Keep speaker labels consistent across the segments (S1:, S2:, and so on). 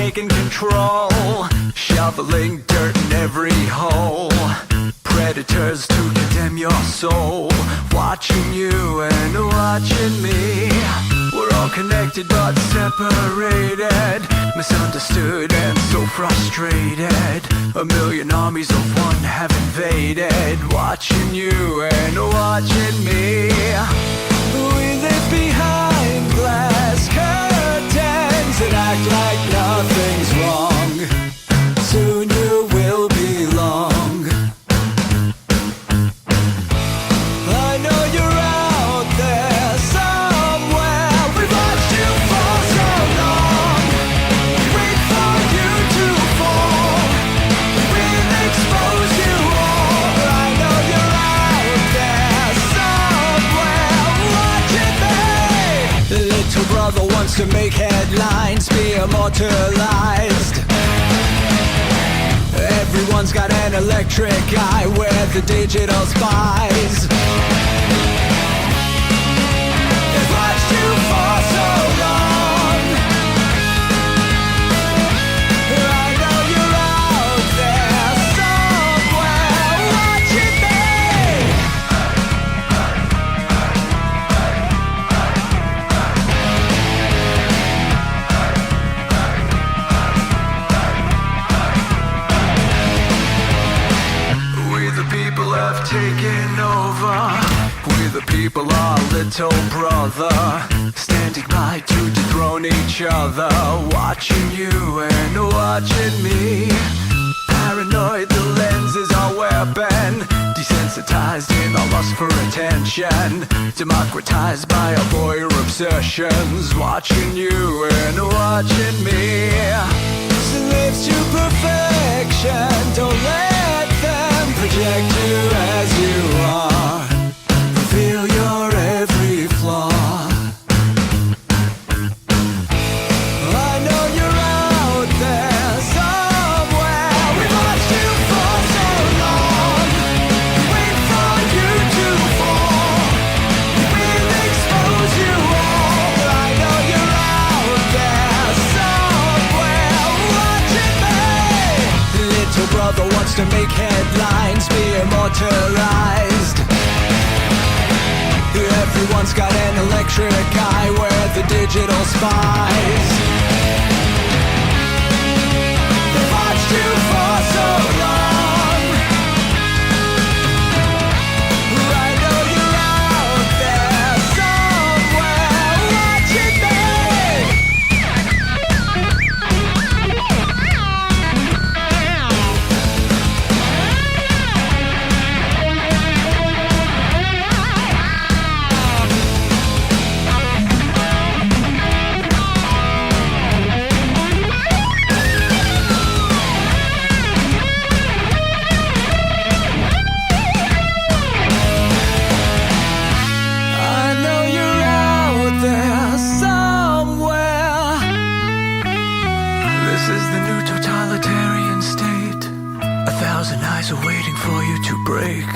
S1: taking control, shoveling dirt in every hole. Predators to condemn your soul, watching you and watching me. We're all connected but separated, misunderstood and so frustrated. A million armies of one have invaded, watching you and watching me. We live behind glass curtains and act like nothing's wrong. Soon you will belong. I know you're out there somewhere. We've watched you for so long. Wait for you to fall. We'll expose you all. I know you're out there somewhere watching me. The little brother wants to make headlines, be immortalized. Everyone's got an electric eye, we're the digital spies. They've watched you for so long. I know you're out there somewhere watching me. We the people have taken over. We the people are little brother, standing by to dethrone each other, watching you and watching me. Paranoid, the lens is our weapon, desensitized in our lust for attention, democratized by our voyeur obsessions, watching you and watching me. Slaves to perfection, don't let them project you as you are. Reveal your every flaw. I know you're out there somewhere. We've watched you for so long. Wait for you to fall. We'll expose you all. I know you're out there somewhere watching me. Little brother wants to make headlines, be immortalized. Everyone's got an electric eye, we're the digital spies. They've watched you for so long. I know you're out there somewhere watching me. I know you're out there somewhere. This is the new totalitarian state. 1,000 eyes are waiting for you to break.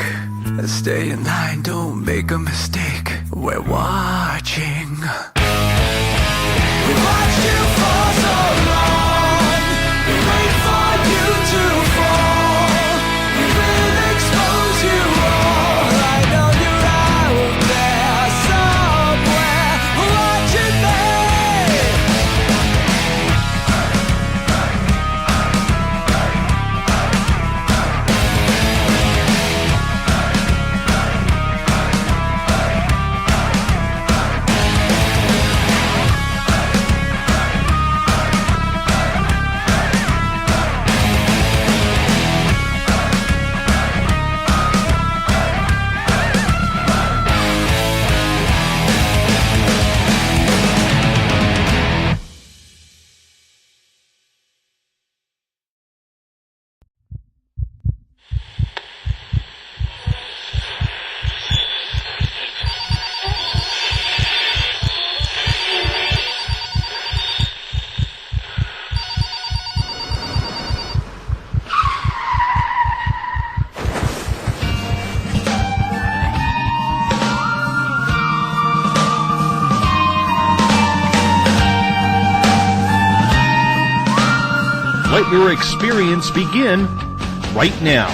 S1: Stay in line, don't make a mistake. We're watching. We watched you for so long. We wait for you to fall. We will expose you all. I know you're out there somewhere watching me.
S2: Let your experience begin right now.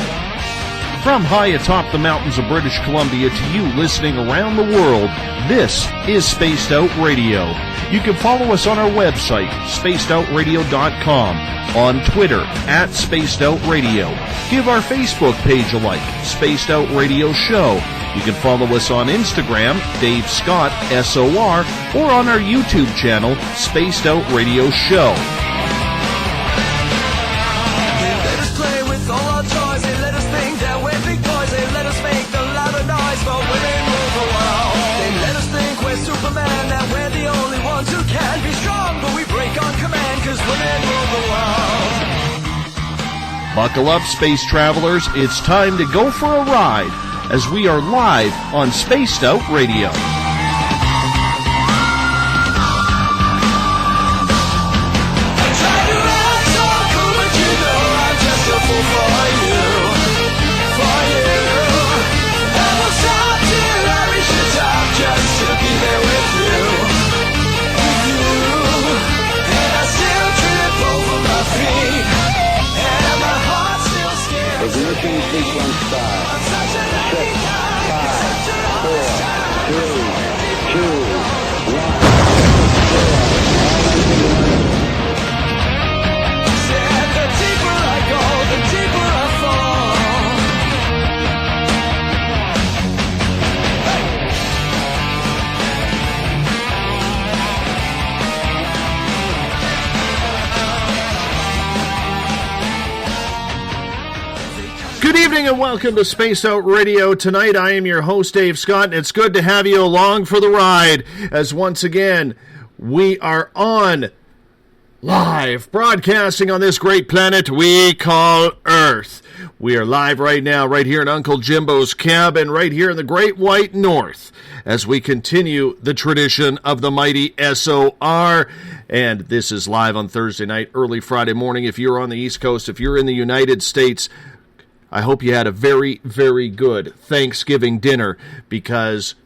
S2: From high atop the mountains of British Columbia to you listening around the world, this is Spaced Out Radio. You can follow us on our website, spacedoutradio.com, on Twitter, @SpacedOutRadio. Give our Facebook page a like, Spaced Out Radio Show. You can follow us on Instagram, Dave Scott, SOR, or on our YouTube channel, Spaced Out Radio Show.
S1: Let us play with all our toys. They let us think that we're big boys. They let us make the louder noise, but women rule the world. They let us think we're Superman, that we're the only ones who can be strong, but we break on command, cause women rule the world.
S2: Buckle up, space travelers. It's time to go for a ride as we are live on Spaced Out Radio.
S3: Ignition sequence start. 6, 5, 4, 3, 2, 1.
S1: The deeper I go, the deeper I fall.
S2: Good evening and welcome to Space Out Radio. Tonight I am your host, Dave Scott, and it's good to have you along for the ride as once again we are on live broadcasting on this great planet we call Earth. We are live right now, right here in Uncle Jimbo's cabin, right here in the Great White North, as we continue the tradition of the mighty SOR. And this is live on Thursday night, early Friday morning. If you're on the East Coast, if you're in the United States, I hope you had a very, very good Thanksgiving dinner, because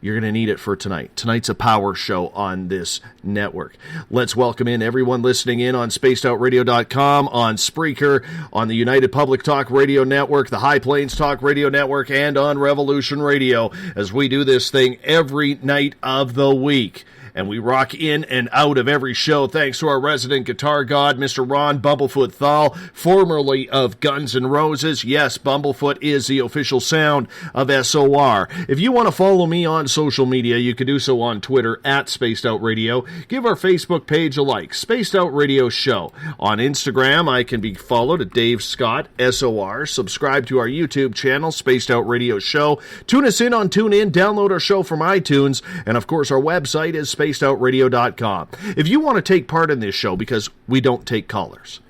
S2: you're going to need it for tonight. Tonight's a power show on this network. Let's welcome in everyone listening in on spacedoutradio.com, on Spreaker, on the United Public Talk Radio Network, the High Plains Talk Radio Network, and on Revolution Radio, as we do this thing every night of the week. And we rock in and out of every show thanks to our resident guitar god, Mr. Ron Bumblefoot Thal, formerly of Guns N' Roses. Yes, Bumblefoot is the official sound of SOR. If you want to follow me on social media, you can do so on Twitter, @SpacedOutRadio. Give our Facebook page a like, Spaced Out Radio Show. On Instagram, I can be followed at Dave Scott, SOR. Subscribe to our YouTube channel, Spaced Out Radio Show. Tune us in on TuneIn, download our show from iTunes, and of course our website is spacedoutradio.com. If you want to take part in this show, because we don't take callers,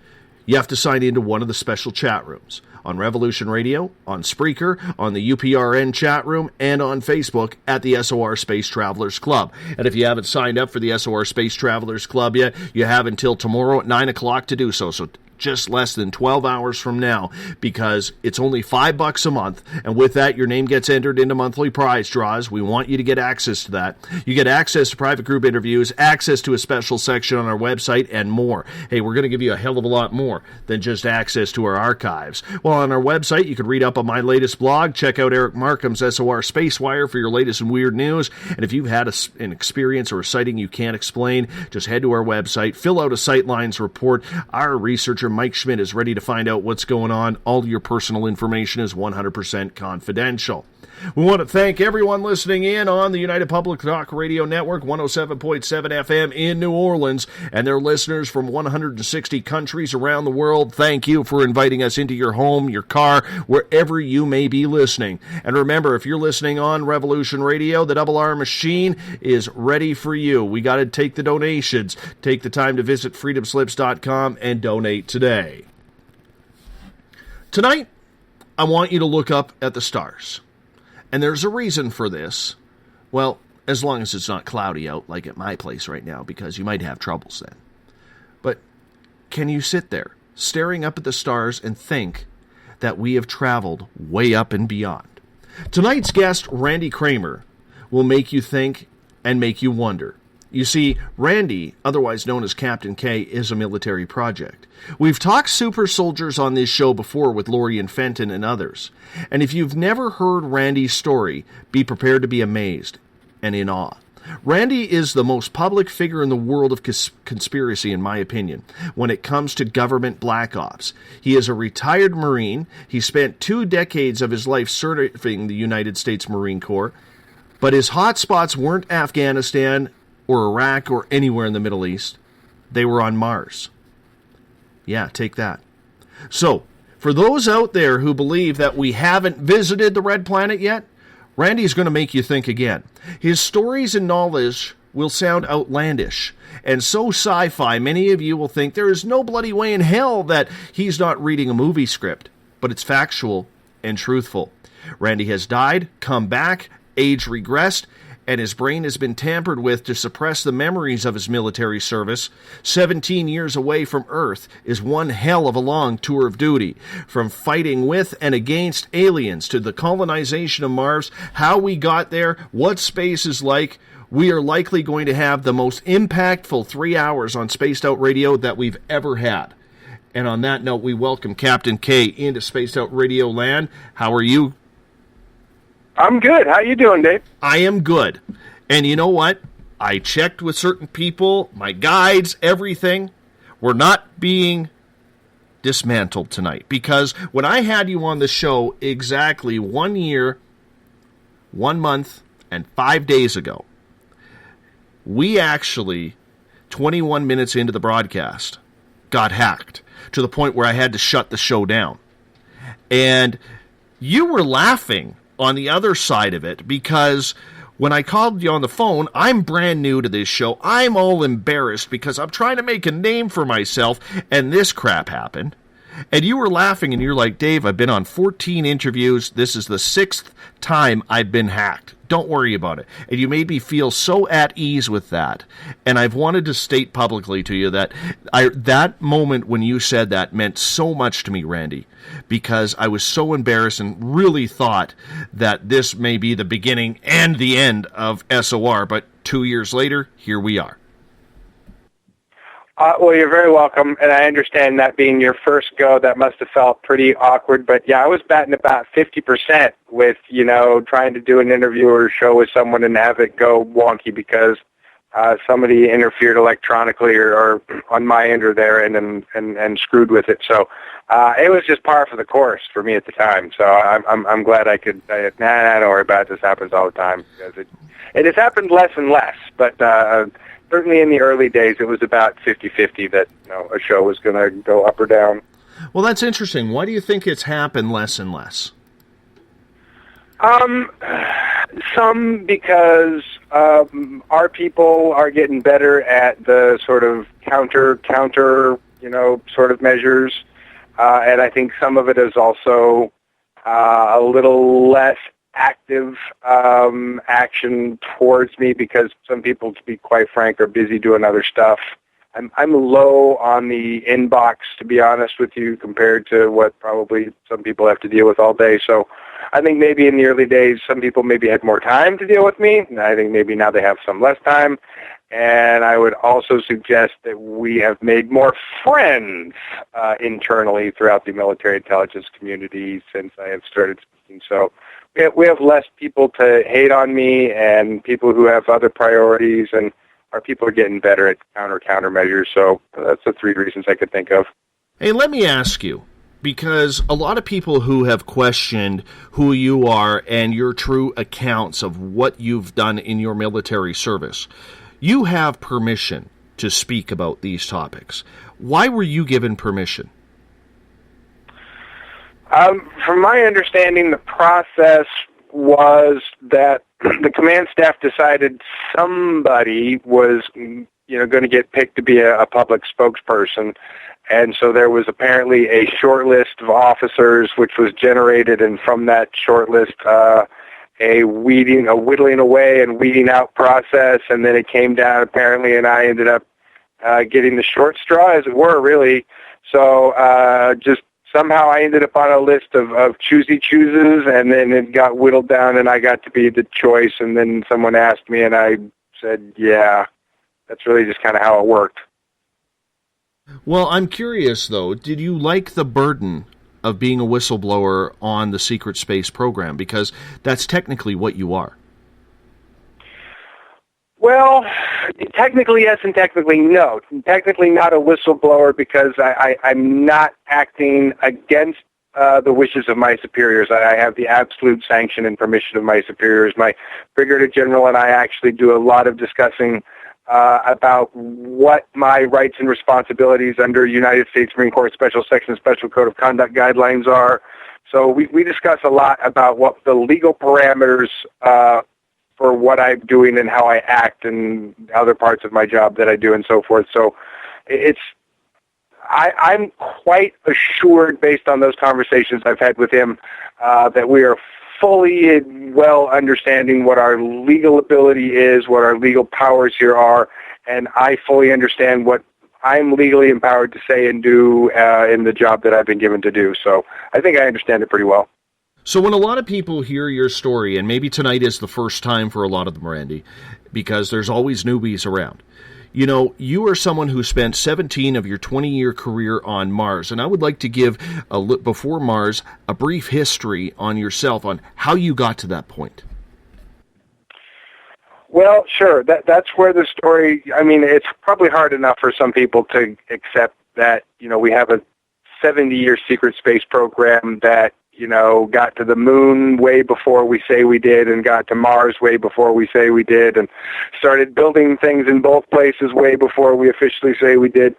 S2: you have to sign into one of the special chat rooms on Revolution Radio, on Spreaker, on the UPRN chat room, and on Facebook at the SOR Space Travelers Club. And if you haven't signed up for the SOR Space Travelers Club yet, you have until tomorrow at 9 o'clock to do so. So just less than 12 hours from now, because it's only $5 a month, and with that your name gets entered into monthly prize draws. We want you to get access to that. You get access to private group interviews, access to a special section on our website, and more. Hey, we're going to give you a hell of a lot more than just access to our archives. Well, on our website you can read up on my latest blog, check out Eric Markham's SOR Spacewire for your latest and weird news, and if you've had an experience or a sighting you can't explain, just head to our website, fill out a Sightlines report. Our researcher Mike Schmidt is ready to find out what's going on. All your personal information is 100% confidential. We want to thank everyone listening in on the United Public Talk Radio Network, 107.7 FM in New Orleans, and their listeners from 160 countries around the world. Thank you for inviting us into your home, your car, wherever you may be listening. And remember, if you're listening on Revolution Radio, the Double R machine is ready for you. We got to take the donations. Take the time to visit freedomslips.com and donate today. Tonight, I want you to look up at the stars. And there's a reason for this. Well, as long as it's not cloudy out like at my place right now, because you might have troubles then. But can you sit there staring up at the stars and think that we have traveled way up and beyond? Tonight's guest, Randy Cramer, will make you think and make you wonder. You see, Randy, otherwise known as Captain Kaye, is a military project. We've talked super soldiers on this show before with Laurie and Fenton and others. And if you've never heard Randy's story, be prepared to be amazed and in awe. Randy is the most public figure in the world of conspiracy, in my opinion, when it comes to government black ops. He is a retired Marine. He spent 2 decades of his life serving the United States Marine Corps. But his hot spots weren't Afghanistan or Iraq or anywhere in the Middle East. They were on Mars. Yeah, take that. So, for those out there who believe that we haven't visited the Red Planet yet, Randy's going to make you think again. His stories and knowledge will sound outlandish and so sci-fi, many of you will think there is no bloody way in hell that he's not reading a movie script. But it's factual and truthful. Randy has died, come back, age regressed, and his brain has been tampered with to suppress the memories of his military service. 17 years away from Earth is one hell of a long tour of duty. From fighting with and against aliens to the colonization of Mars, how we got there, what space is like. We are likely going to have the most impactful 3 hours on Spaced Out Radio that we've ever had. And on that note, we welcome Captain Kaye into Spaced Out Radio land. How are you?
S4: I'm good. How you doing, Dave?
S2: I am good. And you know what? I checked with certain people, my guides, everything. We're not being dismantled tonight. Because when I had you on the show exactly 1 year, 1 month, and 5 days ago, we actually, 21 minutes into the broadcast, got hacked to the point where I had to shut the show down. And you were laughing on the other side of it, because when I called you on the phone, I'm brand new to this show. I'm all embarrassed because I'm trying to make a name for myself, and this crap happened. And you were laughing, and you're like, Dave, I've been on 14 interviews. This is the 6th time I've been hacked. Don't worry about it. And you made me feel so at ease with that. And I've wanted to state publicly to you that that moment when you said that meant so much to me, Randy, because I was so embarrassed and really thought that this may be the beginning and the end of SOR. But 2 years later, here we are.
S4: Well, you're very welcome, and I understand that being your first go, that must have felt pretty awkward. But yeah, I was batting about 50% with, trying to do an interview or show with someone and have it go wonky because somebody interfered electronically or on my end or their end and screwed with it. So it was just par for the course for me at the time. So I'm glad I could say, don't worry about it. This happens all the time because it has happened less and less, but. Certainly in the early days, it was about 50-50 that a show was going to go up or down.
S2: Well, that's interesting. Why do you think it's happened less and less?
S4: Some because our people are getting better at the sort of counter, sort of measures. And I think some of it is also a little less active action towards me because some people, to be quite frank, are busy doing other stuff. I'm low on the inbox, to be honest with you, compared to what probably some people have to deal with all day. So I think maybe in the early days, some people maybe had more time to deal with me. And I think maybe now they have some less time. And I would also suggest that we have made more friends internally throughout the military intelligence community since I have started speaking. So we have less people to hate on me and people who have other priorities, and our people are getting better at countermeasures. So that's the 3 reasons I could think of.
S2: Hey, let me ask you, because a lot of people who have questioned who you are and your true accounts of what you've done in your military service, you have permission to speak about these topics. Why were you given permission?
S4: From my understanding, the process was that the command staff decided somebody was, going to get picked to be a public spokesperson. And so there was apparently a short list of officers which was generated, and from that short list, a whittling away and weeding out process, and then it came down apparently, and I ended up getting the short straw, as it were, really. So just somehow I ended up on a list of choosy chooses, and then it got whittled down, and I got to be the choice, and then someone asked me, and I said, yeah. that's really just kind of how it worked.
S2: Well, I'm curious, though, did you like the burden of being a whistleblower on the secret space program? Because that's technically what you are.
S4: Well, technically yes and technically no. Technically not a whistleblower because I'm not acting against the wishes of my superiors. I have the absolute sanction and permission of my superiors. My brigadier general and I actually do a lot of discussing about what my rights and responsibilities under United States Marine Corps Special Section Special Code of Conduct guidelines are. So we discuss a lot about what the legal parameters for what I'm doing and how I act and other parts of my job that I do and so forth. So I'm quite assured, based on those conversations I've had with him, that we are fully and well understanding what our legal ability is, what our legal powers here are, and I fully understand what I'm legally empowered to say and do in the job that I've been given to do. So I think I understand it pretty well.
S2: So when a lot of people hear your story, and maybe tonight is the first time for a lot of them, Randy, because there's always newbies around, you know, you are someone who spent 17 of your 20-year career on Mars, and I would like to give, before Mars, a brief history on yourself, on how you got to that point.
S4: Well, sure. That's where the story, I mean, it's probably hard enough for some people to accept that, you know, we have a 70-year secret space program that, you know, got to the moon way before we say we did and got to Mars way before we say we did and started building things in both places way before we officially say we did.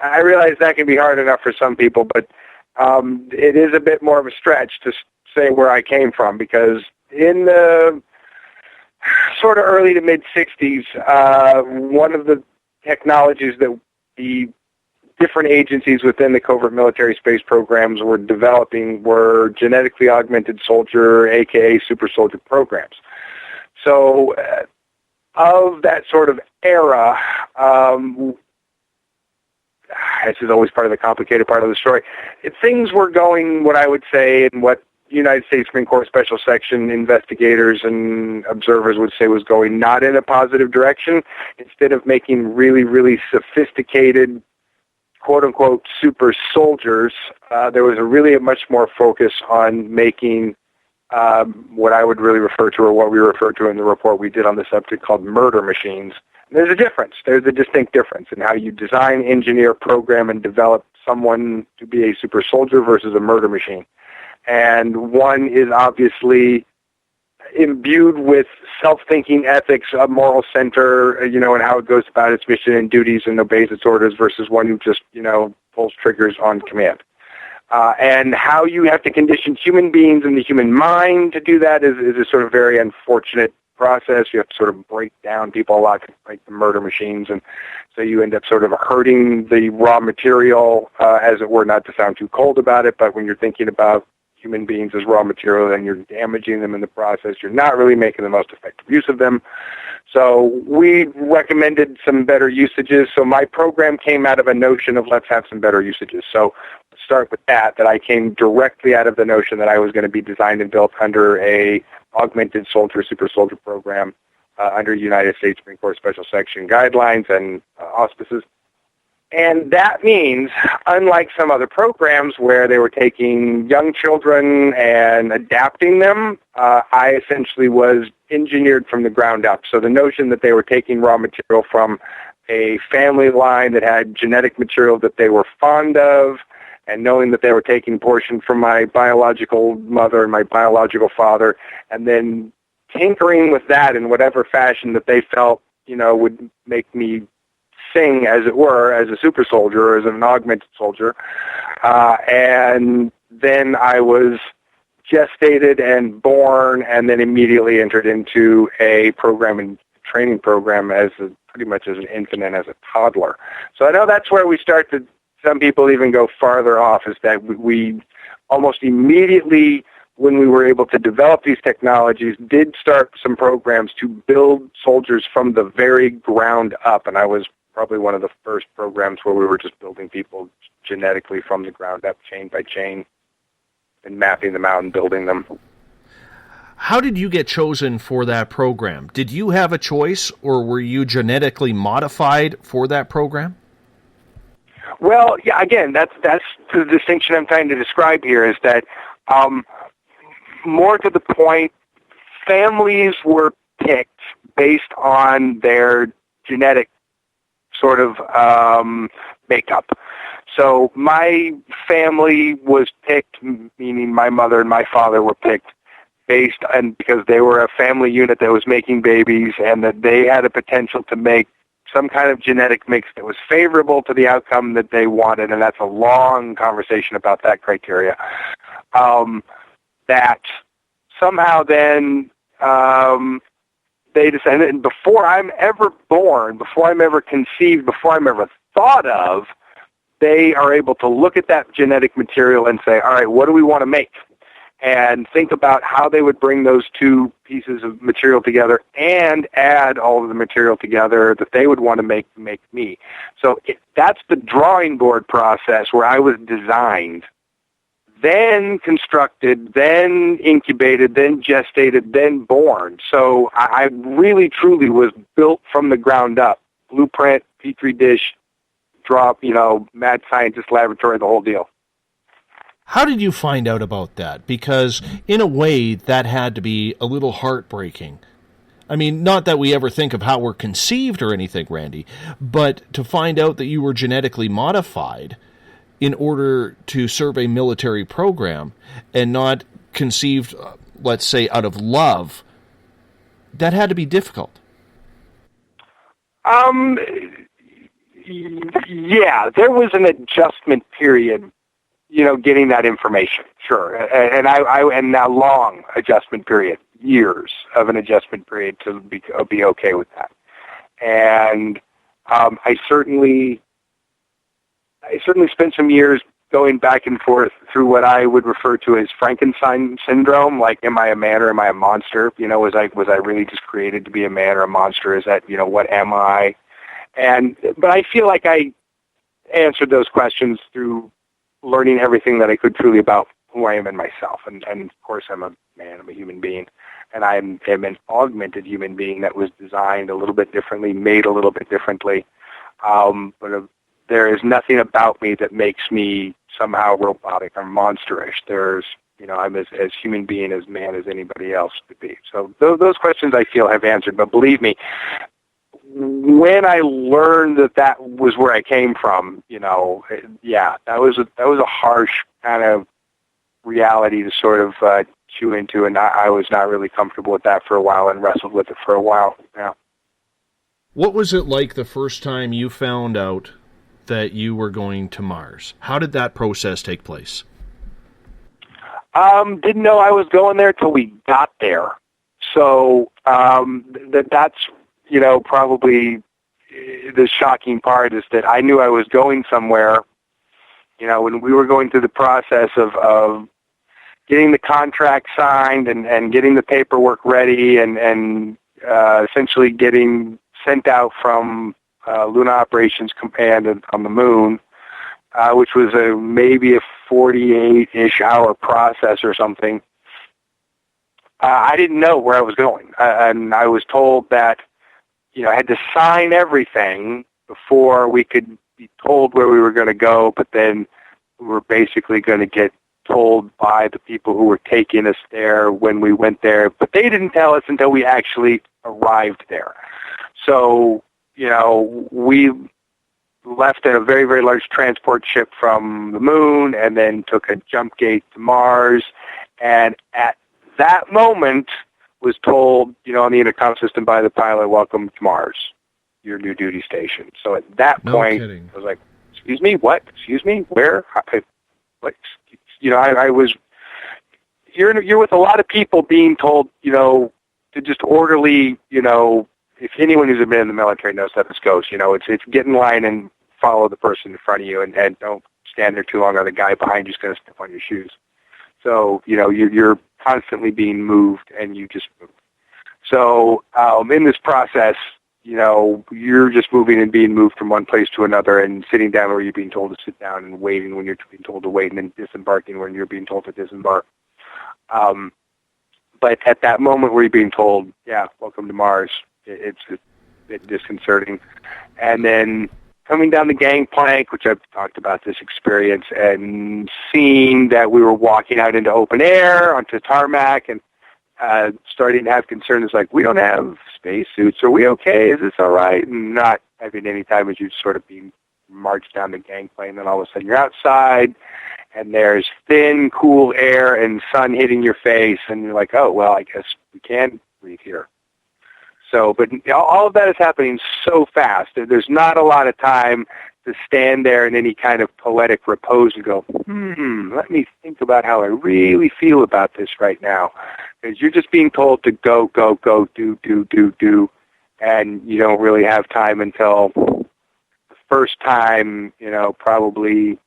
S4: I realize that can be hard enough for some people, but it is a bit more of a stretch to say where I came from, because in the sort of early to mid-'60s, one of the technologies that the different agencies within the covert military space programs were developing were genetically augmented soldier, aka super soldier programs. So of that sort of era, this is always part of the complicated part of the story, things were going, what I would say, and what United States Marine Corps Special Section investigators and observers would say was going not in a positive direction. Instead of making really, really sophisticated quote-unquote super soldiers, there was a much more focus on making what I would really refer to, or what we refer to in the report we did on the subject, called murder machines. And there's a difference. There's a distinct difference in how you design, engineer, program, and develop someone to be a super soldier versus a murder machine. And one is obviously imbued with self-thinking ethics, a moral center, you know, and how it goes about its mission and duties and obeys its orders, versus one who just, you know, pulls triggers on command. And how you have to condition human beings and the human mind to do that is a sort of very unfortunate process. You have to sort of break down people a lot to make the murder machines, and so you end up sort of hurting the raw material, as it were, not to sound too cold about it, but when you're thinking about human beings as raw material and you're damaging them in the process, you're not really making the most effective use of them. So we recommended some better usages. So my program came out of a notion of let's have some better usages. So let's start with that I came directly out of the notion that I was going to be designed and built under a augmented soldier, super soldier program under United States Marine Corps Special Section guidelines and auspices. And that means, unlike some other programs where they were taking young children and adapting them, I essentially was engineered from the ground up. So the notion that they were taking raw material from a family line that had genetic material that they were fond of, and knowing that they were taking portion from my biological mother and my biological father, and then tinkering with that in whatever fashion that they felt, you know, would make me sing, as it were, as a super soldier or as an augmented soldier. And then I was gestated and born, and then immediately entered into a program and training program pretty much as an infant and as a toddler. So I know that's where we start to, some people even go farther off, is that we almost immediately, when we were able to develop these technologies, did start some programs to build soldiers from the very ground up. And I was probably one of the first programs where we were just building people genetically from the ground up, chain by chain, and mapping them out and building them.
S2: How did you get chosen for that program? Did you have a choice, or were you genetically modified for that program?
S4: Well, yeah, again, that's the distinction I'm trying to describe here, is that more to the point, families were picked based on their genetic sort of makeup. So my family was picked, meaning my mother and my father were picked because they were a family unit that was making babies, and that they had a potential to make some kind of genetic mix that was favorable to the outcome that they wanted, and that's a long conversation about that criteria. That somehow then they decided, and before I'm ever born, before I'm ever conceived, before I'm ever thought of, they are able to look at that genetic material and say, all right, what do we want to make? And think about how they would bring those two pieces of material together and add all of the material together that they would want to make me. So that's the drawing board process where I was designed, then constructed, then incubated, then gestated, then born. So I really, truly was built from the ground up. Blueprint, Petri dish, drop, mad scientist laboratory, the whole deal.
S2: How did you find out about that? Because in a way, that had to be a little heartbreaking. I mean, not that we ever think of how we're conceived or anything, Randy, but to find out that you were genetically modified in order to serve a military program and not conceived, let's say, out of love, that had to be difficult.
S4: Yeah, there was an adjustment period, getting that information, sure, and a long adjustment period, years of an adjustment period to be okay with that, and I certainly spent some years going back and forth through what I would refer to as Frankenstein syndrome. Like, am I a man or am I a monster? Was I really just created to be a man or a monster? Is that, what am I? But I feel like I answered those questions through learning everything that I could truly about who I am in myself. And of course, I'm a man, I'm a human being, and I am an augmented human being that was designed a little bit differently, made a little bit differently. There is nothing about me that makes me somehow robotic or monsterish. There's, I'm as human being, as man as anybody else would be. So those questions I feel have answered. But believe me, when I learned that was where I came from, that was a harsh kind of reality to sort of chew into, and I was not really comfortable with that for a while and wrestled with it for a while. Yeah.
S2: What was it like the first time you found out that you were going to Mars? How did that process take place?
S4: Didn't know I was going there till we got there. So that's probably the shocking part, is that I knew I was going somewhere. When we were going through the process of getting the contract signed and getting the paperwork ready and essentially getting sent out from Lunar Operations Command on the moon, which was maybe a 48-ish hour process or something. I didn't know where I was going, and I was told that I had to sign everything before we could be told where we were going to go, but then we were basically going to get told by the people who were taking us there when we went there, but they didn't tell us until we actually arrived there. So, we left in a very, very large transport ship from the moon and then took a jump gate to Mars, and at that moment was told, on the intercom system by the pilot, welcome to Mars, your new duty station. So at that point, I was like, excuse me, what? Excuse me, where? What? I was, you're with a lot of people being told, to just orderly, if anyone who's been in the military knows how this goes, it's get in line and follow the person in front of you and don't stand there too long or the guy behind you is going to step on your shoes. So, you're constantly being moved and you just move. So, in this process, you're just moving and being moved from one place to another and sitting down where you're being told to sit down and waiting when you're being told to wait and then disembarking when you're being told to disembark. But at that moment where you're being told, yeah, welcome to Mars, it's a bit disconcerting. And then coming down the gangplank, which I've talked about this experience, and seeing that we were walking out into open air onto tarmac, and starting to have concerns like, we don't have spacesuits. Are we okay? Is this all right? And not having any time as you sort of being marched down the gangplank, and then all of a sudden you're outside, and there's thin, cool air and sun hitting your face, and you're like, oh, well, I guess we can breathe here. So, but all of that is happening so fast. There's not a lot of time to stand there in any kind of poetic repose and go, let me think about how I really feel about this right now. Because you're just being told to go, go, go, do, and you don't really have time until the first time, probably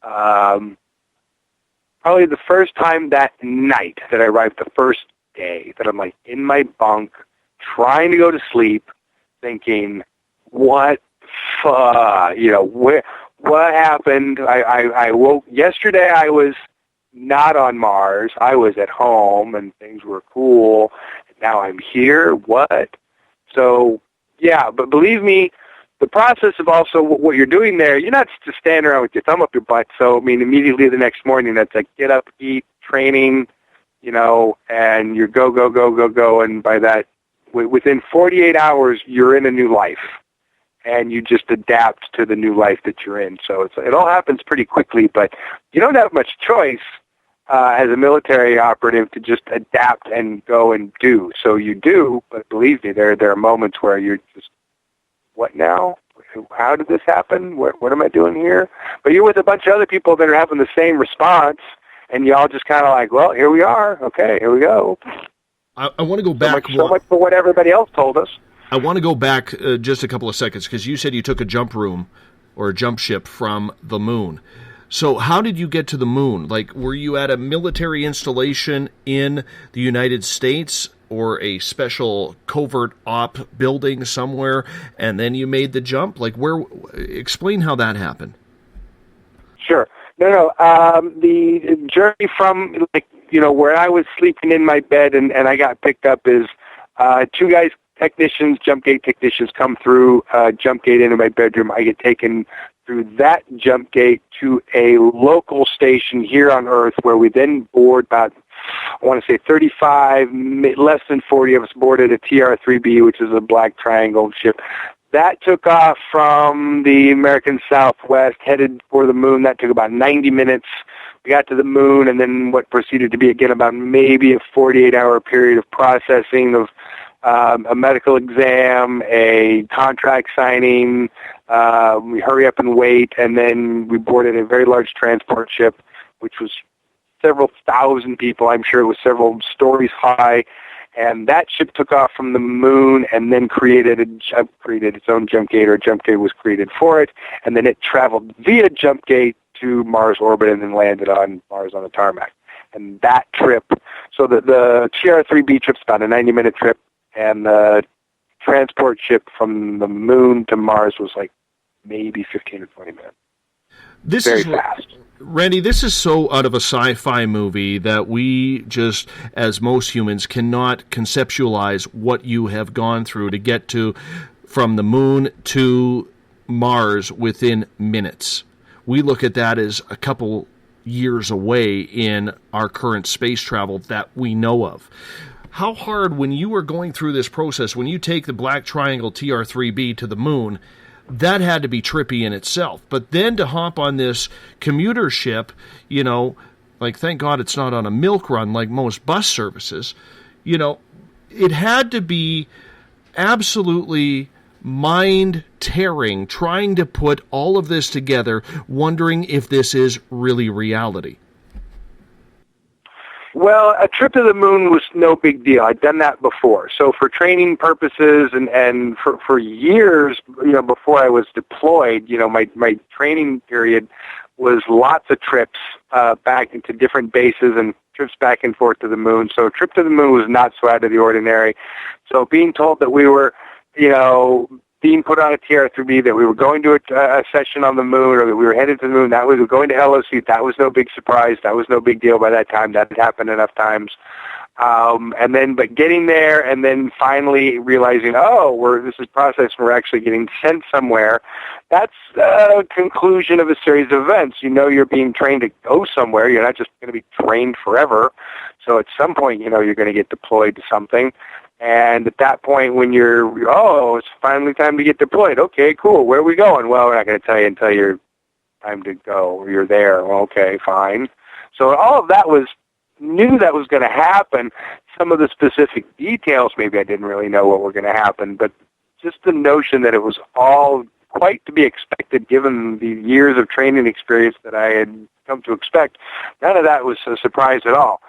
S4: the first time that night that I arrived, the first day that I'm like in my bunk, trying to go to sleep, thinking, what what happened? I woke yesterday. I was not on Mars. I was at home, and things were cool. Now I'm here. What? So, yeah, but believe me, the process of also what you're doing there, you're not just standing around with your thumb up your butt. So, I mean, immediately the next morning, that's like get up, eat, training, and you're go, go, go, go, go. And by that, within 48 hours, you're in a new life. And you just adapt to the new life that you're in. So it all happens pretty quickly, but you don't have much choice as a military operative to just adapt and go and do. So you do, but believe me, there are moments where you're just, what now? How did this happen? What am I doing here? But you're with a bunch of other people that are having the same response, and y'all just kind of like, well, here we are. Okay, here we go.
S2: I want to go back.
S4: So much for what everybody else told us.
S2: I want to go back just a couple of seconds, because you said you took a jump room or a jump ship from the moon. So how did you get to the moon? Like, were you at a military installation in the United States or a special covert op building somewhere, and then you made the jump? Like, explain how that happened. Sure.
S4: No. The journey from, where I was sleeping in my bed and I got picked up is two guys, jump gate technicians, come through jump gate into my bedroom. I get taken through that jump gate to a local station here on Earth, where we then board about, I want to say 35, less than 40 of us boarded a TR-3B, which is a black triangle ship. That took off from the American Southwest, headed for the moon. That took about 90 minutes. We got to the moon, and then what proceeded to be, again, about maybe a 48-hour period of processing of a medical exam, a contract signing. We hurry up and wait, and then we boarded a very large transport ship, which was several thousand people. I'm sure it was several stories high. And that ship took off from the moon and then created its own jump gate, or a jump gate was created for it. And then it traveled via jump gate to Mars orbit and then landed on Mars on the tarmac. And that trip, so the TR-3B trip's about a 90-minute trip, and the transport ship from the moon to Mars was like maybe 15 or 20 minutes. Very fast.
S2: Randy, this is so out of a sci-fi movie that we just, as most humans, cannot conceptualize what you have gone through to get from the moon to Mars within minutes. We look at that as a couple years away in our current space travel that we know of. How hard, when you were going through this process, when you take the Black Triangle TR-3B to the moon, that had to be trippy in itself. But then to hop on this commuter ship, thank God it's not on a milk run like most bus services, it had to be absolutely mind-tearing trying to put all of this together, wondering if this is really reality.
S4: Well, a trip to the moon was no big deal. I'd done that before. So for training purposes and for years, before I was deployed, my training period was lots of trips back into different bases and trips back and forth to the moon. So a trip to the moon was not so out of the ordinary. So being told that we were, being put on a TR-3B, that we were going to a session on the moon, or that we were headed to the moon, that was going to LOC, that was no big surprise. That was no big deal by that time. That had happened enough times. But getting there and then finally realizing, this is process and we're actually getting sent somewhere. That's the conclusion of a series of events. You know you're being trained to go somewhere. You're not just going to be trained forever. So at some point, you know you're going to get deployed to something. And at that point when it's finally time to get deployed. Okay, cool. Where are we going? Well, we're not going to tell you until you're time to go or you're there. Okay, fine. So all of that knew that was going to happen. Some of the specific details, maybe I didn't really know what were going to happen, but just the notion that it was all quite to be expected given the years of training experience that I had come to expect, none of that was a surprise at all.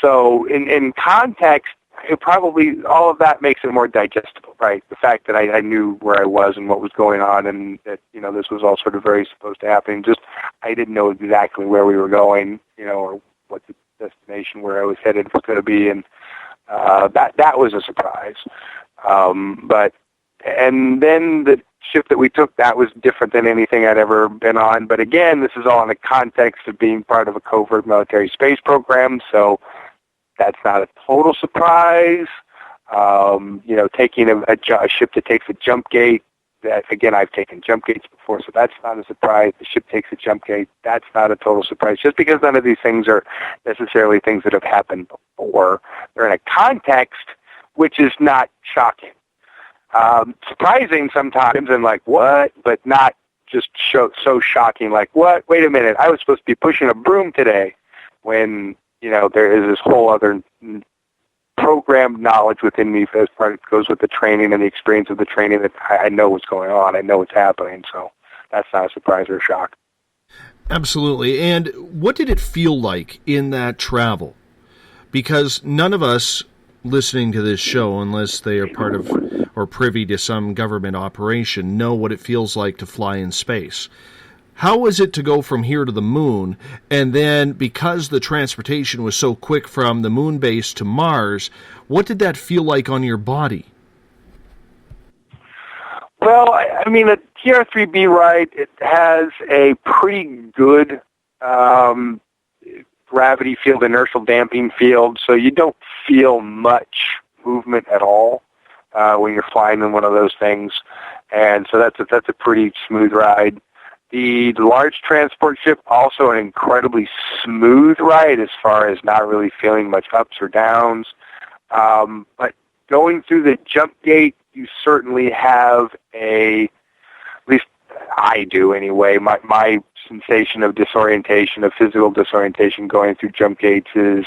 S4: So in context, it probably, all of that makes it more digestible, right? The fact that I knew where I was and what was going on and that, this was all sort of very supposed to happen. Just, I didn't know exactly where we were going, or what the destination where I was headed was going to be, and that was a surprise. And then the ship that we took, that was different than anything I'd ever been on. But again, this is all in the context of being part of a covert military space program, so that's not a total surprise. Taking a ship that takes a jump gate, that, again, I've taken jump gates before, so that's not a surprise. The ship takes a jump gate, that's not a total surprise. Just because none of these things are necessarily things that have happened before, they're in a context which is not shocking. Surprising sometimes and like, what? But not just so shocking, like, what? Wait a minute, I was supposed to be pushing a broom today, when, there is this whole other programmed knowledge within me as part of it goes with the training and the experience of the training that I know what's going on. I know what's happening. So that's not a surprise or a shock.
S2: Absolutely. And what did it feel like in that travel? Because none of us listening to this show, unless they are part of or privy to some government operation, know what it feels like to fly in space. How was it to go from here to the moon, and then because the transportation was so quick from the moon base to Mars, what did that feel like on your body?
S4: Well, I mean, the TR-3B ride, it has a pretty good gravity field, inertial damping field, so you don't feel much movement at all when you're flying in one of those things, and so that's a pretty smooth ride. The large transport ship, also an incredibly smooth ride as far as not really feeling much ups or downs. But going through the jump gate, you certainly have at least I do anyway, my sensation of disorientation, of physical disorientation going through jump gates is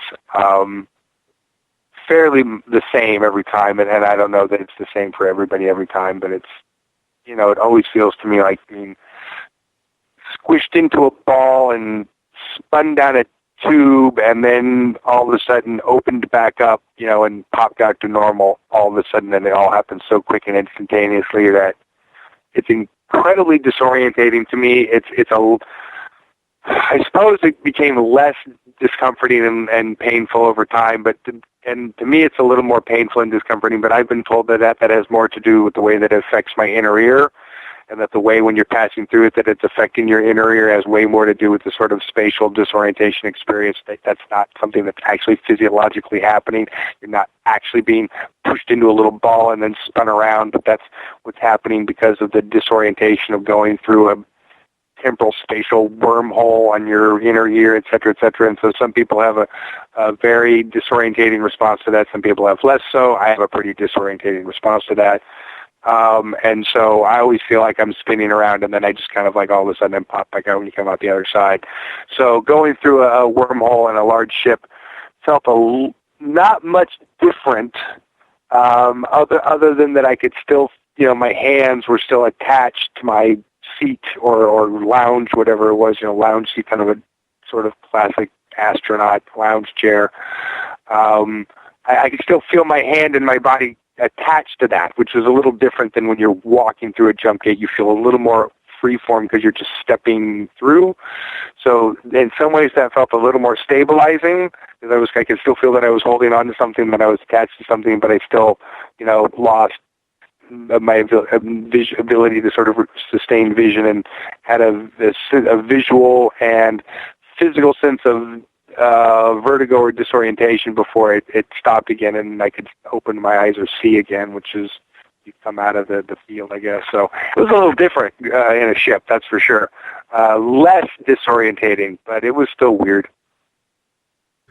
S4: fairly the same every time. And I don't know that it's the same for everybody every time, but it's, it always feels to me like being squished into a ball and spun down a tube and then all of a sudden opened back up, and popped out to normal all of a sudden, and it all happens so quick and instantaneously that it's incredibly disorientating to me. I suppose it became less discomforting and painful over time, and to me it's a little more painful and discomforting, but I've been told that has more to do with the way that it affects my inner ear, and that the way when you're passing through it that it's affecting your inner ear has way more to do with the sort of spatial disorientation experience. That's not something that's actually physiologically happening. You're not actually being pushed into a little ball and then spun around, but that's what's happening because of the disorientation of going through a temporal spatial wormhole on your inner ear, et cetera, et cetera. And so some people have a very disorientating response to that. Some people have less so. I have a pretty disorientating response to that. And so I always feel like I'm spinning around, and then I just kind of like all of a sudden pop back out when you come out the other side. So going through a wormhole in a large ship felt not much different, other than that I could still, my hands were still attached to my seat or lounge, whatever it was, lounge seat, kind of a sort of classic astronaut lounge chair. I could still feel my hand and my body attached to that, which is a little different than when you're walking through a jump gate. You feel a little more freeform because you're just stepping through. So in some ways that felt a little more stabilizing, because I could still feel that I was holding on to something, that I was attached to something, but I still, lost my ability to sort of sustain vision, and had a visual and physical sense of vertigo or disorientation before it stopped again, and I could open my eyes or see again, which is you come out of the field, I guess. So it was a little different in a ship, that's for sure. Less disorientating, but it was still weird.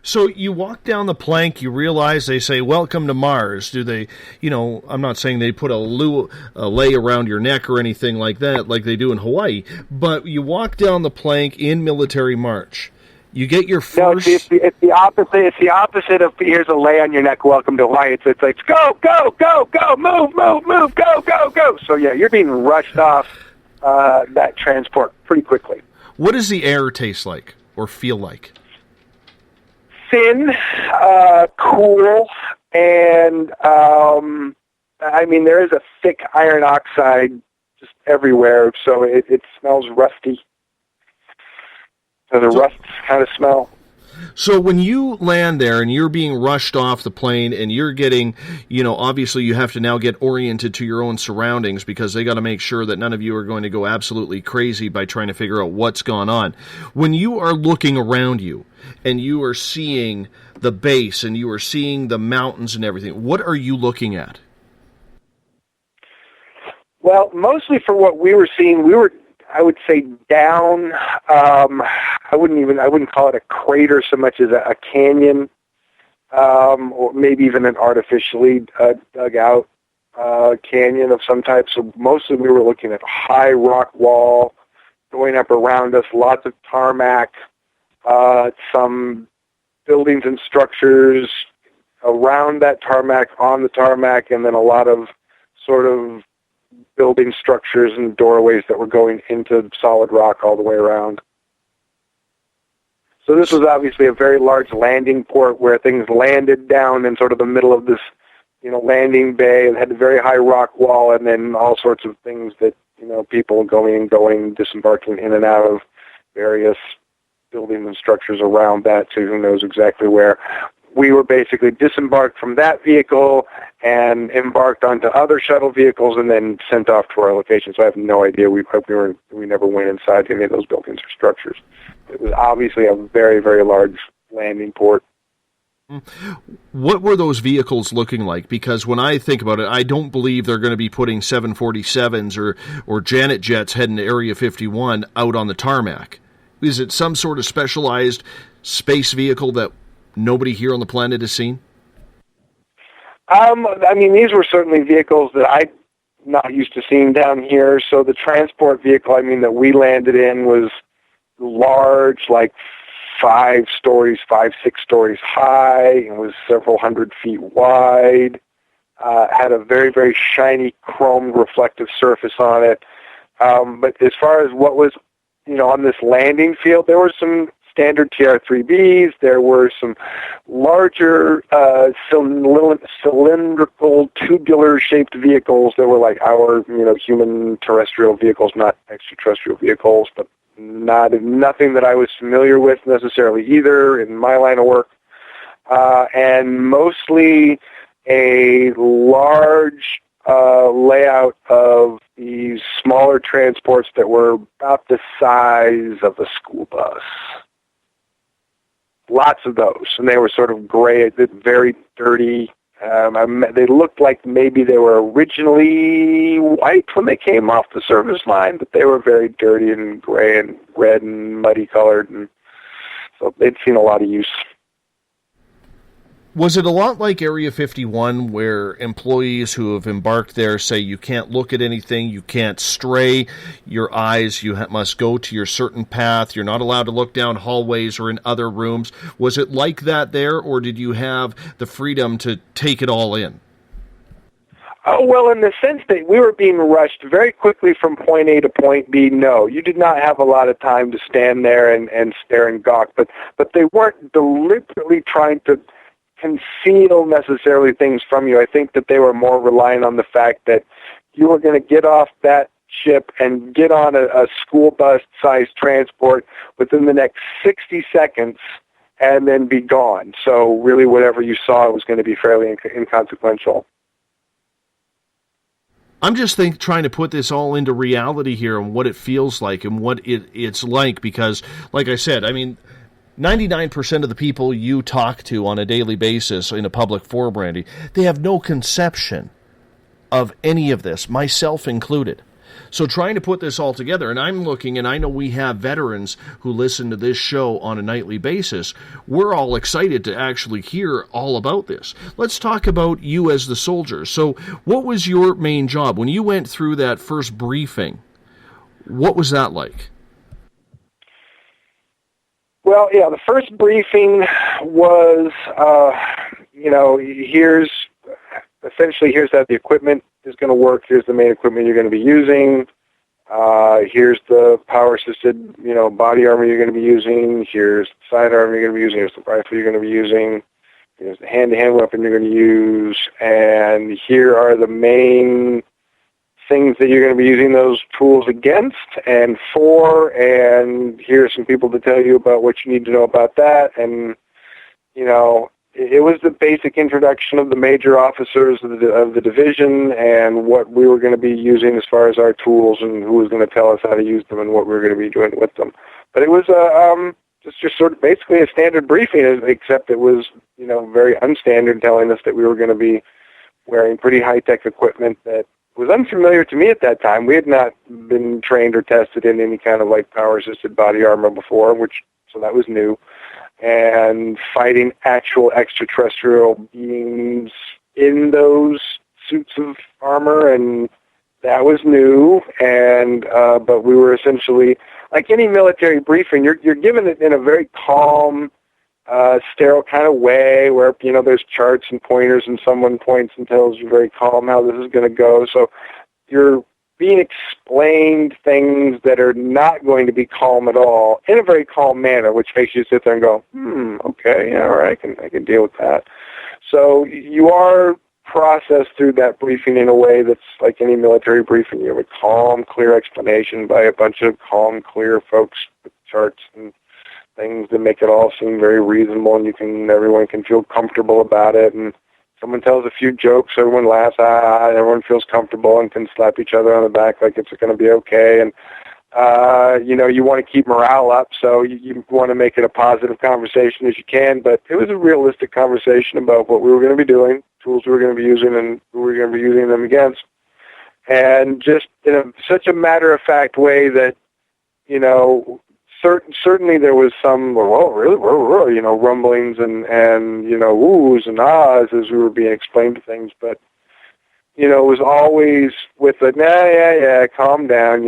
S2: So you walk down the plank, you realize they say, "Welcome to Mars." Do they, I'm not saying they put a lei around your neck or anything like that, like they do in Hawaii, but you walk down the plank in military march. You get your first...
S4: No, it's the opposite. It's the opposite of here's a lei on your neck, welcome to Hawaii. It's like, go, go, go, go, move, move, move, go, go, go. So, yeah, you're being rushed off that transport pretty quickly.
S2: What does the air taste like or feel like?
S4: Thin, cool, and, there is a thick iron oxide just everywhere, so it smells rusty. There's a rust kind of smell.
S2: So when you land there and you're being rushed off the plane and you're getting, obviously you have to now get oriented to your own surroundings because they got to make sure that none of you are going to go absolutely crazy by trying to figure out what's gone on. When you are looking around you and you are seeing the base and you are seeing the mountains and everything, what are you looking at?
S4: Well, mostly for what we were seeing, I would say down. I wouldn't call it a crater so much as a canyon, or maybe even an artificially dug out canyon of some type. So mostly we were looking at a high rock wall going up around us, lots of tarmac, some buildings and structures around that tarmac, on the tarmac, and then a lot of sort of building structures and doorways that were going into solid rock all the way around. So this was obviously a very large landing port where things landed down in sort of the middle of this, landing bay. It had a very high rock wall and then all sorts of things that, people going, disembarking in and out of various buildings and structures around that, so who knows exactly where. We were basically disembarked from that vehicle and embarked onto other shuttle vehicles and then sent off to our location. So I have no idea. We never went inside any of those buildings or structures. It was obviously a very, very large landing port.
S2: What were those vehicles looking like? Because when I think about it, I don't believe they're going to be putting 747s or Janet jets heading to Area 51 out on the tarmac. Is it some sort of specialized space vehicle that nobody here on the planet has seen?
S4: These were certainly vehicles that I'm not used to seeing down here. So the transport vehicle, that we landed in was large, like 6 stories high, and was several hundred feet wide. Had a very, very shiny chrome reflective surface on it. But as far as what was, on this landing field, there were some standard TR-3Bs. There were some larger cylindrical, tubular-shaped vehicles that were like our, human terrestrial vehicles, not extraterrestrial vehicles, but nothing that I was familiar with necessarily either in my line of work. And mostly a large layout of these smaller transports that were about the size of a school bus. Lots of those, and they were sort of gray, very dirty. They looked like maybe they were originally white when they came off the service line, but they were very dirty and gray and red and muddy colored, and so they'd seen a lot of use.
S2: Was it a lot like Area 51 where employees who have embarked there say you can't look at anything, you can't stray your eyes, you must go to your certain path, you're not allowed to look down hallways or in other rooms? Was it like that there, or did you have the freedom to take it all in?
S4: Oh, well, in the sense that we were being rushed very quickly from point A to point B, no. You did not have a lot of time to stand there and stare and gawk, but they weren't deliberately trying to conceal necessarily things from you. I think that they were more relying on the fact that you were going to get off that ship and get on a school bus-sized transport within the next 60 seconds and then be gone. So really whatever you saw was going to be fairly inconsequential.
S2: I'm just trying to put this all into reality here and what it feels like and what it's like because, like I said, 99% of the people you talk to on a daily basis in a public forum, Randy, they have no conception of any of this, myself included. So trying to put this all together, and I'm looking, and I know we have veterans who listen to this show on a nightly basis. We're all excited to actually hear all about this. Let's talk about you as the soldier. So what was your main job? When you went through that first briefing, what was that like?
S4: Well, yeah, the first briefing was, here's how the equipment is going to work. Here's the main equipment you're going to be using. Here's the power-assisted, body armor you're going to be using. Here's the sidearm you're going to be using. Here's the rifle you're going to be using. Here's the hand-to-hand weapon you're going to use. And here are the main things that you're going to be using those tools against and for, and here are some people to tell you about what you need to know about that. And, it was the basic introduction of the major officers of the division and what we were going to be using as far as our tools and who was going to tell us how to use them and what we were going to be doing with them. But it was just sort of basically a standard briefing, except it was, very unstandard, telling us that we were going to be wearing pretty high-tech equipment that was unfamiliar to me at that time. We had not been trained or tested in any kind of power-assisted body armor before, so that was new. And fighting actual extraterrestrial beings in those suits of armor, and that was new. And but we were essentially, like any military briefing, you're given it in a very calm, sterile kind of way, where there's charts and pointers, and someone points and tells you very calm how this is going to go. So you're being explained things that are not going to be calm at all in a very calm manner, which makes you sit there and go, okay, yeah, all right, I can deal with that. So you are processed through that briefing in a way that's like any military briefing. You have a calm, clear explanation by a bunch of calm, clear folks with charts and things that make it all seem very reasonable, and everyone can feel comfortable about it. And someone tells a few jokes, everyone laughs, everyone feels comfortable and can slap each other on the back like it's going to be okay. And, you want to keep morale up, so you want to make it a positive conversation as you can. But it was a realistic conversation about what we were going to be doing, tools we were going to be using, and who we were going to be using them against. And just in such a matter-of-fact way that, certainly there was some, rumblings and oohs and ahs as we were being explained to things, but, it was always with a, calm down,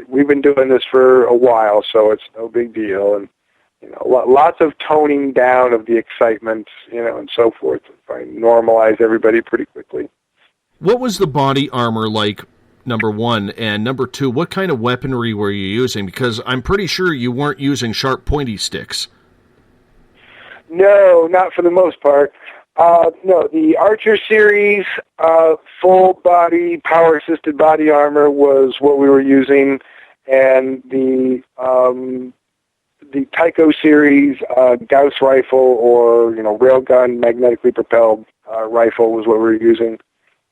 S4: we've been doing this for a while, so it's no big deal, and, lots of toning down of the excitement, and so forth, to try and normalize everybody pretty quickly.
S2: What was the body armor like, number one, and number two, what kind of weaponry were you using? Because I'm pretty sure you weren't using sharp, pointy sticks.
S4: No, not for the most part. No, the Archer series, full-body, power-assisted body armor was what we were using, and the Tycho series, Gauss rifle or, railgun, magnetically propelled rifle was what we were using.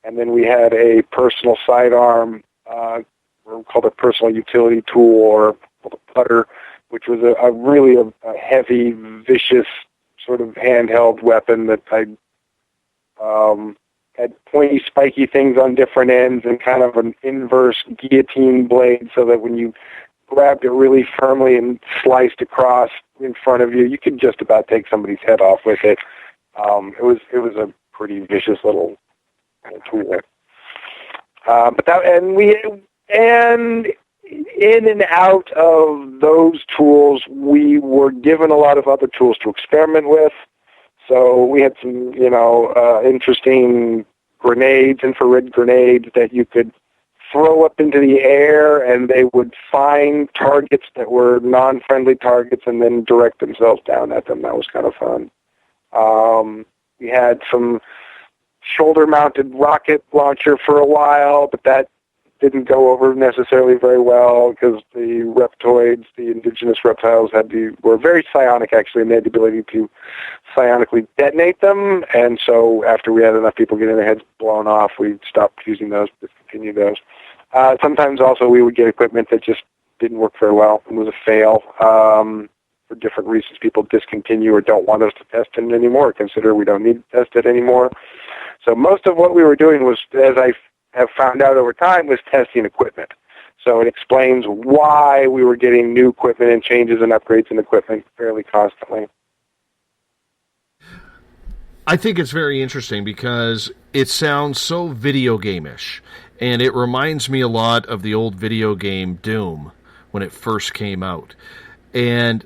S4: And then we had a personal sidearm, called a personal utility tool, or called a putter, which was a really heavy, vicious sort of handheld weapon that had pointy, spiky things on different ends and kind of an inverse guillotine blade, so that when you grabbed it really firmly and sliced across in front of you, you could just about take somebody's head off with it. It was a pretty vicious little tool. And in and out of those tools, we were given a lot of other tools to experiment with. So we had some, interesting grenades, infrared grenades that you could throw up into the air, and they would find targets that were non-friendly targets and then direct themselves down at them. That was kind of fun. We had some shoulder-mounted rocket launcher for a while, but that didn't go over necessarily very well because the reptoids, the indigenous reptiles, were very psionic, actually, and they had the ability to psionically detonate them. And so after we had enough people getting their heads blown off, we stopped using those, discontinued those. Sometimes also we would get equipment that just didn't work very well. It was a fail. For different reasons, people discontinue or don't want us to test it anymore, consider we don't need to test it anymore. So most of what we were doing was, as I have found out over time, was testing equipment. So it explains why we were getting new equipment and changes and upgrades in equipment fairly constantly.
S2: I think it's very interesting because it sounds so video game-ish, and it reminds me a lot of the old video game Doom when it first came out. And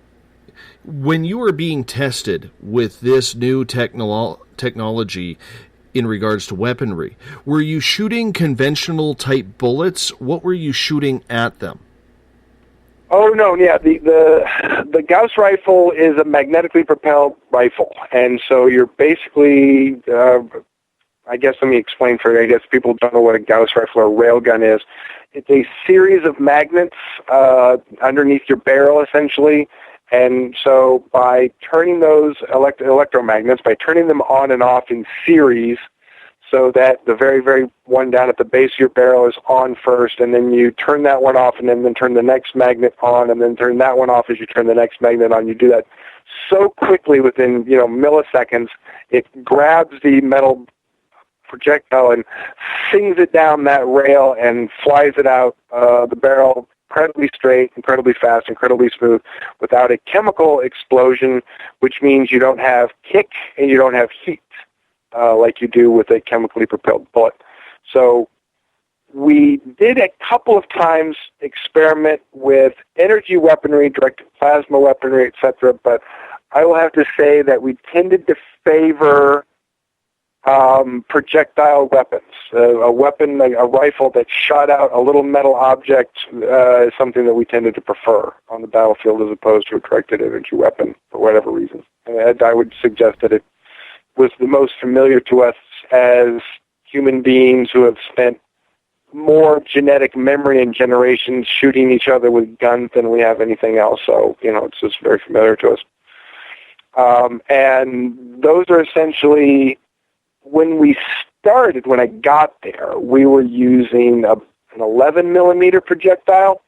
S2: when you were being tested with this new technology in regards to weaponry, were you shooting conventional type bullets? What were you shooting at them?
S4: Oh no, yeah. The Gauss rifle is a magnetically propelled rifle, and so you're basically. I guess let me explain for you. I guess people don't know what a Gauss rifle or railgun is. It's a series of magnets underneath your barrel, essentially. And so by turning those electromagnets, by turning them on and off in series, so that the very, very one down at the base of your barrel is on first, and then you turn that one off, and then turn the next magnet on, and then turn that one off as you turn the next magnet on. You do that so quickly within milliseconds, it grabs the metal projectile and sings it down that rail and flies it out the barrel incredibly straight, incredibly fast, incredibly smooth, without a chemical explosion, which means you don't have kick and you don't have heat like you do with a chemically propelled bullet. So we did a couple of times experiment with energy weaponry, directed plasma weaponry, etc., but I will have to say that we tended to favor projectile weapons. A weapon, a rifle that shot out a little metal object is something that we tended to prefer on the battlefield as opposed to a directed energy weapon for whatever reason. And I would suggest that it was the most familiar to us as human beings who have spent more genetic memory and generations shooting each other with guns than we have anything else. So, it's just very familiar to us. And those are essentially, when I got there, we were using an 11 millimeter projectile,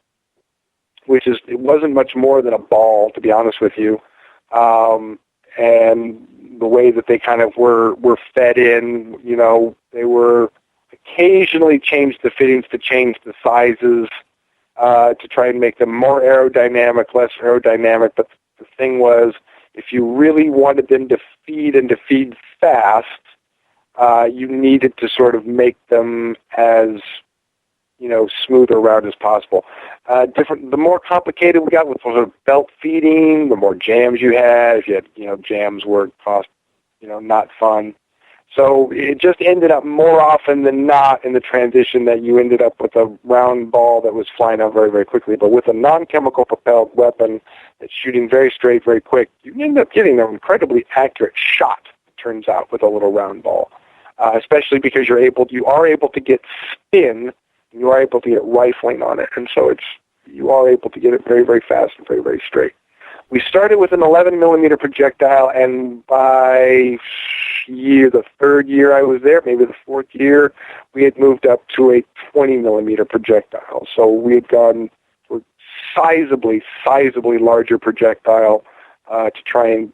S4: it wasn't much more than a ball, to be honest with you. And the way that they kind of were fed in, they were occasionally changed the fittings to change the sizes to try and make them more aerodynamic, less aerodynamic. But the thing was, if you really wanted them to feed fast, you needed to sort of make them as, smooth or round as possible. The more complicated we got with sort of belt feeding, the more jams you had. If you had, jams were cost, not fun. So it just ended up more often than not in the transition that you ended up with a round ball that was flying out very, very quickly. But with a non-chemical propelled weapon that's shooting very straight, very quick, you end up getting an incredibly accurate shot, it turns out, with a little round ball. Especially because you are able to get spin, and you are able to get rifling on it, and so you are able to get it very, very fast and very, very straight. We started with an 11 millimeter projectile, and by the third year I was there, maybe the fourth year, we had moved up to a 20 millimeter projectile. So we had gone to a sizably larger projectile to try and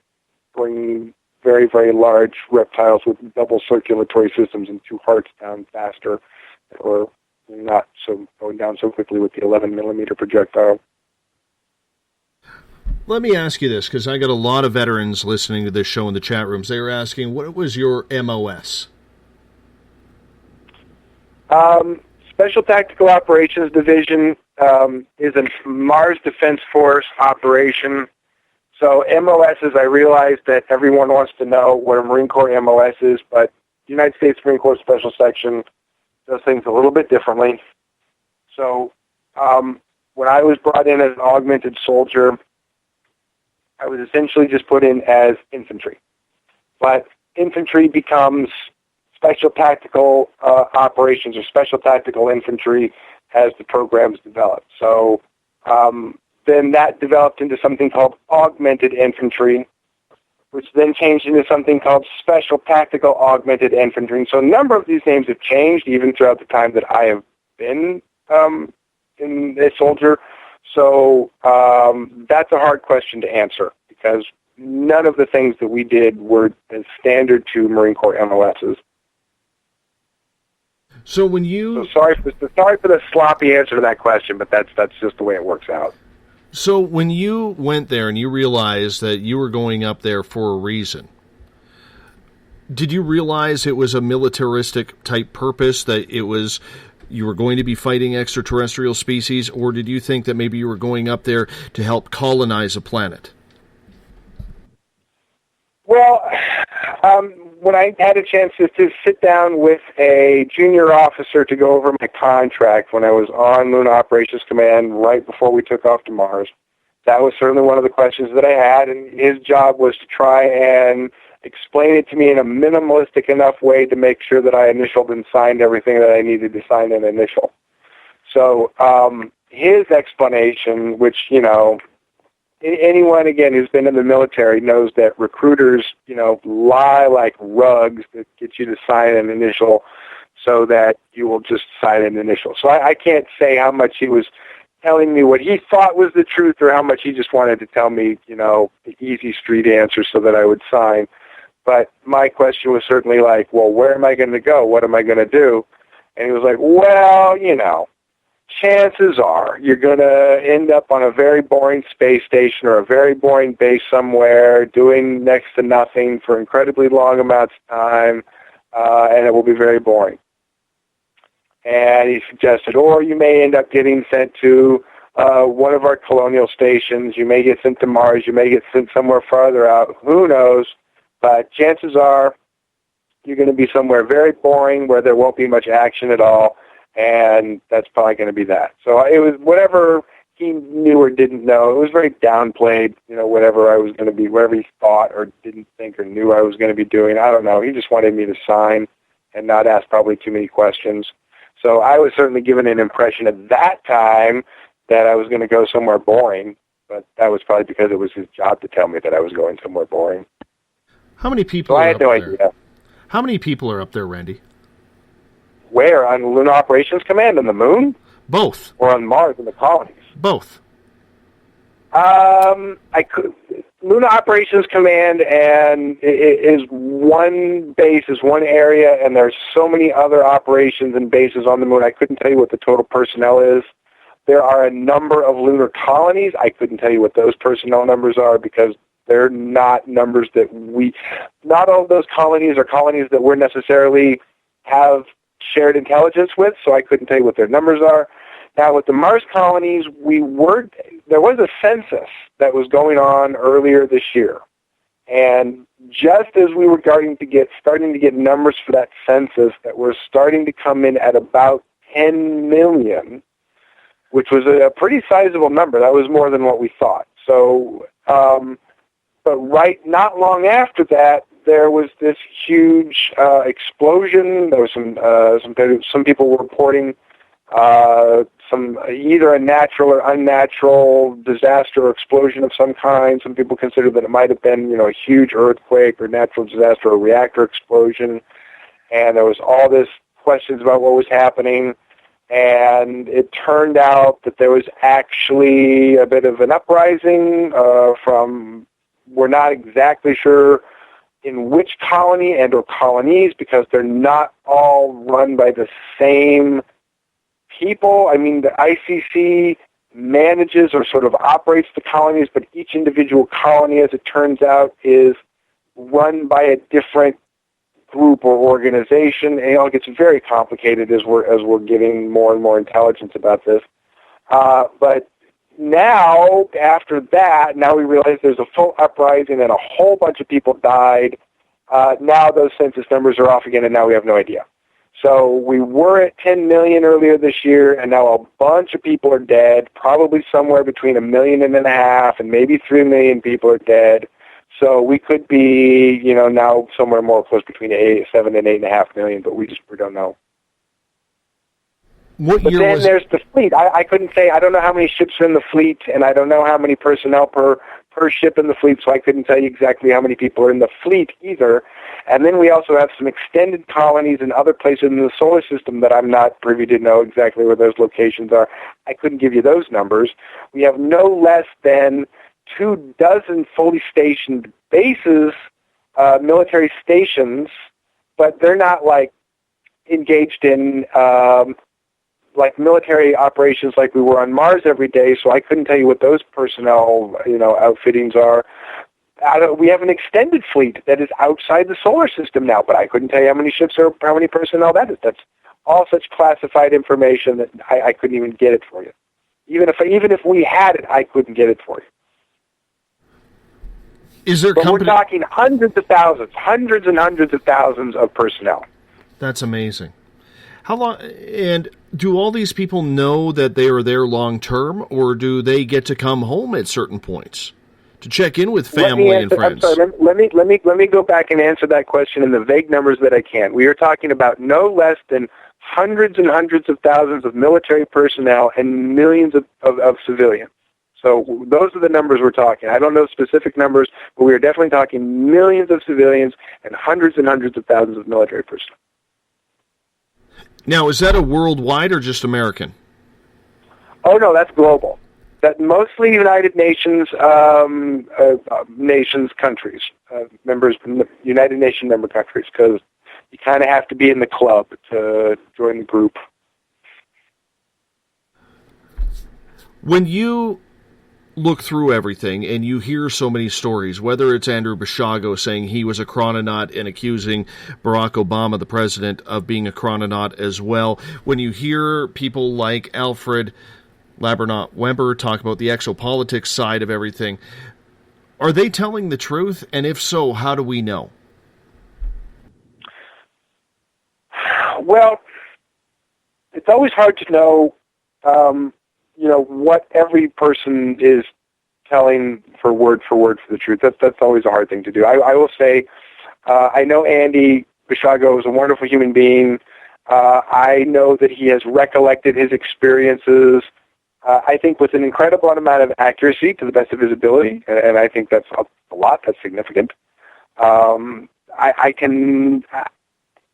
S4: bring very, very large reptiles with double circulatory systems and two hearts down faster, or not so going down so quickly with the 11 millimeter projectile.
S2: Let me ask you this, because I got a lot of veterans listening to this show in the chat rooms. They were asking, what was your MOS?
S4: Special Tactical Operations Division is a Mars Defense Force operation. So MOS is, I realize that everyone wants to know what a Marine Corps MOS is, but the United States Marine Corps Special Section does things a little bit differently. So when I was brought in as an augmented soldier, I was essentially just put in as infantry. But infantry becomes Special Tactical Operations or Special Tactical Infantry as the programs develop. So then that developed into something called Augmented Infantry, which then changed into something called Special Tactical Augmented Infantry. So a number of these names have changed even throughout the time that I have been in a soldier. So that's a hard question to answer because none of the things that we did were as standard to Marine Corps MOSs.
S2: So when you...
S4: So sorry for the sloppy answer to that question, but that's just the way it works out.
S2: So when you went there and you realized that you were going up there for a reason, did you realize it was a militaristic type purpose, that it was you were going to be fighting extraterrestrial species, or did you think that maybe you were going up there to help colonize a planet?
S4: Well, when I had a chance to sit down with a junior officer to go over my contract when I was on Lunar Operations Command right before we took off to Mars, that was certainly one of the questions that I had, and his job was to try and explain it to me in a minimalistic enough way to make sure that I initialed and signed everything that I needed to sign and initial. So his explanation, which, anyone, again, who's been in the military knows that recruiters, lie like rugs that get you to sign an initial so that you will just sign an initial. So I can't say how much he was telling me what he thought was the truth or how much he just wanted to tell me, the easy street answer so that I would sign. But my question was certainly like, well, where am I going to go? What am I going to do? And he was like, well, chances are you're going to end up on a very boring space station or a very boring base somewhere doing next to nothing for incredibly long amounts of time, and it will be very boring. And he suggested, or you may end up getting sent to one of our colonial stations. You may get sent to Mars. You may get sent somewhere farther out. Who knows? But chances are you're going to be somewhere very boring where there won't be much action at all, and that's probably going to be that. So it was whatever he knew or didn't know. It was very downplayed, whatever I was going to be, whatever he thought or didn't think or knew I was going to be doing. I don't know. He just wanted me to sign and not ask probably too many questions. So I was certainly given an impression at that time that I was going to go somewhere boring, but that was probably because it was his job to tell me that I was going somewhere boring.
S2: How many people
S4: I had no idea.
S2: How many people are up there, Randy?
S4: Where? On Lunar Operations Command on the moon?
S2: Both.
S4: Or on Mars in the colonies?
S2: Both.
S4: Lunar Operations Command and is one base, is one area, and there's so many other operations and bases on the moon. I couldn't tell you what the total personnel is. There are a number of lunar colonies. I couldn't tell you what those personnel numbers are because they're not numbers that not all of those colonies are colonies that we're necessarily have shared intelligence with, so I couldn't tell you what their numbers are. Now, with the Mars colonies, there was a census that was going on earlier this year. And just as we were starting to get numbers for that census that were starting to come in at about 10 million, which was a pretty sizable number. That was more than what we thought. So, but not long after that, there was this huge explosion. There was some people were reporting some either a natural or unnatural disaster or explosion of some kind. Some people consider that it might have been, a huge earthquake or natural disaster or reactor explosion. And there was all this questions about what was happening. And it turned out that there was actually a bit of an uprising we're not exactly sure in which colony and or colonies because they're not all run by the same people. I mean, the ICC manages or sort of operates the colonies, but each individual colony, as it turns out, is run by a different group or organization. And it gets very complicated as we're getting more and more intelligence about this. But now, after that, now we realize there's a full uprising and a whole bunch of people died. Now those census numbers are off again, and now we have no idea. So we were at 10 million earlier this year, and now a bunch of people are dead, probably somewhere between 1.5 million and maybe 3 million people are dead. So we could be, now somewhere more close between 7 and 8.5 million, but we don't know. But then there's the fleet. I couldn't say, I don't know how many ships are in the fleet, and I don't know how many personnel per per ship in the fleet, so I couldn't tell you exactly how many people are in the fleet either. And then we also have some extended colonies in other places in the solar system that I'm not privy to know exactly where those locations are. I couldn't give you those numbers. We have no less than 24 fully stationed bases, military stations, but they're not like engaged in like military operations like we were on Mars every day, so I couldn't tell you what those personnel, outfittings are. We have an extended fleet that is outside the solar system now, but I couldn't tell you how many ships or how many personnel that is. That's all such classified information that I couldn't even get it for you. Even if we had it, I couldn't get it for you.
S2: Is there
S4: But we're talking hundreds and hundreds of thousands of personnel.
S2: That's amazing. How long? And do all these people know that they are there long term, or do they get to come home at certain points to check in with family and friends?
S4: I'm sorry, let me go back and answer that question in the vague numbers that I can. We are talking about no less than hundreds and hundreds of thousands of military personnel and millions of civilians. So those are the numbers we're talking. I don't know specific numbers, but we are definitely talking millions of civilians and hundreds of thousands of military personnel.
S2: Now, is that a worldwide or just American?
S4: Oh, no, that's global. That mostly United Nations countries, members, United Nation member countries, because you kind of have to be in the club to join the group.
S2: When you look through everything and you hear so many stories, whether it's Andrew Basiago saying he was a chrononaut and accusing Barack Obama, the president, of being a chrononaut as well, when you hear people like Alfred Labernaut-Weber talk about the exopolitics side of everything, are they telling the truth? And if so, how do we know?
S4: Well, it's always hard to know what every person is telling for the truth. That's always a hard thing to do. I will say, I know Andy Basiago is a wonderful human being. I know that he has recollected his experiences, I think with an incredible amount of accuracy to the best of his ability, and I think that's a lot. That's significant.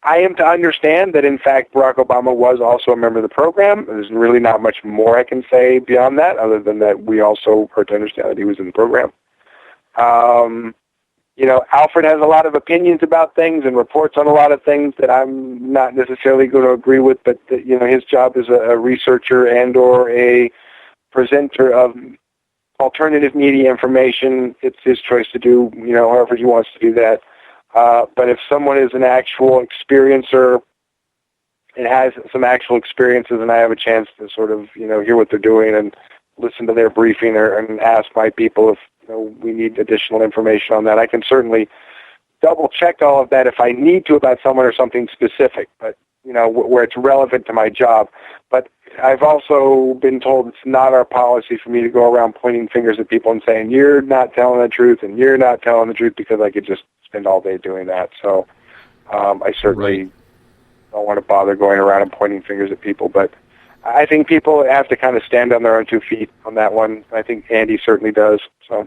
S4: I am to understand that, in fact, Barack Obama was also a member of the program. There's really not much more I can say beyond that, other than that we also are to understand that he was in the program. Alfred has a lot of opinions about things and reports on a lot of things that I'm not necessarily going to agree with, but his job as a researcher and or a presenter of alternative media information, it's his choice to do, however he wants to do that. But if someone is an actual experiencer and has some actual experiences, and I have a chance to sort of, hear what they're doing and listen to their briefing and ask my people if we need additional information on that, I can certainly double check all of that if I need to about someone or something specific, but where it's relevant to my job. But I've also been told it's not our policy for me to go around pointing fingers at people and saying, you're not telling the truth and you're not telling the truth, because I could just spend all day doing that. So I certainly don't want to bother going around and pointing fingers at people. But I think people have to kind of stand on their own 2 feet on that one. I think Andy certainly does. So.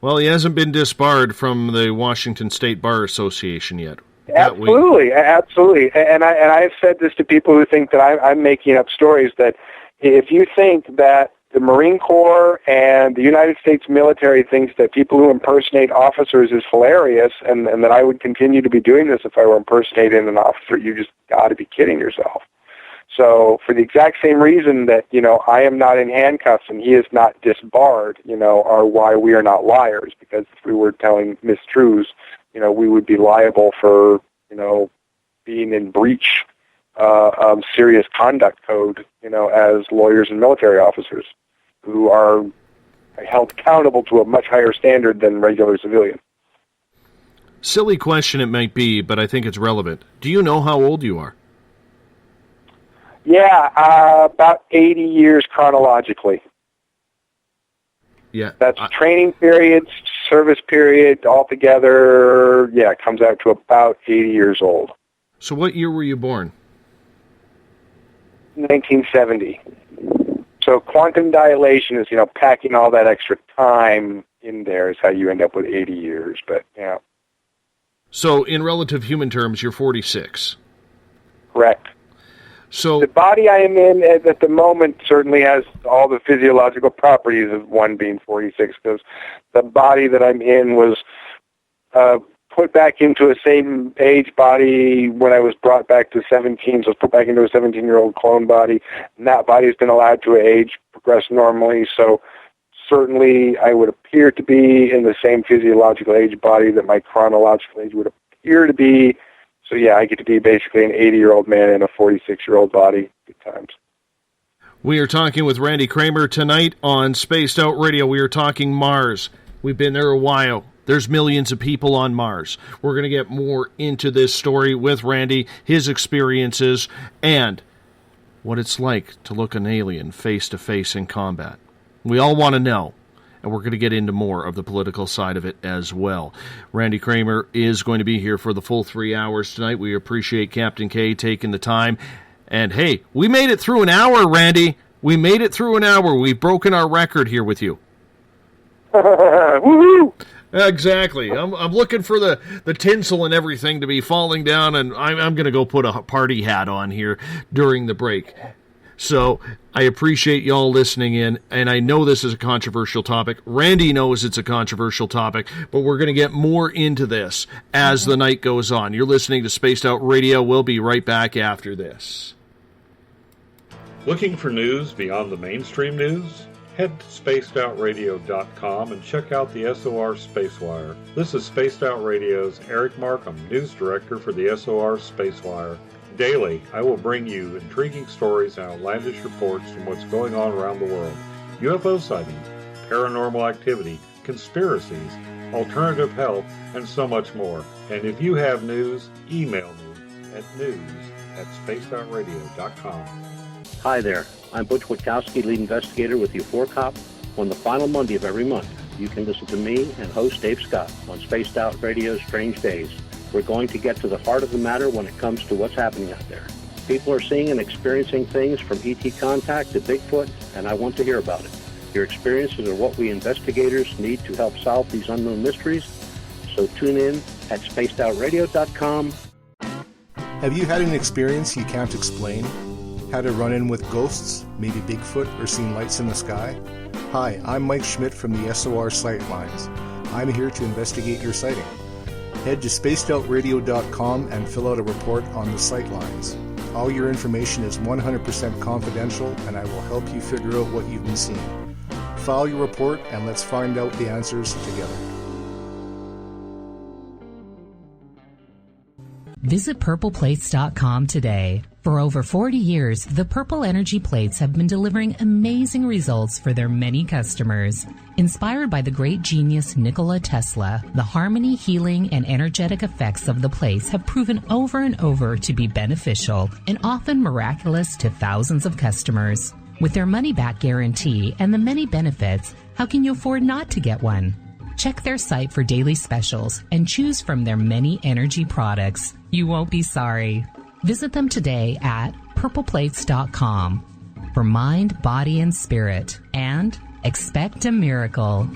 S2: Well, he hasn't been disbarred from the Washington State Bar Association yet.
S4: Absolutely. And I've said this to people who think that I'm making up stories, that if you think that the Marine Corps and the United States military thinks that people who impersonate officers is hilarious, and that I would continue to be doing this if I were impersonating an officer, you just got to be kidding yourself. So for the exact same reason that, I am not in handcuffs and he is not disbarred, are why we are not liars, because if we were telling mistruths, we would be liable for, being in breach of serious conduct code, as lawyers and military officers who are held accountable to a much higher standard than regular civilians.
S2: Silly question it might be, but I think it's relevant. Do you know how old you are?
S4: Yeah, about 80 years chronologically.
S2: Yeah.
S4: That's training periods, service period, altogether, it comes out to about 80 years old.
S2: So what year were you born?
S4: 1970. So quantum dilation is, packing all that extra time in there is how you end up with 80 years. But, yeah.
S2: So in relative human terms, you're 46.
S4: Correct.
S2: So
S4: the body I am in at the moment certainly has all the physiological properties of one being 46, because the body that I'm in was put back into a same age body when I was brought back to 17, so I was put back into a 17-year-old clone body, and that body has been allowed to age, progress normally, so certainly I would appear to be in the same physiological age body that my chronological age would appear to be. So yeah, I get to be basically an 80-year-old man in a 46-year-old body. Good times.
S2: We are talking with Randy Cramer tonight on Spaced Out Radio. We are talking Mars. We've been there a while. There's millions of people on Mars. We're going to get more into this story with Randy, his experiences, and what it's like to look an alien face-to-face in combat. We all want to know, and we're going to get into more of the political side of it as well. Randy Cramer is going to be here for the full 3 hours tonight. We appreciate Captain Kaye taking the time. And hey, we made it through an hour, Randy. We made it through an hour. We've broken our record here with you.
S4: Woohoo!
S2: Exactly. I'm looking for the tinsel and everything to be falling down, and I'm going to go put a party hat on here during the break. So I appreciate y'all listening in, and I know this is a controversial topic. Randy knows it's a controversial topic, but we're going to get more into this as the night goes on. You're listening to Spaced Out Radio. We'll be right back after this.
S5: Looking for news beyond the mainstream news? Head to spacedoutradio.com and check out the SOR Spacewire. This is Spaced Out Radio's Eric Markham, News Director for the SOR Spacewire. Daily, I will bring you intriguing stories and outlandish reports from what's going on around the world. UFO sightings, paranormal activity, conspiracies, alternative health, and so much more. And if you have news, email me at news@spacedoutradio.com.
S6: Hi there, I'm Butch Witkowski, lead investigator with U4Cop. On the final Monday of every month, you can listen to me and host Dave Scott on Spaced Out Radio's Strange Days. We're going to get to the heart of the matter when it comes to what's happening out there. People are seeing and experiencing things from ET contact to Bigfoot, and I want to hear about it. Your experiences are what we investigators need to help solve these unknown mysteries. So tune in at spacedoutradio.com.
S7: Have you had an experience you can't explain? Had a run-in with ghosts, maybe Bigfoot, or seen lights in the sky? Hi, I'm Mike Schmidt from the SOR Sightlines. I'm here to investigate your sighting. Head to spacedoutradio.com and fill out a report on the Sightlines. All your information is 100% confidential, and I will help you figure out what you've been seeing. File your report, and let's find out the answers together.
S8: Visit purpleplates.com today. For over 40 years, the Purple Energy Plates have been delivering amazing results for their many customers. Inspired by the great genius Nikola Tesla, the harmony, healing, and energetic effects of the plates have proven over and over to be beneficial and often miraculous to thousands of customers. With their money-back guarantee and the many benefits, how can you afford not to get one? Check their site for daily specials and choose from their many energy products. You won't be sorry. Visit them today at purpleplates.com for mind, body, and spirit, and expect a miracle.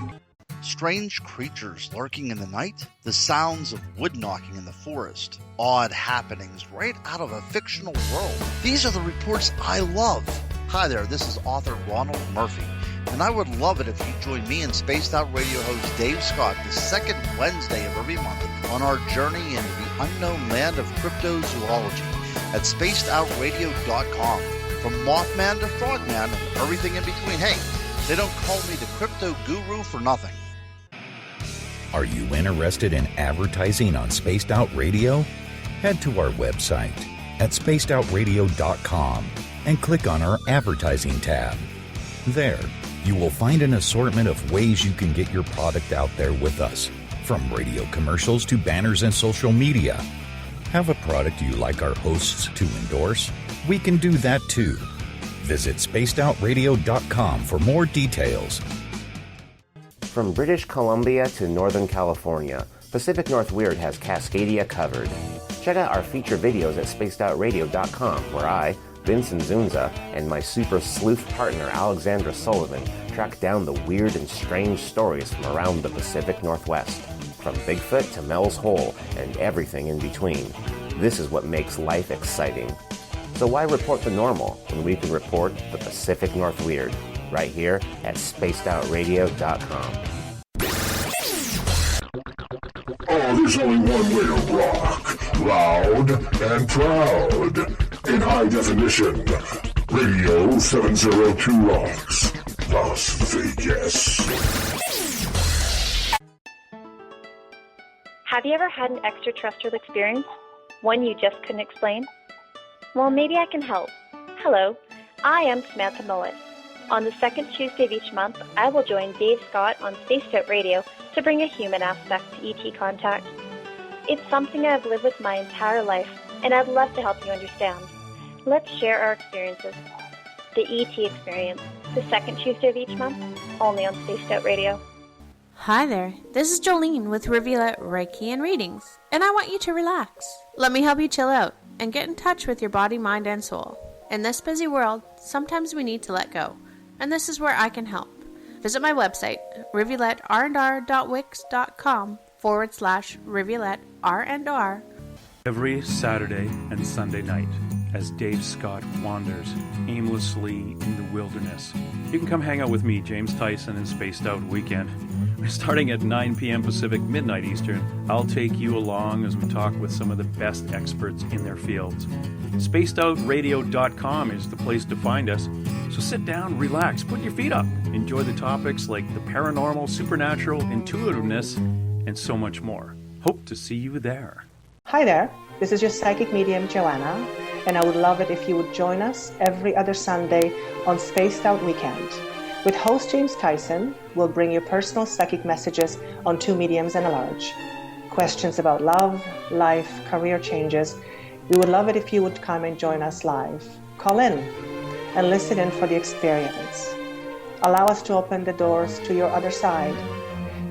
S9: Strange creatures lurking in the night, the sounds of wood knocking in the forest, odd happenings right out of a fictional world. These are the reports I love. Hi there, this is author Ronald Murphy, and I would love it if you join me and Spaced Out Radio host Dave Scott the second Wednesday of every month on our journey into the unknown land of cryptozoology at spacedoutradio.com. From Mothman to Frogman and everything in between. Hey, they don't call me the crypto guru for nothing.
S10: Are you interested in advertising on Spaced Out Radio? Head to our website at spacedoutradio.com and click on our advertising tab. There, you will find an assortment of ways you can get your product out there with us, from radio commercials to banners and social media. Have a product you like our hosts to endorse? We can do that too. Visit spacedoutradio.com for more details.
S11: From British Columbia to Northern California, Pacific North Weird has Cascadia covered. Check out our feature videos at spacedoutradio.com, where I, Vincent Zunza and my super sleuth partner Alexandra Sullivan track down the weird and strange stories from around the Pacific Northwest, from Bigfoot to Mel's Hole and everything in between. This is what makes life exciting. So why report the normal when we can report the Pacific North Weird right here at spacedoutradio.com.
S12: Oh, there's only one way to rock. Loud and proud. In high definition. Radio 702 rocks. Las Vegas.
S13: Have you ever had an extraterrestrial experience? One you just couldn't explain? Well, maybe I can help. Hello, I am Samantha Mullet. On the second Tuesday of each month, I will join Dave Scott on Spaced Out Radio to bring a human aspect to ET contact. It's something I've lived with my entire life, and I'd love to help you understand. Let's share our experiences. The ET Experience, the second Tuesday of each month, only on Spaced Out Radio.
S14: Hi there, this is Jolene with Rivulet Reiki and Readings, and I want you to relax. Let me help you chill out and get in touch with your body, mind, and soul. In this busy world, sometimes we need to let go, and this is where I can help. Visit my website, rivuletrndr.wix.com/rivuletrndr.
S15: Every Saturday and Sunday night, as Dave Scott wanders aimlessly in the wilderness, you can come hang out with me, James Tyson, in Spaced Out Weekend. Starting at 9 p.m. Pacific, midnight Eastern, I'll take you along as we talk with some of the best experts in their fields. SpacedOutRadio.com is the place to find us. So sit down, relax, put your feet up. Enjoy the topics like the paranormal, supernatural, intuitiveness, and so much more. Hope to see you there.
S16: Hi there, this is your psychic medium, Joanna, and I would love it if you would join us every other Sunday on Spaced Out Weekend. With host James Tyson, we'll bring you personal psychic messages on two mediums and a large. Questions about love, life, career changes. We would love it if you would come and join us live. Call in and listen in for the experience. Allow us to open the doors to your other side.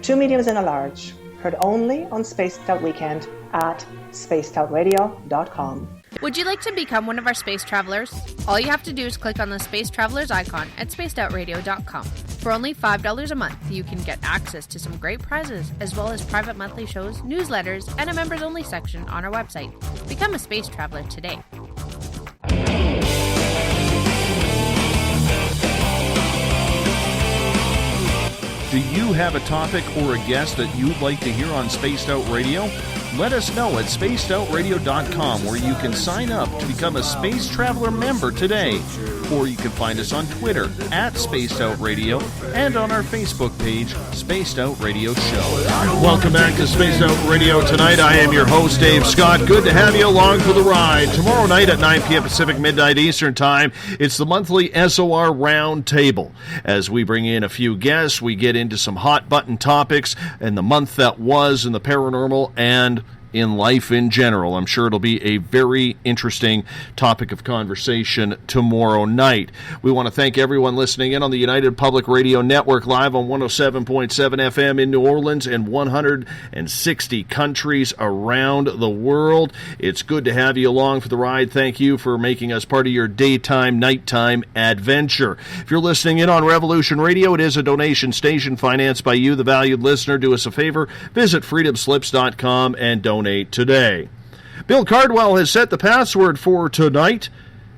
S16: Two mediums and a large, heard only on Spaced Out Weekend at spacedoutradio.com.
S17: Would you like to become one of our space travelers? All you have to do is click on the Space Travelers icon at spacedoutradio.com. For only $5 a month, you can get access to some great prizes, as well as private monthly shows, newsletters, and a members-only section on our website. Become a space traveler today.
S2: Do you have a topic or a guest that you'd like to hear on Spaced Out Radio? Let us know at spacedoutradio.com, where you can sign up to become a Space Traveler member today. Or you can find us on Twitter at Spaced Out Radio and on our Facebook page, Spaced Out Radio Show. Welcome back to Spaced Out Radio tonight. I am your host, Dave Scott. Good to have you along for the ride. Tomorrow night at 9 p.m. Pacific, midnight Eastern Time, it's the monthly SOR Roundtable. As we bring in a few guests, we get into some hot button topics in the month that was in the paranormal and in life in general. I'm sure it'll be a very interesting topic of conversation tomorrow night. We want to thank everyone listening in on the United Public Radio Network, live on 107.7 FM in New Orleans and 160 countries around the world. It's good to have you along for the ride. Thank you for making us part of your daytime, nighttime adventure. If you're listening in on Revolution Radio, it is a donation station financed by you, the valued listener. Do us a favor, visit freedomslips.com and donate today. Bill Cardwell has set the password for tonight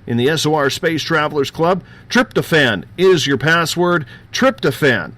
S2: in the SOR Space Travelers Club. Tryptophan is your password. Tryptophan.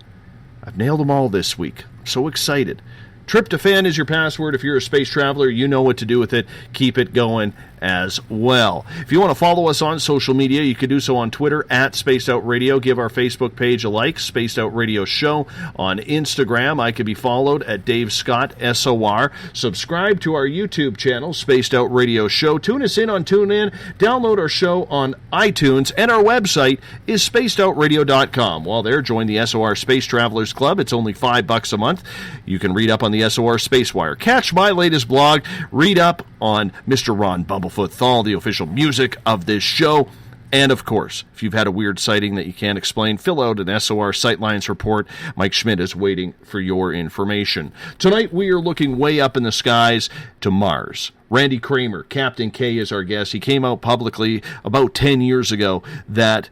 S2: I've nailed them all this week. I'm so excited. Tryptophan is your password. If you're a space traveler, you know what to do with it. Keep it going as well. If you want to follow us on social media, you can do so on Twitter at Spaced Out Radio. Give our Facebook page a like, Spaced Out Radio Show. On Instagram, I can be followed at Dave Scott SOR. Subscribe to our YouTube channel, Spaced Out Radio Show. Tune us in on TuneIn. Download our show on iTunes. And our website is spacedoutradio.com. While there, join the SOR Space Travelers Club. It's only $5 a month. You can read up on the SOR Spacewire. Catch my latest blog. Read up on Mr. Ron Bumblefoot Thal, the official music of this show. And, of course, if you've had a weird sighting that you can't explain, fill out an SOR Sightlines report. Mike Schmidt is waiting for your information. Tonight, we are looking way up in the skies to Mars. Randy Cramer, Captain Kaye, is our guest. He came out publicly about 10 years ago that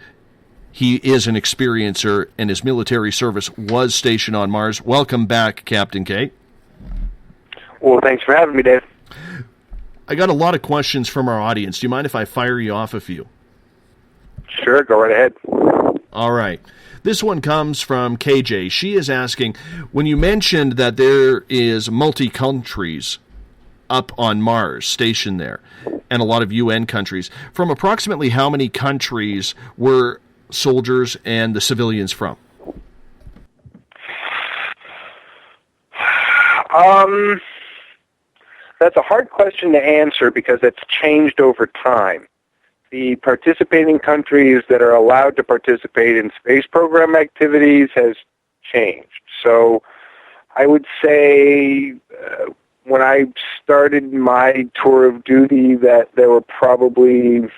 S2: he is an experiencer, and his military service was stationed on Mars. Welcome back, Captain Kaye.
S4: Well, thanks for having me, Dave.
S2: I got a lot of questions from our audience. Do you mind if I fire you off a few?
S4: Sure, go right ahead.
S2: All right. This one comes from KJ. She is asking, when you mentioned that there is multi-countries up on Mars, stationed there, and a lot of UN countries, from approximately how many countries were soldiers and the civilians from?
S4: That's a hard question to answer because it's changed over time. The participating countries that are allowed to participate in space program activities has changed. So I would say when I started my tour of duty that there were probably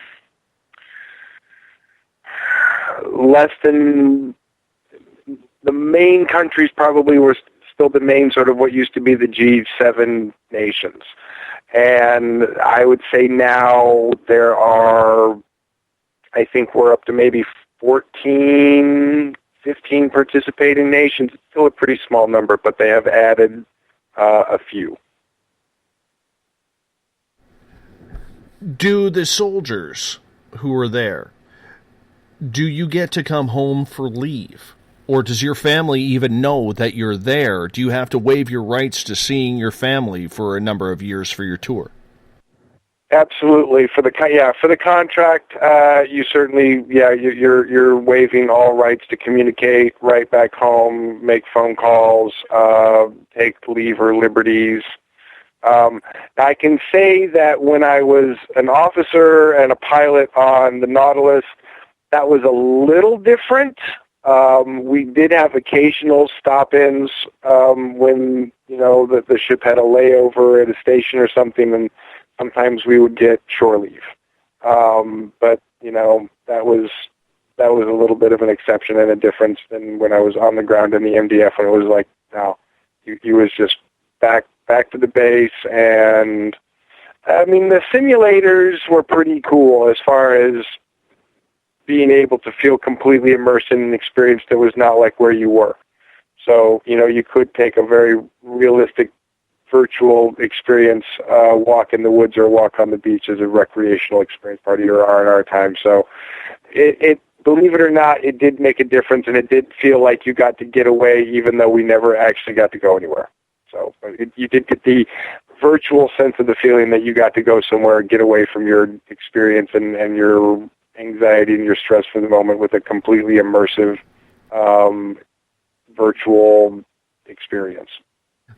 S4: less than the main countries probably were still the main sort of what used to be the G7 nations. And I would say now there are, I think we're up to maybe 14, 15 participating nations. It's still a pretty small number, but they have added a few.
S2: Do the soldiers who are there, do you get to come home for leave? Or does your family even know that you're there? Do you have to waive your rights to seeing your family for a number of years for your tour?
S4: Absolutely. For the contract, you certainly you're waiving all rights to communicate, write back home, make phone calls, take leave or liberties. I can say that when I was an officer and a pilot on the Nautilus, that was a little different. We did have occasional stop-ins when, the ship had a layover at a station or something, and sometimes we would get shore leave. But, that was a little bit of an exception and a difference than when I was on the ground in the MDF, when it was like, no, he was just back to the base. And, the simulators were pretty cool as far as being able to feel completely immersed in an experience that was not like where you were. So, you could take a very realistic virtual experience, walk in the woods or walk on the beach as a recreational experience, part of your R&R time. So it believe it or not, it did make a difference, and it did feel like you got to get away even though we never actually got to go anywhere. So you did get the virtual sense of the feeling that you got to go somewhere and get away from your experience and your anxiety and your stress for the moment with a completely immersive virtual experience.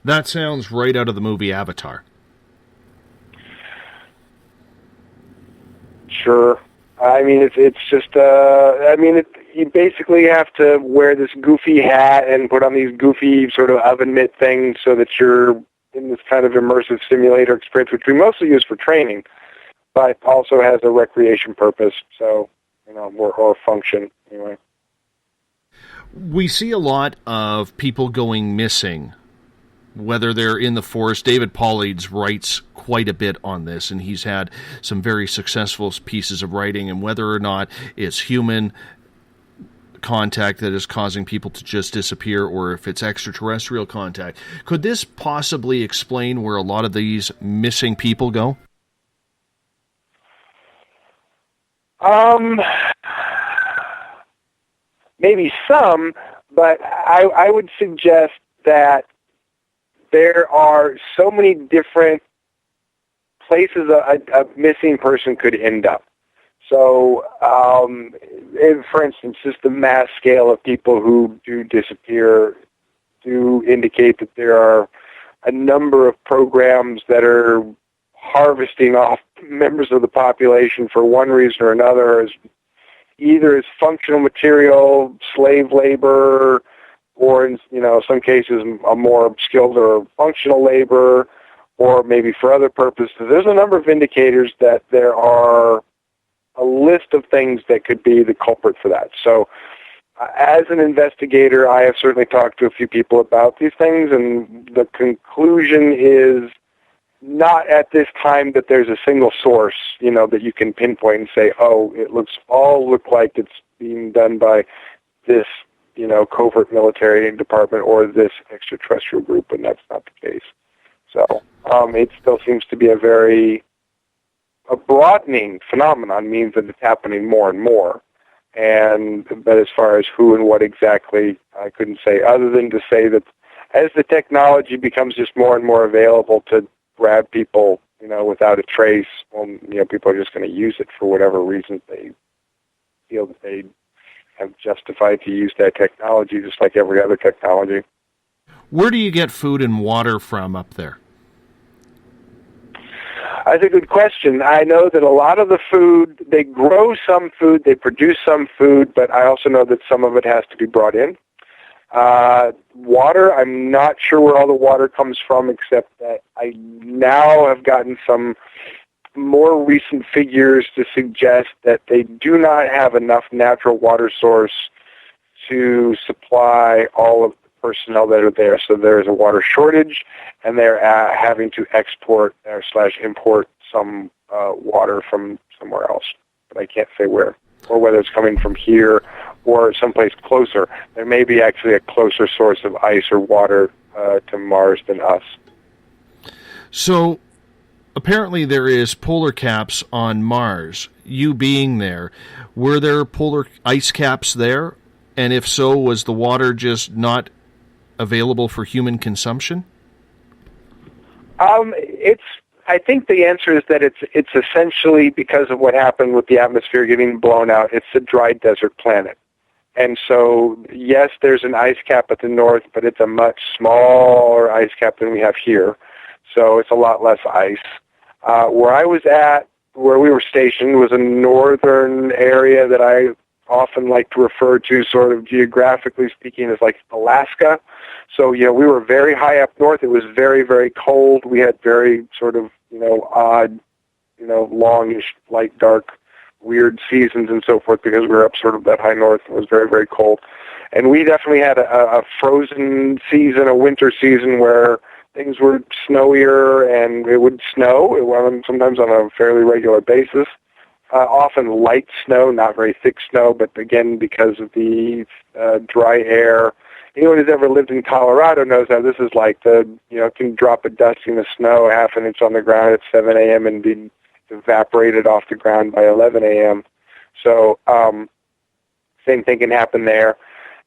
S2: That sounds right out of the movie Avatar.
S4: Sure. It's just, you basically have to wear this goofy hat and put on these goofy sort of oven mitt things so that you're in this kind of immersive simulator experience, which we mostly use for training, but also has a recreation purpose, so, or function, anyway.
S2: We see a lot of people going missing, whether they're in the forest. David Paulides writes quite a bit on this, and he's had some very successful pieces of writing, and whether or not it's human contact that is causing people to just disappear or if it's extraterrestrial contact. Could this possibly explain where a lot of these missing people go?
S4: Maybe some, but I would suggest that there are so many different places a missing person could end up. So, for instance, just the mass scale of people who do disappear do indicate that there are a number of programs that are harvesting off members of the population for one reason or another, either as functional material, slave labor, or in some cases a more skilled or functional labor, or maybe for other purposes. There's a number of indicators that there are a list of things that could be the culprit for that. So as an investigator, I have certainly talked to a few people about these things, and the conclusion is not at this time that there's a single source, that you can pinpoint and say, oh, it looks like it's being done by this, covert military department or this extraterrestrial group, and that's not the case. So it still seems to be a broadening phenomenon, means that it's happening more and more. But as far as who and what exactly, I couldn't say, other than to say that as the technology becomes just more and more available to grab people, without a trace, people are just going to use it for whatever reason they feel that they have justified to use that technology, just like every other technology.
S2: Where do you get food and water from up there?
S4: That's a good question. I know that a lot of the food, they grow some food, they produce some food, but I also know that some of it has to be brought in. Water, I'm not sure where all the water comes from, except that I now have gotten some more recent figures to suggest that they do not have enough natural water source to supply all of the personnel that are there. So there is a water shortage, and they're having to export / import some water from somewhere else. But I can't say where, or whether it's coming from here or someplace closer. There may be actually a closer source of ice or water to Mars than us.
S2: So apparently there is polar caps on Mars. You being there, were there polar ice caps there? And if so, was the water just not available for human consumption?
S4: I think the answer is that it's essentially because of what happened with the atmosphere getting blown out. It's a dry desert planet. And so, yes, there's an ice cap at the north, but it's a much smaller ice cap than we have here. So it's a lot less ice. Where I was at, where we were stationed, was a northern area that I often like to refer to, sort of geographically speaking, as like Alaska. So, we were very high up north. It was very, very cold. We had very sort of, odd, longish, light, dark, weird seasons and so forth because we were up sort of that high north. It was very, very cold. And we definitely had a frozen season, a winter season where things were snowier and it would snow. It went sometimes on a fairly regular basis. Often light snow, not very thick snow, but again, because of the dry air. Anyone who's ever lived in Colorado knows how this is like. Can drop a dusting of snow, half an inch on the ground at 7 a.m. and be evaporated off the ground by 11 a.m. So same thing can happen there.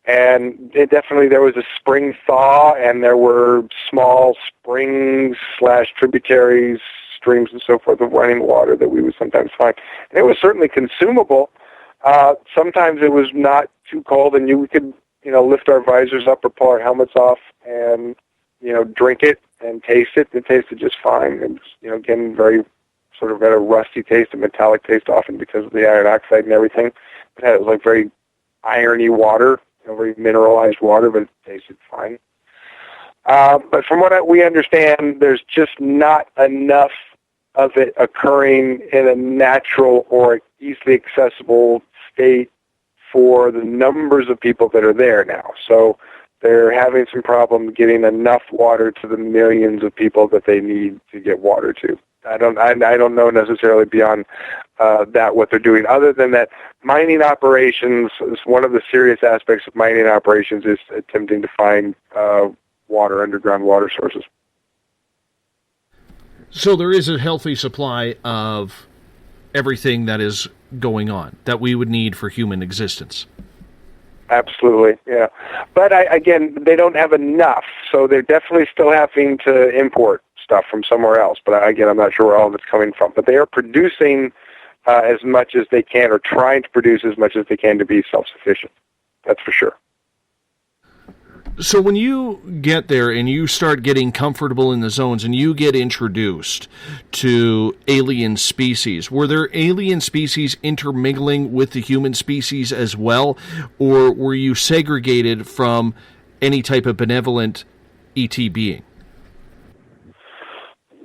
S4: And there was a spring thaw, and there were small springs / tributaries, streams and so forth of running water that we would sometimes find. And it was certainly consumable. Sometimes it was not too cold, and we could, lift our visors up or pull our helmets off and, drink it and taste it. It tasted just fine. It was, again, very sort of had a rusty taste, a metallic taste often because of the iron oxide and everything. It was like very irony water, very mineralized water, but it tasted fine. But from what we understand, there's just not enough of it occurring in a natural or easily accessible state for the numbers of people that are there now. So they're having some problem getting enough water to the millions of people that they need to get water to. I don't know necessarily beyond that what they're doing. Other than that, mining operations is one of the serious aspects of mining operations is attempting to find underground water sources.
S2: So there is a healthy supply of everything that is going on that we would need for human existence.
S4: Absolutely, yeah. But again, they don't have enough, so they're definitely still having to import stuff from somewhere else. But again, I'm not sure where all of it's coming from. But they are producing as much as they can, or trying to produce as much as they can to be self-sufficient. That's for sure.
S2: So when you get there and you start getting comfortable in the zones and you get introduced to alien species, were there alien species intermingling with the human species as well, or were you segregated from any type of benevolent ET being?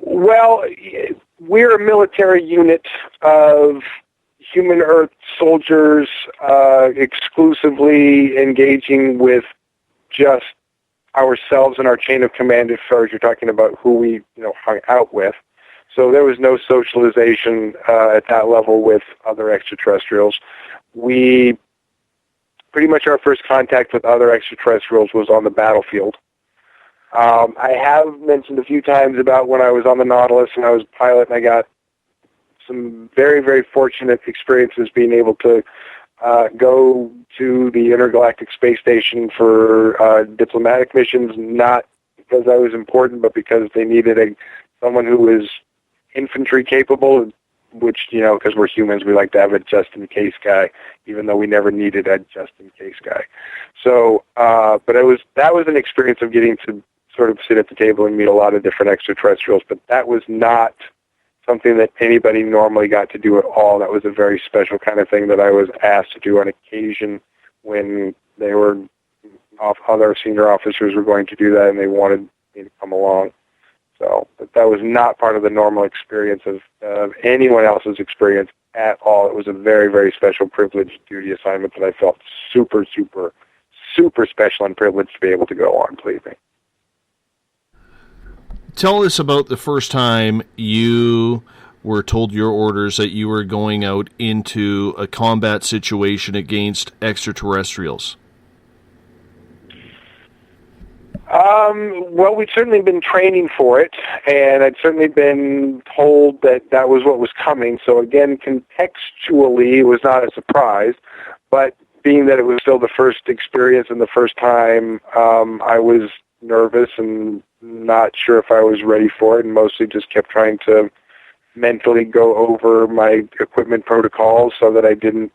S4: Well, we're a military unit of human Earth soldiers exclusively engaging with just ourselves and our chain of command, as far as you're talking about who we hung out with. So there was no socialization at that level with other extraterrestrials. We pretty much our first contact with other extraterrestrials was on the battlefield. I have mentioned a few times about when I was on the Nautilus and I was a pilot, and I got some very, very fortunate experiences being able to go to the Intergalactic Space Station for diplomatic missions, not because I was important, but because they needed someone who was infantry capable, which, because we're humans, we like to have a just-in-case guy, even though we never needed a just-in-case guy. So, but that was an experience of getting to sort of sit at the table and meet a lot of different extraterrestrials, but that was not something that anybody normally got to do at all. That was a very special kind of thing that I was asked to do on occasion when other senior officers were going to do that and they wanted me to come along. So, but that was not part of the normal experience of anyone else's experience at all. It was a very, very special privileged duty assignment that I felt super, super, super special and privileged to be able to go on, believe me.
S2: Tell us about the first time you were told your orders that you were going out into a combat situation against extraterrestrials.
S4: Well, we'd certainly been training for it, and I'd certainly been told that was what was coming. So again, contextually, it was not a surprise, but being that it was still the first experience and the first time, I was nervous and not sure if I was ready for it, and mostly just kept trying to mentally go over my equipment protocols so that I didn't,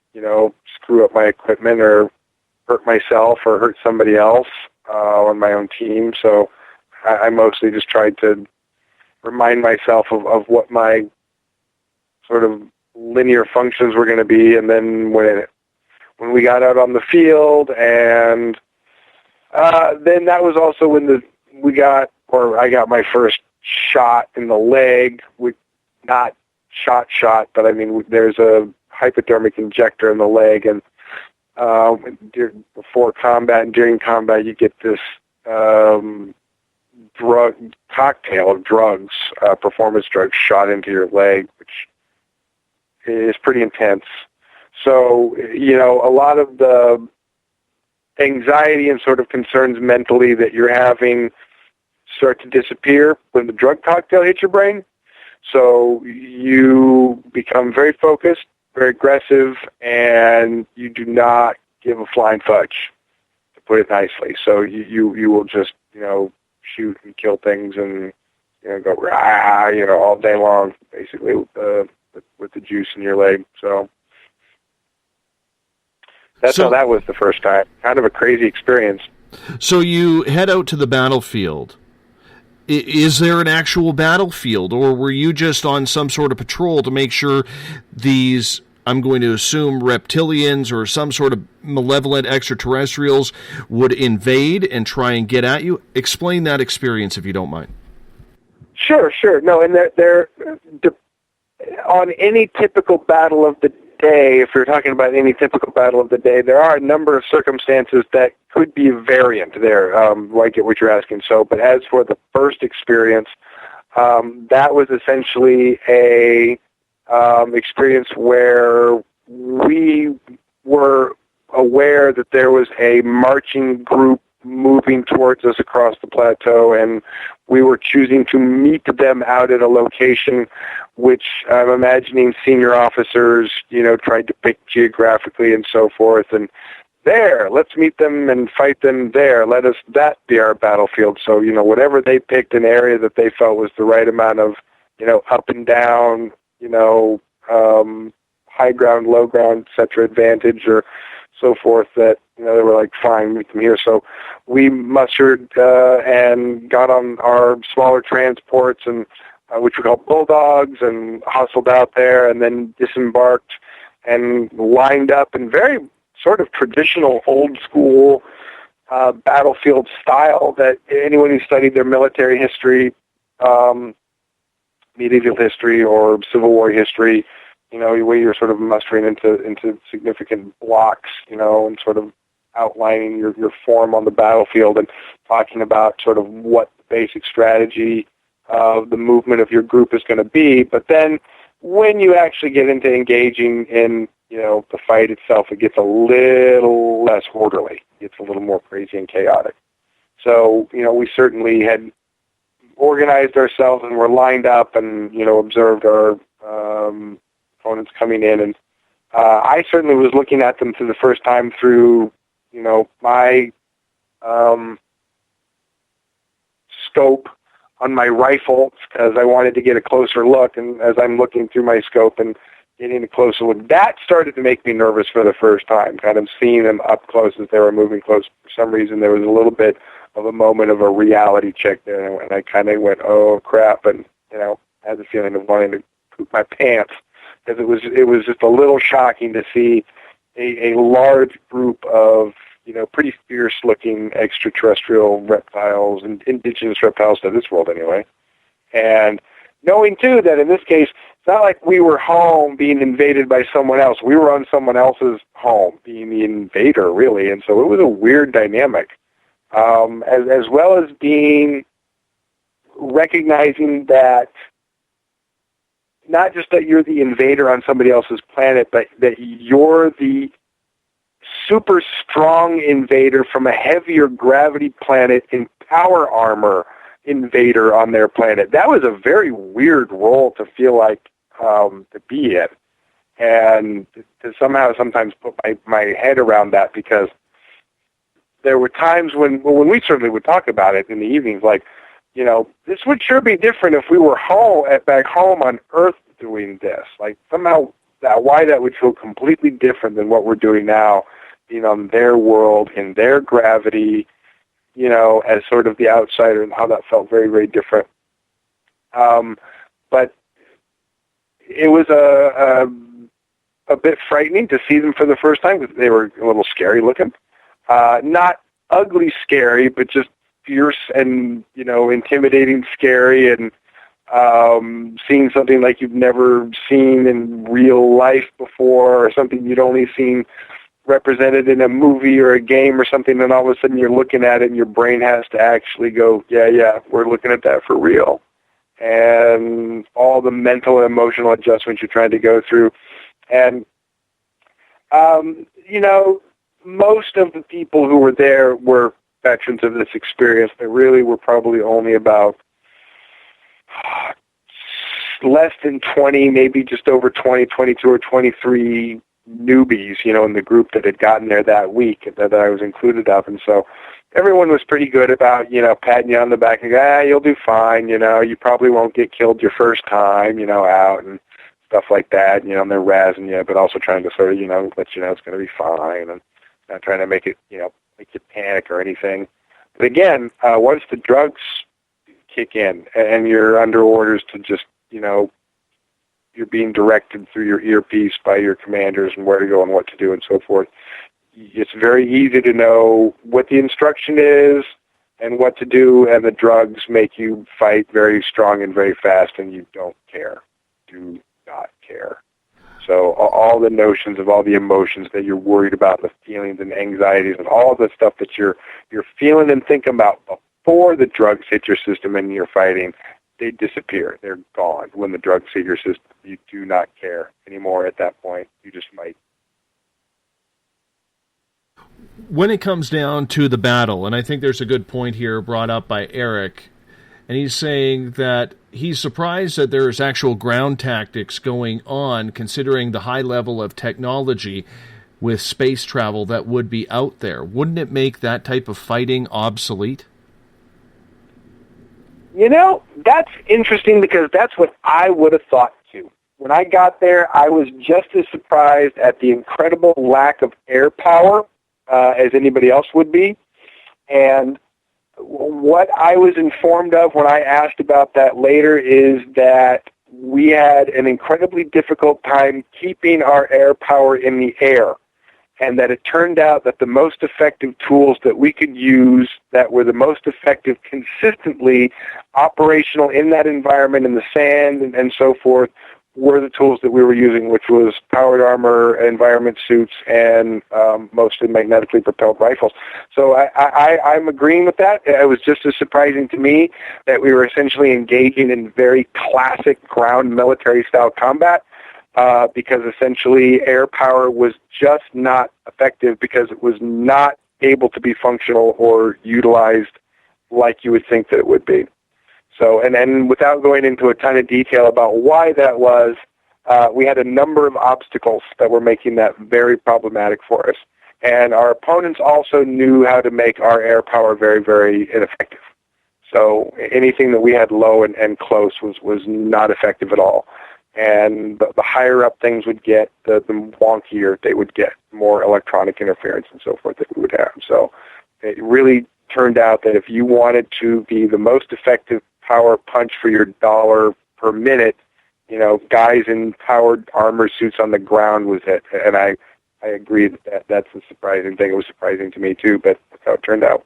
S4: screw up my equipment or hurt myself or hurt somebody else on my own team. So I mostly just tried to remind myself of what my sort of linear functions were going to be, and then when we got out on the field, and then that was also when I got my first shot in the leg, not shot, but I mean, there's a hypodermic injector in the leg, and before combat and during combat, you get this cocktail of drugs, performance drugs, shot into your leg, which is pretty intense. So, a lot of the anxiety and sort of concerns mentally that you're having start to disappear when the drug cocktail hits your brain. So you become very focused, very aggressive, and you do not give a flying fudge, to put it nicely. So you will just, shoot and kill things and, go, rah, all day long, basically, with the juice in your leg. So that's how that was the first time. Kind of a crazy experience.
S2: So you head out to the battlefield. Is there an actual battlefield, or were you just on some sort of patrol to make sure these, I'm going to assume, reptilians or some sort of malevolent extraterrestrials would invade and try and get at you? Explain that experience, if you don't mind.
S4: Sure. No, and they're on any typical battle of the day, if you're talking about any typical battle of the day, there are a number of circumstances that could be variant there. I get what you're asking. So, but as for the first experience, that was essentially a experience where we were aware that there was a marching group moving towards us across the plateau, and we were choosing to meet them out at a location which I'm imagining senior officers, tried to pick geographically and so forth, and there, let's meet them and fight them there. Let that be our battlefield. So, whatever they picked, an area that they felt was the right amount of, up and down, high ground, low ground, et cetera, advantage or so forth, that, they were like, fine, meet them here. So we mustered and got on our smaller transports, and which we call bulldogs, and hustled out there, and then disembarked and lined up in very sort of traditional, old-school battlefield style that anyone who studied their military history, medieval history, or Civil War history where you're sort of mustering into significant blocks, and sort of outlining your form on the battlefield and talking about sort of what the basic strategy of the movement of your group is going to be. But then when you actually get into engaging in, the fight itself, it gets a little less orderly. It gets a little more crazy and chaotic. So, we certainly had organized ourselves and were lined up and, observed our opponents coming in. And I certainly was looking at them for the first time through, my scope on my rifle, because I wanted to get a closer look. And as I'm looking through my scope and getting a closer look, that started to make me nervous for the first time, kind of seeing them up close as they were moving close. For some reason, there was a little bit of a moment of a reality check there, and I kind of went, oh, crap, and, had the feeling of wanting to poop my pants, because it was just a little shocking to see a large group of, pretty fierce-looking extraterrestrial reptiles, and indigenous reptiles to this world anyway, and knowing, too, that in this case, it's not like we were home being invaded by someone else. We were on someone else's home, being the invader, really, and so it was a weird dynamic. As well as recognizing that not just that you're the invader on somebody else's planet, but that you're the super strong invader from a heavier gravity planet in power armor invader on their planet. That was a very weird role to feel like to be in, and to sometimes put my head around that, because there were times when we certainly would talk about it in the evenings, like, this would sure be different if we were back home on Earth doing this. Like, somehow why that would feel completely different than what we're doing now, being on their world, in their gravity, as sort of the outsider, and how that felt very, very different. But it was a bit frightening to see them for the first time, because they were a little scary looking. Not ugly scary, but just fierce and, intimidating scary, and seeing something like you've never seen in real life before, or something you'd only seen represented in a movie or a game or something, and all of a sudden you're looking at it and your brain has to actually go, yeah, we're looking at that for real. And all the mental and emotional adjustments you're trying to go through. And, most of the people who were there were veterans of this experience. There really were probably only about less than 20, maybe just over 20, 22 or 23 newbies, in the group that had gotten there that week that I was included of. And so everyone was pretty good about, patting you on the back and go, you'll do fine, you probably won't get killed your first time, out, and stuff like that, and they're razzing you, but also trying to sort of, let you know it's going to be fine, and not trying to make it, make you panic or anything. But again, once the drugs kick in and you're under orders to just, you're being directed through your earpiece by your commanders and where to go and what to do and so forth, it's very easy to know what the instruction is and what to do, and the drugs make you fight very strong and very fast, and you don't care. Do not care. So all the notions of all the emotions that you're worried about, the feelings and anxieties and all the stuff that you're feeling and thinking about before the drugs hit your system and you're fighting, they disappear. They're gone. When the drugs hit your system, you do not care anymore at that point. You just might.
S2: When it comes down to the battle, and I think there's a good point here brought up by Eric, and he's saying that he's surprised that there's actual ground tactics going on, considering the high level of technology with space travel that would be out there. Wouldn't it make that type of fighting obsolete?
S4: That's interesting, because that's what I would have thought too. When I got there, I was just as surprised at the incredible lack of air power as anybody else would be. And what I was informed of when I asked about that later is that we had an incredibly difficult time keeping our air power in the air, and that it turned out that the most effective tools that we could use that were the most effective consistently operational in that environment, in the sand and so forth, were the tools that we were using, which was powered armor, environment suits, and mostly magnetically propelled rifles. So I'm agreeing with that. It was just as surprising to me that we were essentially engaging in very classic ground military-style combat, because essentially air power was just not effective because it was not able to be functional or utilized like you would think that it would be. So, and then without going into a ton of detail about why that was, we had a number of obstacles that were making that very problematic for us. And our opponents also knew how to make our air power very, very ineffective. So anything that we had low and close was not effective at all. And the higher up things would get, the wonkier they would get, more electronic interference and so forth that we would have. So it really turned out that if you wanted to be the most effective power punch for your dollar per minute, guys in powered armor suits on the ground was it. And I agree that's a surprising thing. It was surprising to me too, but that's how it turned out.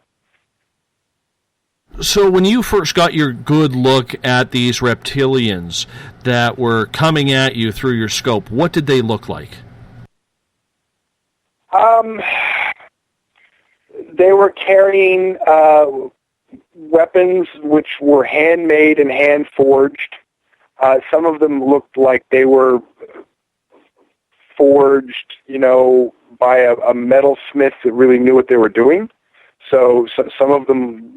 S2: So when you first got your good look at these reptilians that were coming at you through your scope, what did they look like?
S4: They were carrying weapons which were handmade and hand-forged. Some of them looked like they were forged, by a metalsmith that really knew what they were doing. So some of them,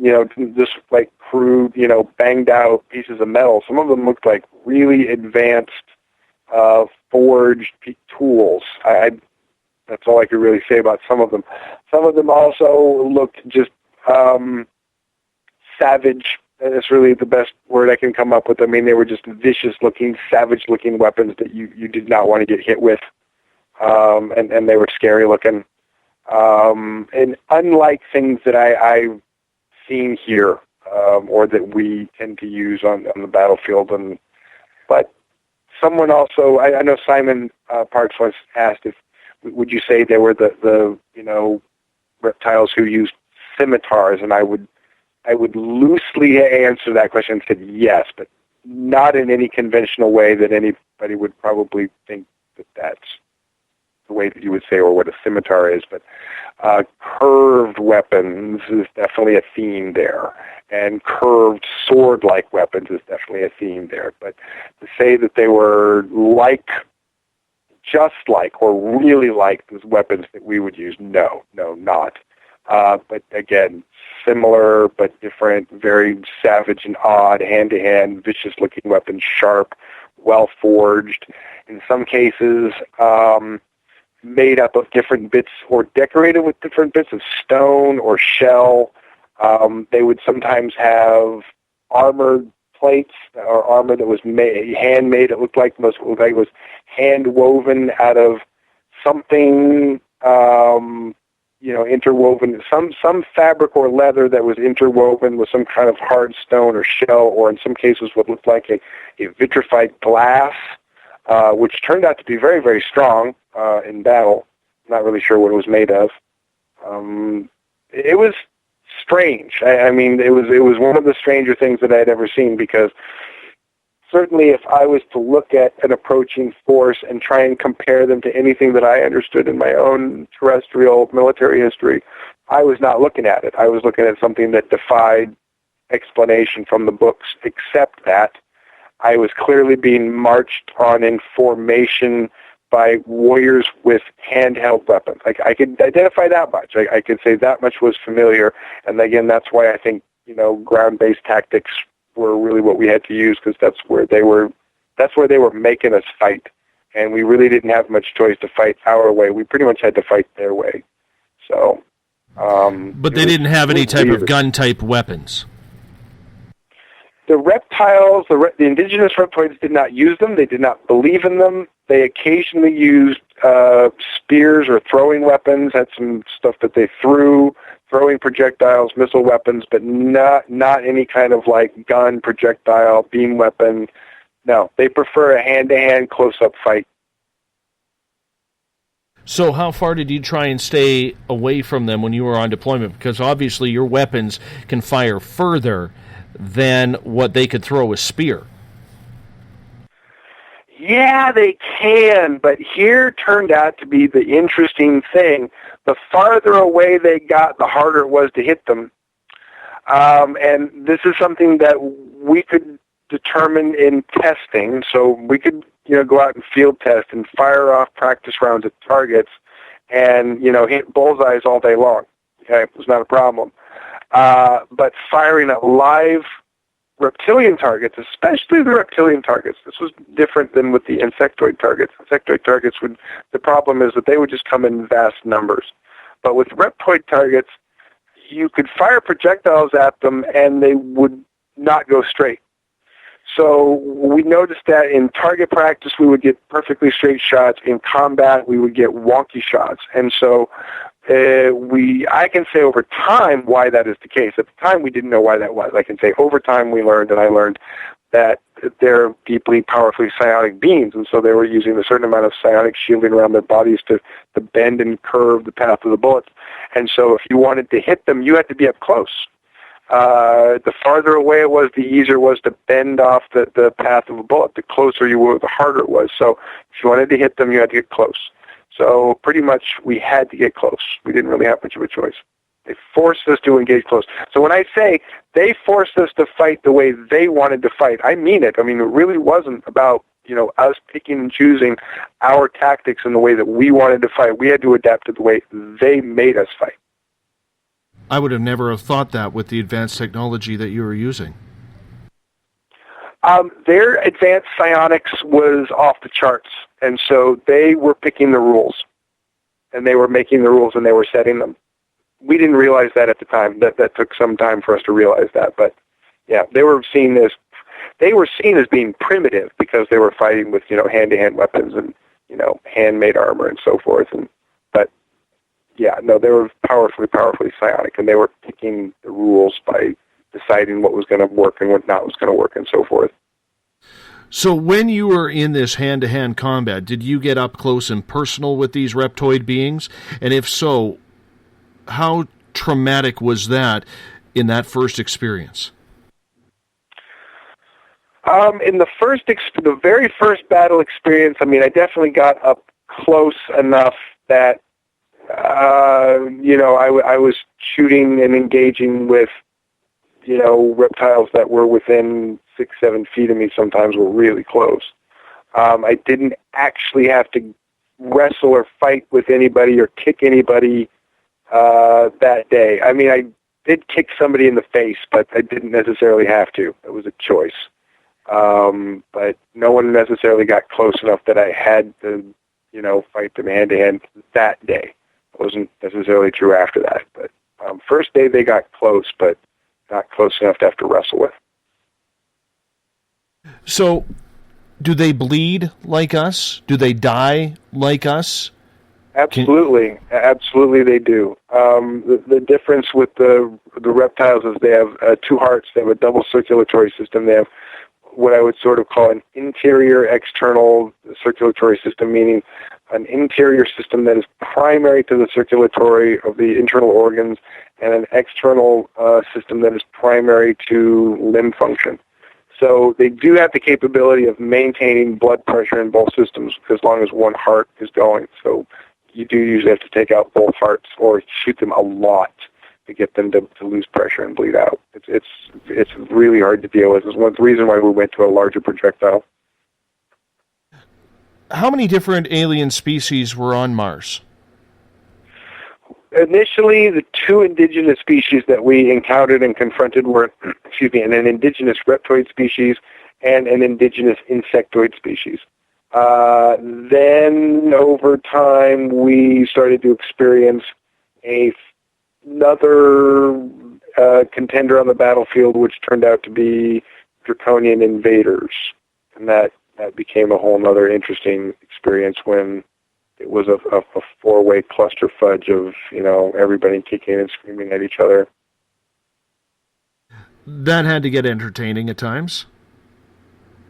S4: just like crude, banged out pieces of metal. Some of them looked like really advanced forged tools. That's all I could really say about some of them. Some of them also looked just savage. That's really the best word I can come up with. I mean, they were just vicious-looking, savage-looking weapons that you did not want to get hit with, and they were scary-looking. And unlike things that I've seen here, or that we tend to use on the battlefield, but someone also, I know Simon Parks once asked would you say they were the reptiles who used scimitars, and I would loosely answer that question and said yes, but not in any conventional way that anybody would probably think that that's the way that you would say or what a scimitar is. But curved weapons is definitely a theme there, and curved sword-like weapons is definitely a theme there. But to say that they were just like or really like those weapons that we would use, no, not. But again, similar but different, very savage and odd, hand-to-hand, vicious-looking weapons, sharp, well-forged. In some cases, made up of different bits or decorated with different bits of stone or shell. They would sometimes have armored plates or armor that was handmade. It looked like it was hand-woven out of something, interwoven, some fabric or leather that was interwoven with some kind of hard stone or shell, or in some cases what looked like a vitrified glass, which turned out to be very, very strong in battle. Not really sure what it was made of. It was strange. I mean, it was one of the stranger things that I had ever seen, because certainly if I was to look at an approaching force and try and compare them to anything that I understood in my own terrestrial military history, I was not looking at it. I was looking at something that defied explanation from the books, except that I was clearly being marched on in formation by warriors with handheld weapons. I could identify that much. I could say that much was familiar, and again, that's why I think ground-based tactics were really what we had to use, because that's where they were making us fight, and we really didn't have much choice to fight our way. We pretty much had to fight their way. So,
S2: but they didn't have any type of gun-type weapons.
S4: The reptiles, the indigenous reptoids did not use them. They did not believe in them. They occasionally used spears or throwing weapons, had some stuff that they threw, throwing projectiles, missile weapons, but not any kind of like gun, projectile, beam weapon. No, they prefer a hand-to-hand, close-up fight.
S2: So how far did you try and stay away from them when you were on deployment? Because obviously your weapons can fire further than what they could throw a spear.
S4: Yeah, they can, but here turned out to be the interesting thing. The farther away they got, the harder it was to hit them. And this is something that we could determine in testing. So we could, go out and field test and fire off practice rounds at targets and, hit bullseyes all day long. Okay, it was not a problem. But firing at live reptilian targets, especially the reptilian targets, this was different than with the insectoid targets. Insectoid targets the problem is that they would just come in vast numbers. But with reptoid targets, you could fire projectiles at them and they would not go straight. So we noticed that in target practice, we would get perfectly straight shots. In combat, we would get wonky shots. And so I can say over time why that is the case. At the time, we didn't know why that was. I can say over time we learned, and I learned that they're deeply, powerfully psionic beings, and so they were using a certain amount of psionic shielding around their bodies to bend and curve the path of the bullets. And so if you wanted to hit them, you had to be up close. The farther away it was, the easier it was to bend off the path of a bullet. The closer you were, the harder it was. So if you wanted to hit them, you had to get close. So pretty much we had to get close. We didn't really have much of a choice. They forced us to engage close. So when I say they forced us to fight the way they wanted to fight, I mean it. I mean, it really wasn't about, us picking and choosing our tactics in the way that we wanted to fight. We had to adapt to the way they made us fight.
S2: I would have never have thought that with the advanced technology that you were using.
S4: Their advanced psionics was off the charts, and so they were picking the rules, and they were making the rules, and they were setting them. We didn't realize that at the time. That took some time for us to realize that, but yeah, they were seen as being primitive because they were fighting with hand-to-hand weapons and handmade armor and so forth. But yeah, no, they were powerfully psionic, and they were picking the rules by deciding what was going to work and what not was going to work and so forth.
S2: So when you were in this hand-to-hand combat, did you get up close and personal with these reptoid beings? And if so, how traumatic was that in that first experience?
S4: In the very first battle experience, I mean, I definitely got up close enough that, I was shooting and engaging with, reptiles that were within 6-7 feet of me. Sometimes were really close. I didn't actually have to wrestle or fight with anybody or kick anybody that day. I mean, I did kick somebody in the face, but I didn't necessarily have to. It was a choice. But no one necessarily got close enough that I had to, fight them hand-to-hand that day. It wasn't necessarily true after that. But first day they got close, but not close enough to have to wrestle with.
S2: So, do they bleed like us? Do they die like us?
S4: Absolutely. Absolutely they do. The difference with the reptiles is they have two hearts. They have a double circulatory system. They have what I would sort of call an interior-external circulatory system, meaning an interior system that is primary to the circulatory of the internal organs, and an external system that is primary to limb function. So they do have the capability of maintaining blood pressure in both systems as long as one heart is going. So you do usually have to take out both hearts or shoot them a lot to get them to lose pressure and bleed out. It's really hard to deal with. It's one reason why we went to a larger projectile.
S2: How many different alien species were on Mars?
S4: Initially, the two indigenous species that we encountered and confronted were, an indigenous reptoid species and an indigenous insectoid species. Then, over time, we started to experience another contender on the battlefield, which turned out to be draconian invaders. And that became a whole other interesting experience when it was a four-way cluster fudge of, everybody kicking and screaming at each other.
S2: That had to get entertaining at times.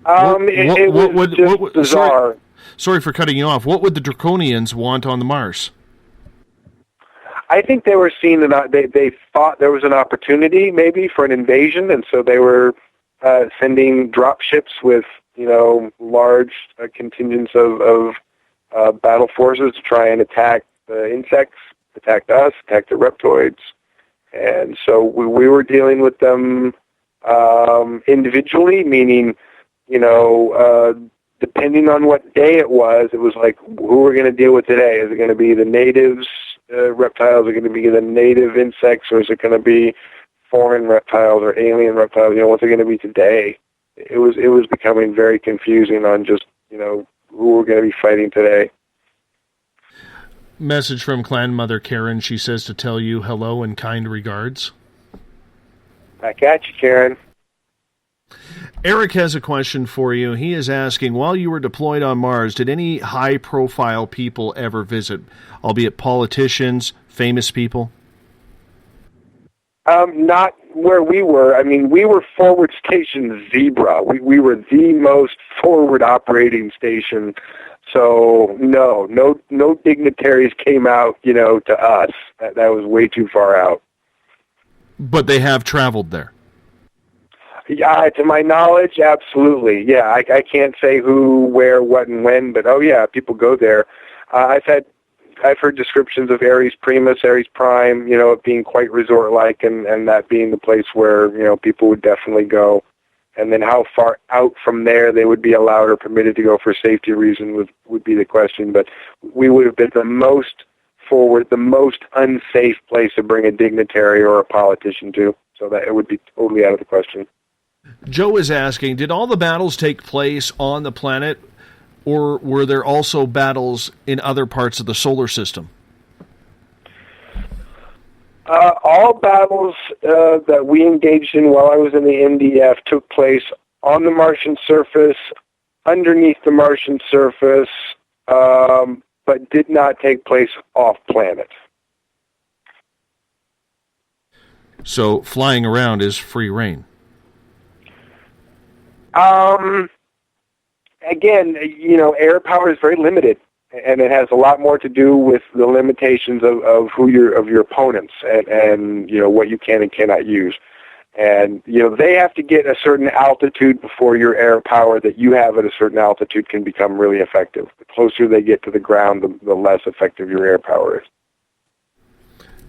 S4: It was just bizarre.
S2: Sorry for cutting you off. What would the Draconians want on the Mars?
S4: I think they were seeing they thought there was an opportunity maybe for an invasion, and so they were sending drop ships with large contingents of battle forces to try and attack the insects, attack us, attack the reptoids. And so we were dealing with them individually, meaning, depending on what day it was like, who we're going to deal with today? Is it going to be the natives, reptiles? Is it going to be the native insects, or is it going to be foreign reptiles or alien reptiles? What's it going to be today? It was becoming very confusing on just, who we're going to be fighting today.
S2: Message from Clan Mother Karen. She says to tell you hello and kind regards.
S4: Back at you, Karen.
S2: Eric has a question for you. He is asking, while you were deployed on Mars, did any high-profile people ever visit, albeit politicians, famous people?
S4: Not where we were. I mean, we were forward station Zebra. We were the most forward operating station. So no dignitaries came out, to us. That was way too far out.
S2: But they have traveled there.
S4: Yeah, to my knowledge, absolutely. Yeah, I can't say who, where, what, and when, but people go there. I've heard descriptions of Ares Primus, Ares Prime, it being quite resort-like, and that being the place where people would definitely go. And then how far out from there they would be allowed or permitted to go for safety reasons would be the question. But we would have been the most forward, the most unsafe place to bring a dignitary or a politician to. So that it would be totally out of the question.
S2: Joe is asking, did all the battles take place on the planet, or were there also battles in other parts of the solar system?
S4: All battles that we engaged in while I was in the MDF took place on the Martian surface, underneath the Martian surface, but did not take place off-planet.
S2: So flying around is free reign.
S4: Again, air power is very limited, and it has a lot more to do with the limitations of your opponents and what you can and cannot use. And they have to get a certain altitude before your air power that you have at a certain altitude can become really effective. The closer they get to the ground, the less effective your air power is.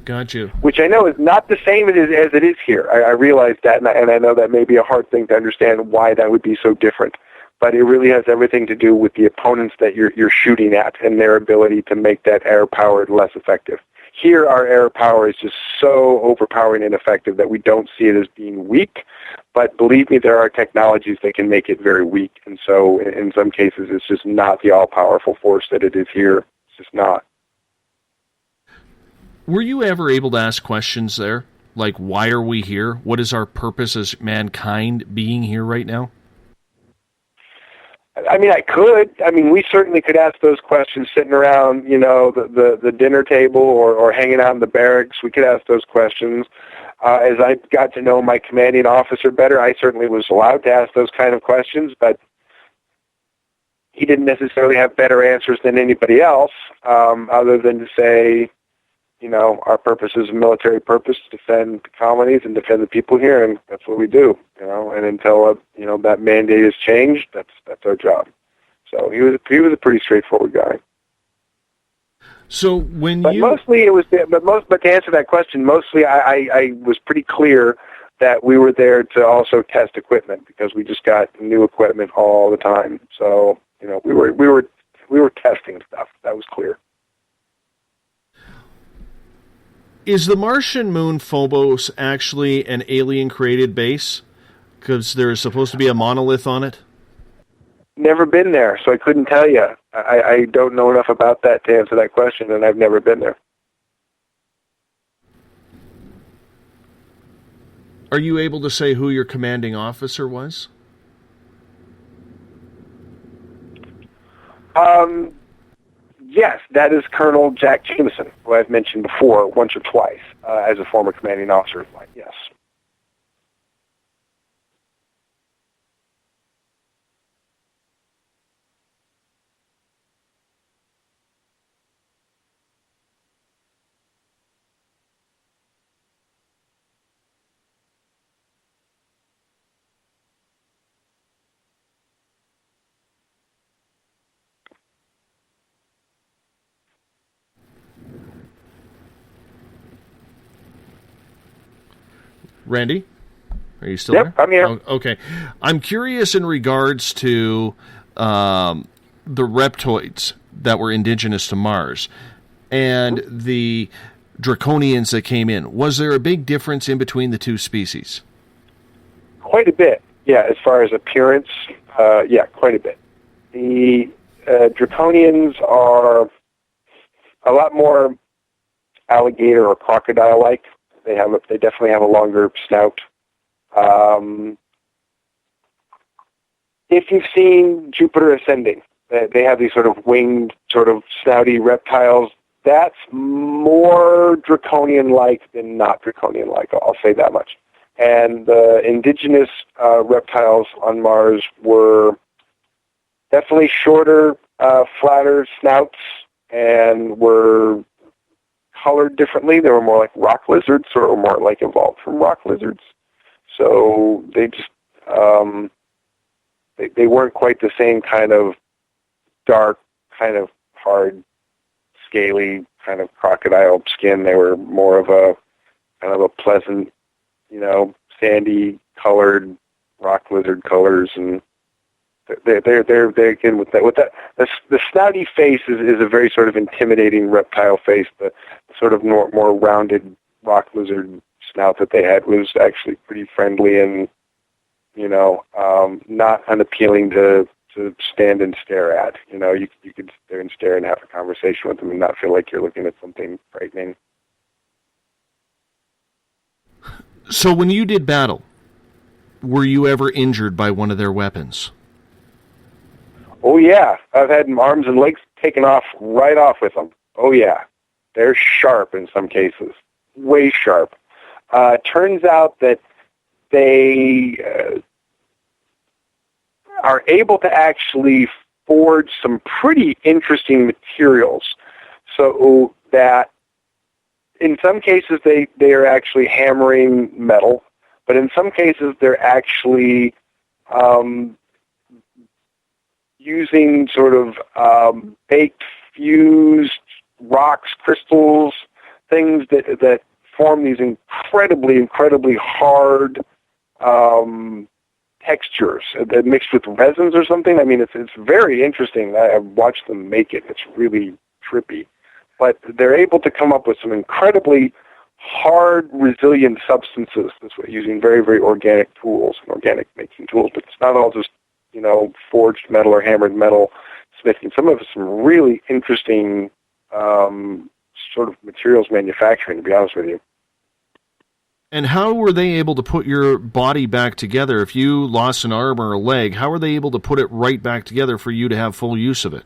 S2: Got you.
S4: Which I know is not the same as it is here. I realize that, and I know that may be a hard thing to understand why that would be so different. But it really has everything to do with the opponents that you're shooting at and their ability to make that air power less effective. Here, our air power is just so overpowering and effective that we don't see it as being weak. But believe me, there are technologies that can make it very weak. And so in some cases, it's just not the all-powerful force that it is here. It's just not.
S2: Were you ever able to ask questions there? Like, why are we here? What is our purpose as mankind being here right now?
S4: I mean, I could. I mean, we certainly could ask those questions sitting around, the dinner table or hanging out in the barracks. We could ask those questions. As I got to know my commanding officer better, I certainly was allowed to ask those kind of questions, but he didn't necessarily have better answers than anybody else, other than to say, our purpose is a military purpose, to defend the colonies and defend the people here, and that's what we do, and until, that mandate is changed, that's our job. So he was a pretty straightforward guy.
S2: So
S4: mostly it was, but to answer that question, mostly I was pretty clear that we were there to also test equipment because we just got new equipment all the time. So, we were testing stuff. That was clear.
S2: Is the Martian moon Phobos actually an alien-created base? Because there is supposed to be a monolith on it?
S4: Never been there, so I couldn't tell you. I don't know enough about that to answer that question, and I've never been there.
S2: Are you able to say who your commanding officer was?
S4: Yes, that is Colonel Jack Jameson, who I've mentioned before once or twice as a former commanding officer of mine, yes.
S2: Randy, are you still
S4: Yep,
S2: there?
S4: I'm here.
S2: Oh, okay. I'm curious in regards to the reptoids that were indigenous to Mars and the draconians that came in. Was there a big difference in between the two species?
S4: Quite a bit, yeah, as far as appearance, yeah, quite a bit. The draconians are a lot more alligator or crocodile-like. They definitely have a longer snout. If you've seen Jupiter Ascending, they have these sort of winged, sort of snouty reptiles. That's more draconian-like than not draconian-like, I'll say that much. And the indigenous reptiles on Mars were definitely shorter, flatter snouts, and were colored differently. They were more like rock lizards, or more like evolved from rock lizards. So they just they weren't quite the same kind of dark, kind of hard, scaly kind of crocodile skin. They were more of a kind of a pleasant, sandy colored rock lizard colors, and they're again with that the snouty face is a very sort of intimidating reptile face. The sort of more rounded rock lizard snout that they had was actually pretty friendly and not unappealing to stand and stare at. You could sit there and stare and have a conversation with them and not feel like you're looking at something frightening.
S2: So when you did battle, were you ever injured by one of their weapons?
S4: Oh, yeah. I've had arms and legs taken off right off with them. Oh, yeah. They're sharp in some cases. Way sharp. Turns out that they are able to actually forge some pretty interesting materials, so that in some cases they are actually hammering metal, but in some cases they're actually using sort of baked, fused rocks, crystals, things that form these incredibly hard textures that mixed with resins or something. I mean, it's very interesting. I've watched them make it. It's really trippy. But they're able to come up with some incredibly hard, resilient substances this way, using very, very organic tools and organic making tools. But it's not all just, forged metal or hammered metal smithing. Some of it's some really interesting sort of materials manufacturing, to be honest with you.
S2: And how were they able to put your body back together? If you lost an arm or a leg, how were they able to put it right back together for you to have full use of it?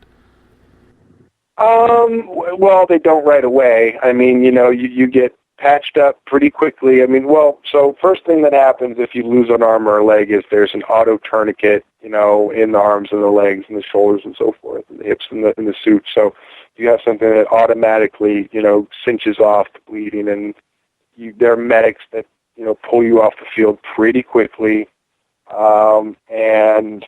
S4: Well, they don't right away. I mean, you get patched up pretty quickly. I mean, so first thing that happens if you lose an arm or a leg is there's an auto tourniquet, in the arms and the legs and the shoulders and so forth, and the hips and the suit. So you have something that automatically, cinches off the bleeding, and there are medics that, pull you off the field pretty quickly, and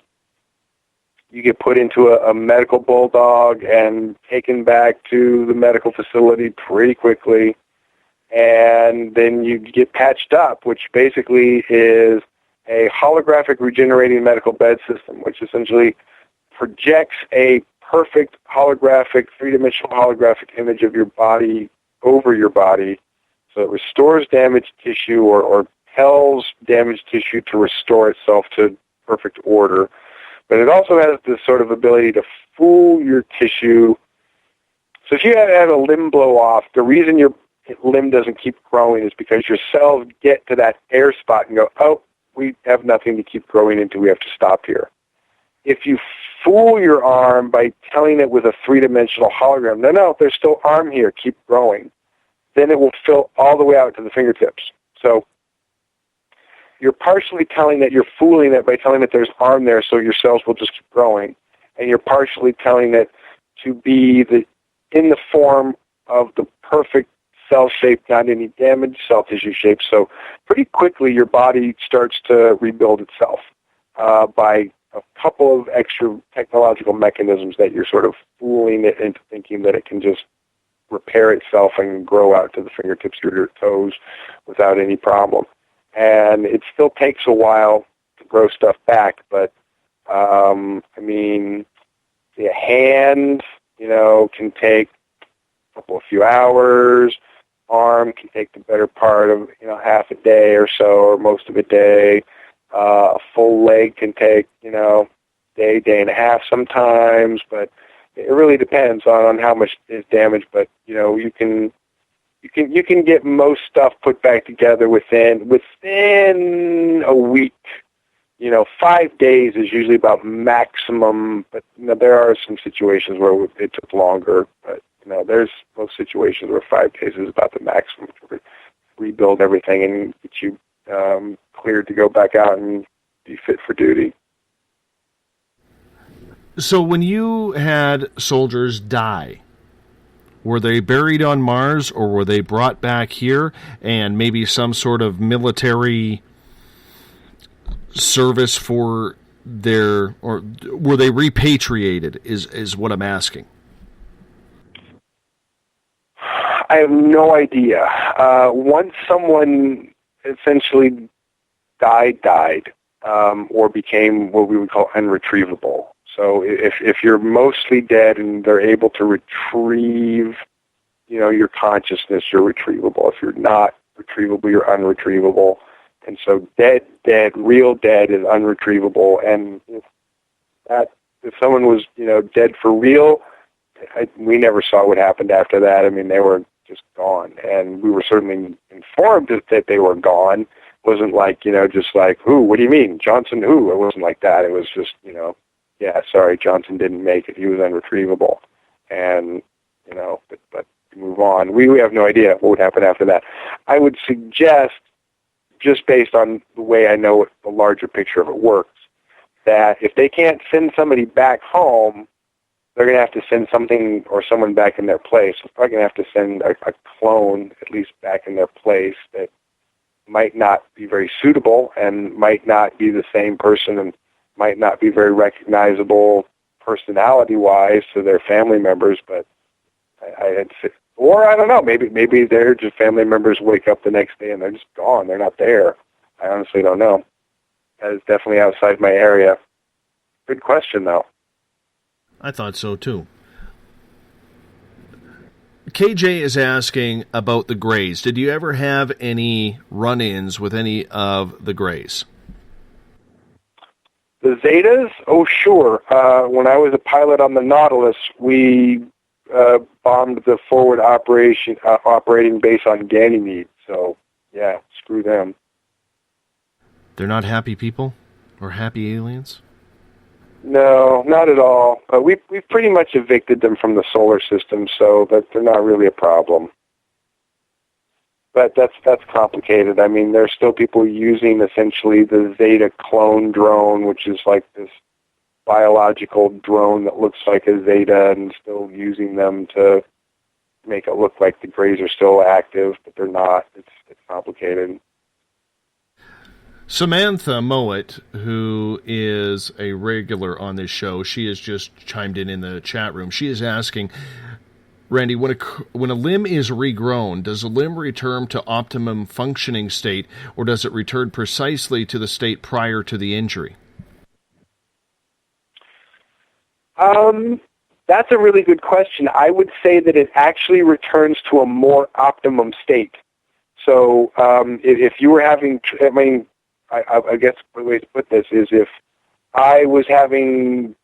S4: you get put into a medical bulldog and taken back to the medical facility pretty quickly, and then you get patched up, which basically is a holographic regenerating medical bed system, which essentially projects a perfect holographic, three-dimensional holographic image of your body over your body. So it restores damaged tissue or tells damaged tissue to restore itself to perfect order. But it also has this sort of ability to fool your tissue. So if you had a limb blow off, the reason your limb doesn't keep growing is because your cells get to that air spot and go, oh, we have nothing to keep growing into, we have to stop here. If you fool your arm by telling it with a three-dimensional hologram, no, there's still arm here, keep growing, then it will fill all the way out to the fingertips. So you're partially telling that you're fooling it by telling it there's arm there so your cells will just keep growing, and you're partially telling it to be in the form of the perfect cell shape, not any damaged cell tissue shape. So pretty quickly your body starts to rebuild itself by a couple of extra technological mechanisms that you're sort of fooling it into thinking that it can just repair itself and grow out to the fingertips of your toes without any problem. and it still takes a while to grow stuff back. But I mean, a hand, can take a few hours. Arm can take the better part of half a day or so, or most of a day. A full leg can take day and a half sometimes, but it really depends on how much is damaged. But you can get most stuff put back together within a week. 5 days is usually about maximum, but there are some situations where it took longer. But there's most situations where 5 days is about the maximum to rebuild everything and get you cleared to go back out and be fit for duty.
S2: So when you had soldiers die, were they buried on Mars, or were they brought back here and maybe some sort of military service for or were they repatriated is what I'm asking?
S4: I have no idea. Once someone essentially died, or became what we would call unretrievable. So if you're mostly dead and they're able to retrieve, your consciousness, you're retrievable. If you're not retrievable, you're unretrievable. And so dead, real dead is unretrievable. And if someone was, dead for real, we never saw what happened after that. I mean, they were just gone. And we were certainly informed that they were gone. It wasn't like, just like, who, what do you mean? Johnson, who? It wasn't like that. It was just, yeah, sorry, Johnson didn't make it. He was unretrievable. And, but move on. We have no idea what would happen after that. I would suggest, just based on the way I know the larger picture of it works, that if they can't send somebody back home, they're going to have to send something or someone back in their place. They're probably going to have to send a clone at least back in their place that might not be very suitable and might not be the same person and might not be very recognizable personality-wise to their family members, but or I don't know, maybe they're just family members wake up the next day and they're just gone. They're not there. I honestly don't know. That is definitely outside my area. Good question, though.
S2: I thought so, too. KJ is asking about the Greys. Did you ever have any run-ins with any of the Greys?
S4: The Zetas? Oh, sure. When I was a pilot on the Nautilus, we bombed the forward operating base on Ganymede. So, yeah, screw them.
S2: They're not happy people? Or happy aliens?
S4: No, not at all. We've pretty much evicted them from the solar system, so that they're not really a problem. But that's complicated. I mean, there's still people using essentially the Zeta clone drone, which is like this biological drone that looks like a Zeta, and still using them to make it look like the Greys are still active, but they're not. It's complicated.
S2: Samantha Mowat, who is a regular on this show, she has just chimed in the chat room. She is asking, Randy, when a limb is regrown, does a limb return to optimum functioning state, or does it return precisely to the state prior to the injury?
S4: That's a really good question. I would say that it actually returns to a more optimum state. So if you were having, I guess the way to put this is if I was having,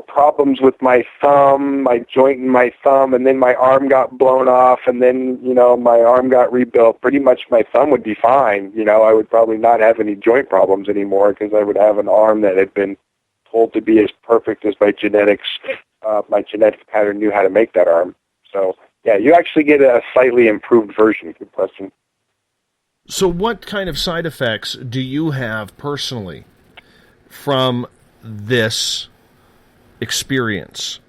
S4: problems with my thumb, my joint in my thumb, and then my arm got blown off, and then, my arm got rebuilt, pretty much my thumb would be fine. I would probably not have any joint problems anymore because I would have an arm that had been told to be as perfect as my genetic pattern knew how to make that arm. So, yeah, you actually get a slightly improved version. Good question.
S2: So what kind of side effects do you have personally from this experience?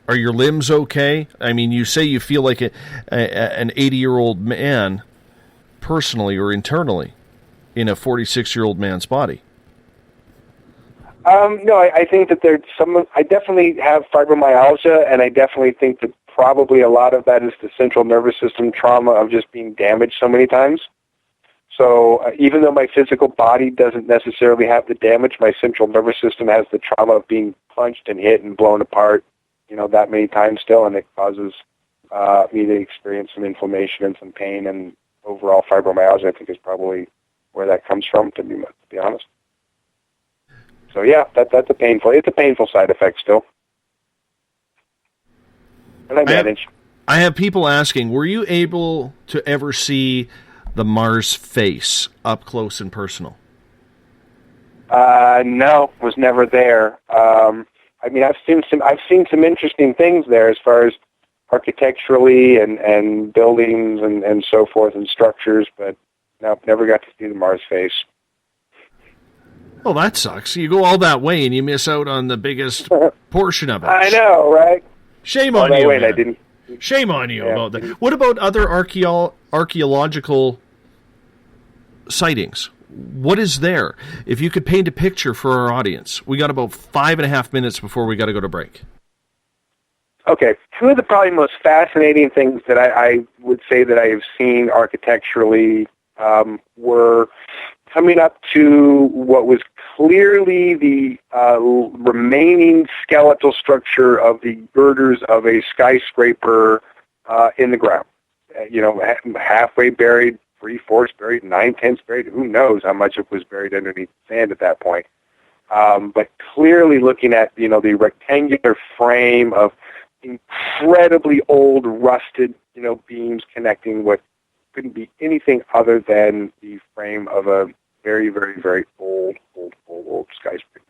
S2: Are your limbs okay? I mean, you say you feel like an 80-year-old man personally or internally in a 46-year-old man's body.
S4: No, I think that there's I definitely have fibromyalgia, and I definitely think that probably a lot of that is the central nervous system trauma of just being damaged so many times. So even though my physical body doesn't necessarily have the damage, my central nervous system has the trauma of being punched and hit and blown apart, that many times still, and it causes me to experience some inflammation and some pain, and overall fibromyalgia, I think, is probably where that comes from, to be honest. So yeah, it's a painful side effect still. And I manage.
S2: I have people asking, were you able to ever see the Mars face up close and personal?
S4: No, was never there. I've seen some interesting things there as far as architecturally and buildings and so forth and structures, but no, never got to see the Mars face.
S2: Well, that sucks. You go all that way and you miss out on the biggest portion of it.
S4: I know, right?
S2: Shame on you.
S4: I didn't.
S2: Shame on you about that. What about other archaeological sightings? What is there? If you could paint a picture for our audience. We got about 5.5 minutes before we got to go to break.
S4: Okay, two of the probably most fascinating things that I would say that I have seen architecturally were coming up to what was clearly the remaining skeletal structure of the girders of a skyscraper in the ground. Halfway buried, 3/4 buried, 9/10 buried. Who knows how much it was buried underneath sand at that point. But clearly looking at, the rectangular frame of incredibly old, rusted, beams connecting what couldn't be anything other than the frame of a very, very, very old skyscraper.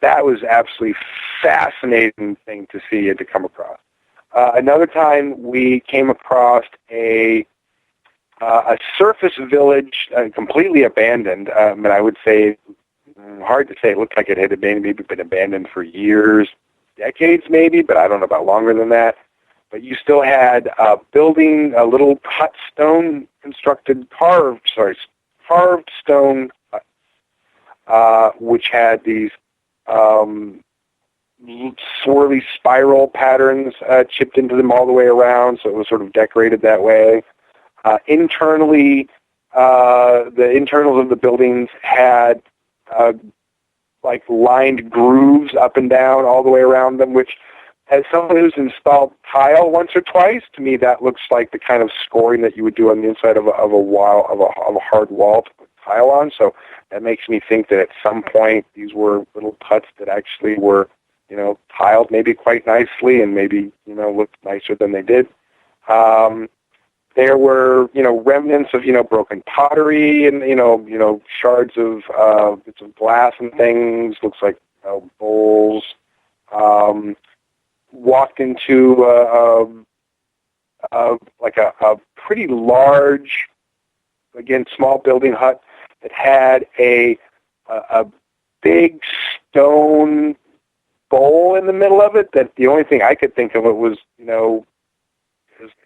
S4: That was absolutely fascinating thing to see and to come across. Another time we came across a surface village completely abandoned. And I would say, hard to say, it looked like it had maybe been abandoned for years, decades maybe, but I don't know about longer than that. But you still had a building, a little hut, stone constructed, carved stone hut, which had these swirly spiral patterns chipped into them all the way around, so it was sort of decorated that way. Internally, the internals of the buildings had like lined grooves up and down all the way around them, which, as someone who's installed tile once or twice, to me that looks like the kind of scoring that you would do on the inside of a hard wall to put tile on. So that makes me think that at some point these were little huts that actually were, tiled maybe quite nicely and maybe, looked nicer than they did. There were, remnants of, broken pottery and, shards of bits of glass and things. Looks like bowls. Walked into a pretty large, again, small building hut that had a big stone bowl in the middle of it. That the only thing I could think of it was,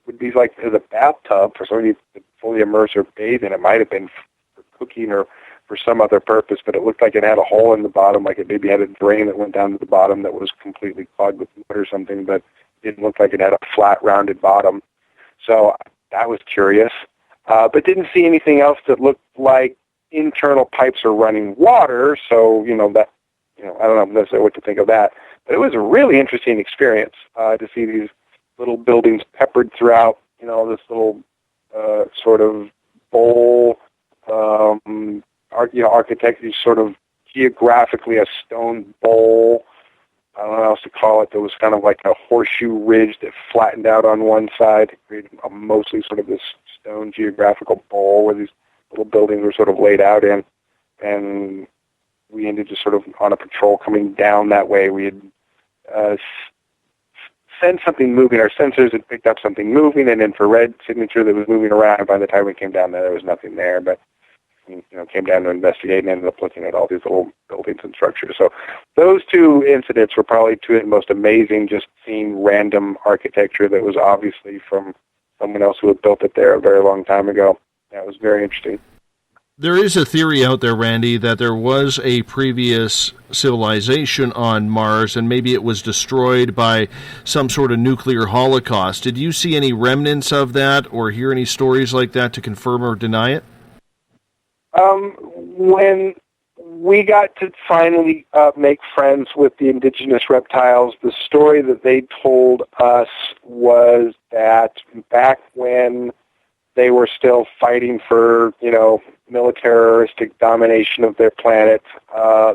S4: would be like as a bathtub for somebody to fully immerse or bathe in. It might have been for cooking or for some other purpose, but it looked like it had a hole in the bottom, like it maybe had a drain that went down to the bottom that was completely clogged with mud or something, but it didn't look like it had a flat, rounded bottom. So that was curious. But didn't see anything else that looked like internal pipes or running water, so, I don't know necessarily what to think of that. But it was a really interesting experience to see these little buildings peppered throughout, this little sort of bowl, architecture, sort of geographically a stone bowl. I don't know how else to call it. There was kind of like a horseshoe ridge that flattened out on one side, created mostly sort of this stone geographical bowl where these little buildings were sort of laid out in. And we ended just sort of on a patrol coming down that way. We had sensed something moving. Our sensors had picked up something moving, an infrared signature that was moving around. By the time we came down there was nothing there, but came down to investigate and ended up looking at all these little buildings and structures. So those two incidents were probably two of the most amazing, just seeing random architecture that was obviously from someone else who had built it there a very long time ago. That was very interesting.
S2: There is a theory out there, Randy, that there was a previous civilization on Mars and maybe it was destroyed by some sort of nuclear holocaust. Did you see any remnants of that or hear any stories like that to confirm or deny it?
S4: When we got to finally make friends with the indigenous reptiles, the story that they told us was that back when they were still fighting for, militaristic domination of their planet,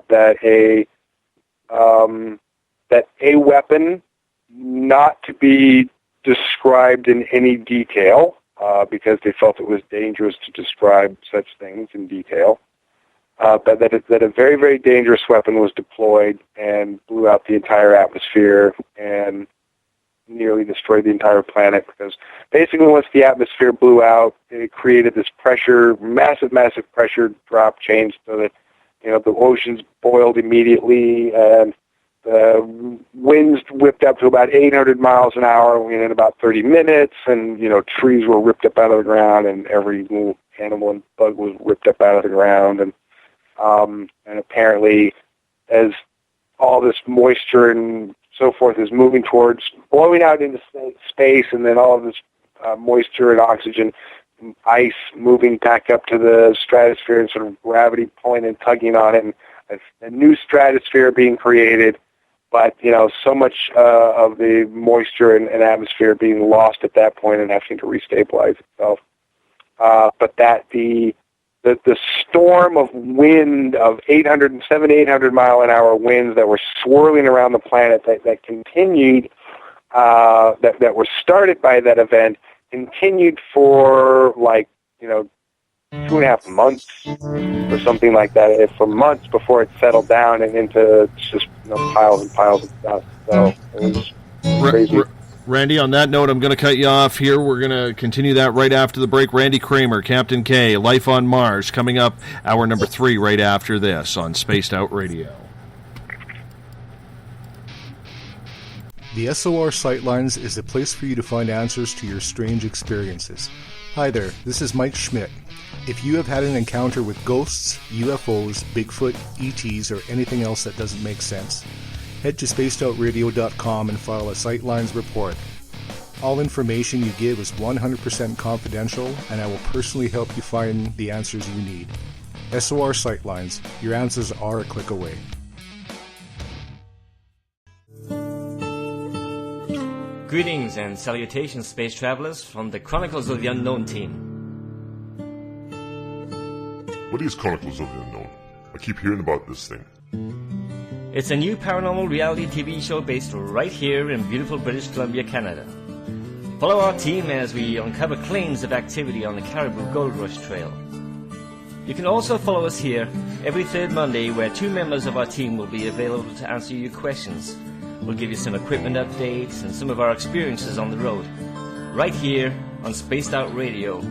S4: that a weapon not to be described in any detail, because they felt it was dangerous to describe such things in detail, but that a very, very dangerous weapon was deployed and blew out the entire atmosphere and nearly destroyed the entire planet, because basically once the atmosphere blew out, it created this pressure, massive pressure drop change, so that, the oceans boiled immediately and the winds whipped up to about 800 miles an hour in about 30 minutes, and, trees were ripped up out of the ground, and every little animal and bug was ripped up out of the ground, and apparently as all this moisture and so forth is moving towards blowing out into space, and then all of this moisture and oxygen, ice moving back up to the stratosphere and sort of gravity pulling and tugging on it, and a new stratosphere being created, but, so much of the moisture and atmosphere being lost at that point and having to restabilize itself. But that the storm of wind of 800 mile an hour winds that were swirling around the planet that continued, that were started by that event, continued for 2.5 months or something like that, for months before it settled down and into just piles and piles of stuff. So it was crazy.
S2: Randy, on that note, I'm going to cut you off here. We're going to continue that right after the break. Randy Cramer, Captain Kaye, Life on Mars, coming up hour number 3 right after this on Spaced Out Radio.
S7: The SOR Sightlines is a place for you to find answers to your strange experiences. Hi there, this is Mike Schmidt. If you have had an encounter with ghosts, UFOs, Bigfoot, ETs, or anything else that doesn't make sense, head to spacedoutradio.com and file a Sightlines report. All information you give is 100% confidential, and I will personally help you find the answers you need. SOR Sightlines, your answers are a click away.
S18: Greetings and salutations, space travelers, from the Chronicles of the Unknown team.
S12: What is Chronicles of the Unknown? I keep hearing about this thing.
S18: It's a new paranormal reality TV show based right here in beautiful British Columbia, Canada. Follow our team as we uncover claims of activity on the Caribou Gold Rush Trail. You can also follow us here every third Monday, where 2 members of our team will be available to answer your questions. We'll give you some equipment updates and some of our experiences on the road, right here on Spaced Out Radio.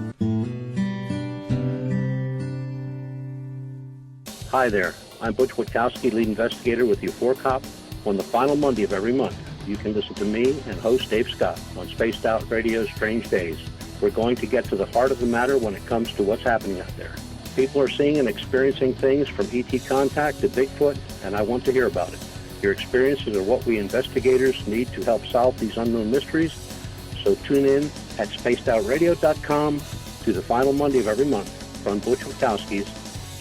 S6: Hi there, I'm Butch Witkowski, lead investigator with the U4COP. On the final Monday of every month, you can listen to me and host Dave Scott on Spaced Out Radio's Strange Days. We're going to get to the heart of the matter when it comes to what's happening out there. People are seeing and experiencing things from ET contact to Bigfoot, and I want to hear about it. Your experiences are what we investigators need to help solve these unknown mysteries. So tune in at spacedoutradio.com to the final Monday of every month from Butch Witkowski's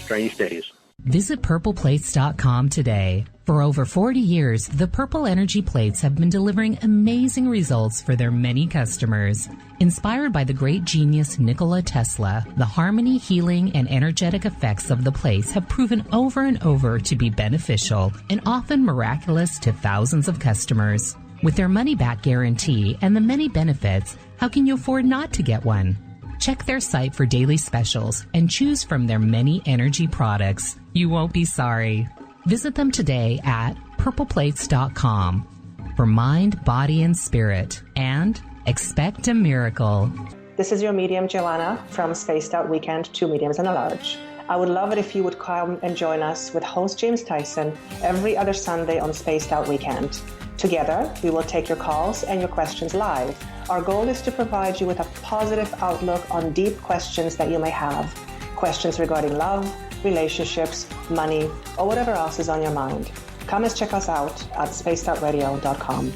S6: Strange Days.
S8: Visit purpleplates.com today. For over 40 years, the Purple Energy Plates have been delivering amazing results for their many customers. Inspired by the great genius Nikola Tesla, the harmony, healing, and energetic effects of the plates have proven over and over to be beneficial and often miraculous to thousands of customers. With their money-back guarantee and the many benefits, how can you afford not to get one? Check their site for daily specials and choose from their many energy products. You won't be sorry. Visit them today at purpleplates.com for mind, body, and spirit, and expect a miracle.
S16: This is your medium, Joanna, from Spaced Out Weekend, 2 mediums and a large. I would love it if you would come and join us with host James Tyson every other Sunday on Spaced Out Weekend. Together, we will take your calls and your questions live. Our goal is to provide you with a positive outlook on deep questions that you may have. questions regarding love, relationships, money, or whatever else is on your mind. Come and check us out at spacedoutradio.com.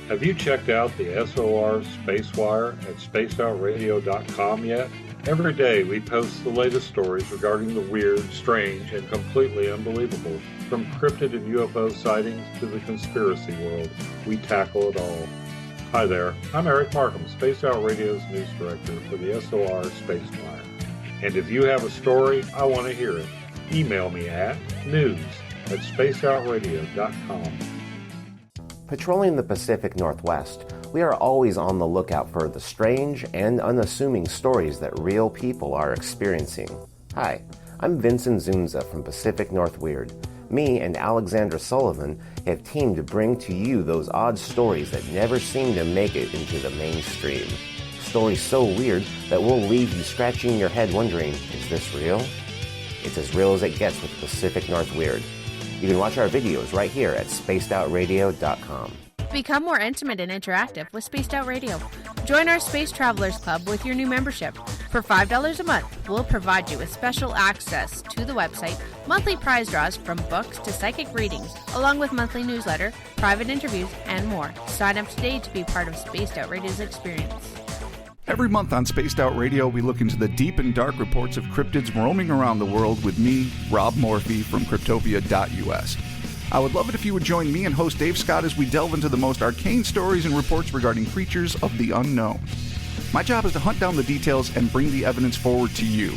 S5: Have you checked out the SOR Spacewire at spacedoutradio.com yet? Every day we post the latest stories regarding the weird, strange, and completely unbelievable. From cryptid and UFO sightings to the conspiracy world, we tackle it all. Hi there, I'm Eric Markham, Spaced Out Radio's news director for the SOR Spacewire. And if you have a story, I want to hear it. Email me at news@spacedoutradio.com.
S11: Patrolling the Pacific Northwest, we are always on the lookout for the strange and unassuming stories that real people are experiencing. Hi, I'm Vincent Zunza from Pacific North Weird. Me and Alexandra Sullivan have teamed to bring to you those odd stories that never seem to make it into the mainstream. Stories so weird that will leave you scratching your head wondering, is this real? It's as real as it gets with Pacific North Weird. You can watch our videos right here at spacedoutradio.com.
S17: Become more intimate and interactive with Spaced Out Radio. Join our Space Travelers Club with your new membership. For $5 a month, we'll provide you with special access to the website, monthly prize draws from books to psychic readings, along with monthly newsletter, private interviews, and more. Sign up today to be part of Spaced Out Radio's experience.
S19: Every month on Spaced Out Radio, we look into the deep and dark reports of cryptids roaming around the world with me, Rob Morphy, from Cryptopia.us. I would love it if you would join me and host Dave Scott as we delve into the most arcane stories and reports regarding creatures of the unknown. My job is to hunt down the details and bring the evidence forward to you.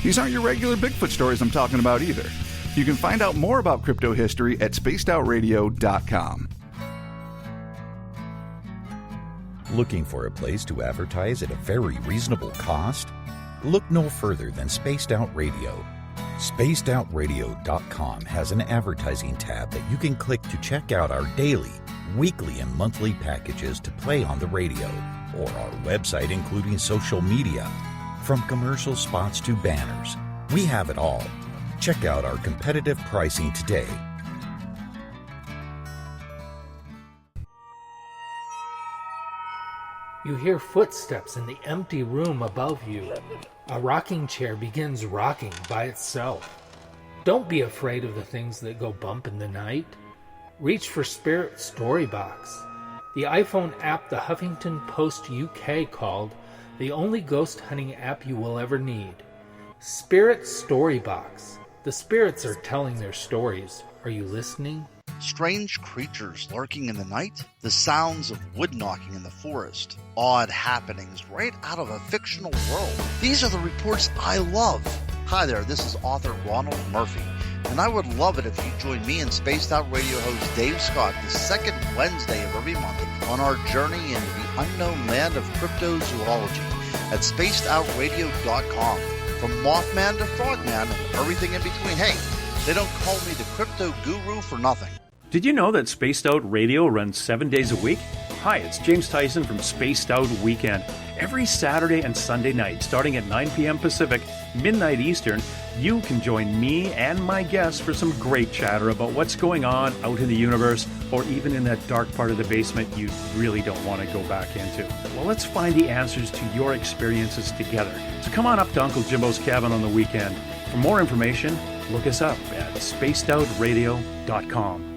S19: These aren't your regular Bigfoot stories I'm talking about either. You can find out more about crypto history at spacedoutradio.com.
S10: Looking for a place to advertise at a very reasonable cost? Look no further than Spaced Out Radio. SpacedOutRadio.com has an advertising tab that you can click to check out our daily, weekly, and monthly packages to play on the radio, or our website including social media. From commercial spots to banners, we have it all. Check out our competitive pricing today.
S20: You hear footsteps in the empty room above you. A rocking chair begins rocking by itself. Don't be afraid of the things that go bump in the night. Reach for Spirit Storybox, the iPhone app the Huffington Post UK called the only ghost hunting app you will ever need. Spirit Storybox. The spirits are telling their stories. Are you listening?
S9: Strange creatures lurking in the night, the sounds of wood knocking in the forest, odd happenings right out of a fictional world. These are the reports I love. Hi there, this is author Ronald Murphy, and I would love it if you join me and Spaced Out Radio host Dave Scott the second Wednesday of every month on our journey into the unknown land of cryptozoology at spacedoutradio.com. From Mothman to Frogman and everything in between. Hey, they don't call me the crypto guru for nothing.
S15: Did you know that Spaced Out Radio runs 7 days a week? Hi, it's James Tyson from Spaced Out Weekend. Every Saturday and Sunday night, starting at 9 p.m. Pacific, midnight Eastern, you can join me and my guests for some great chatter about what's going on out in the universe, or even in that dark part of the basement you really don't want to go back into. Well, let's find the answers to your experiences together. So come on up to Uncle Jimbo's cabin on the weekend. For more information, look us up at spacedoutradio.com.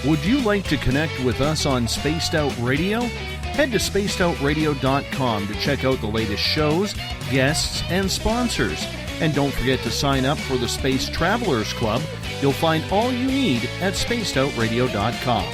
S2: Would you like to connect with us on Spaced Out Radio? Head to spacedoutradio.com to check out the latest shows, guests, and sponsors. And don't forget to sign up for the Space Travelers Club. You'll find all you need at spacedoutradio.com.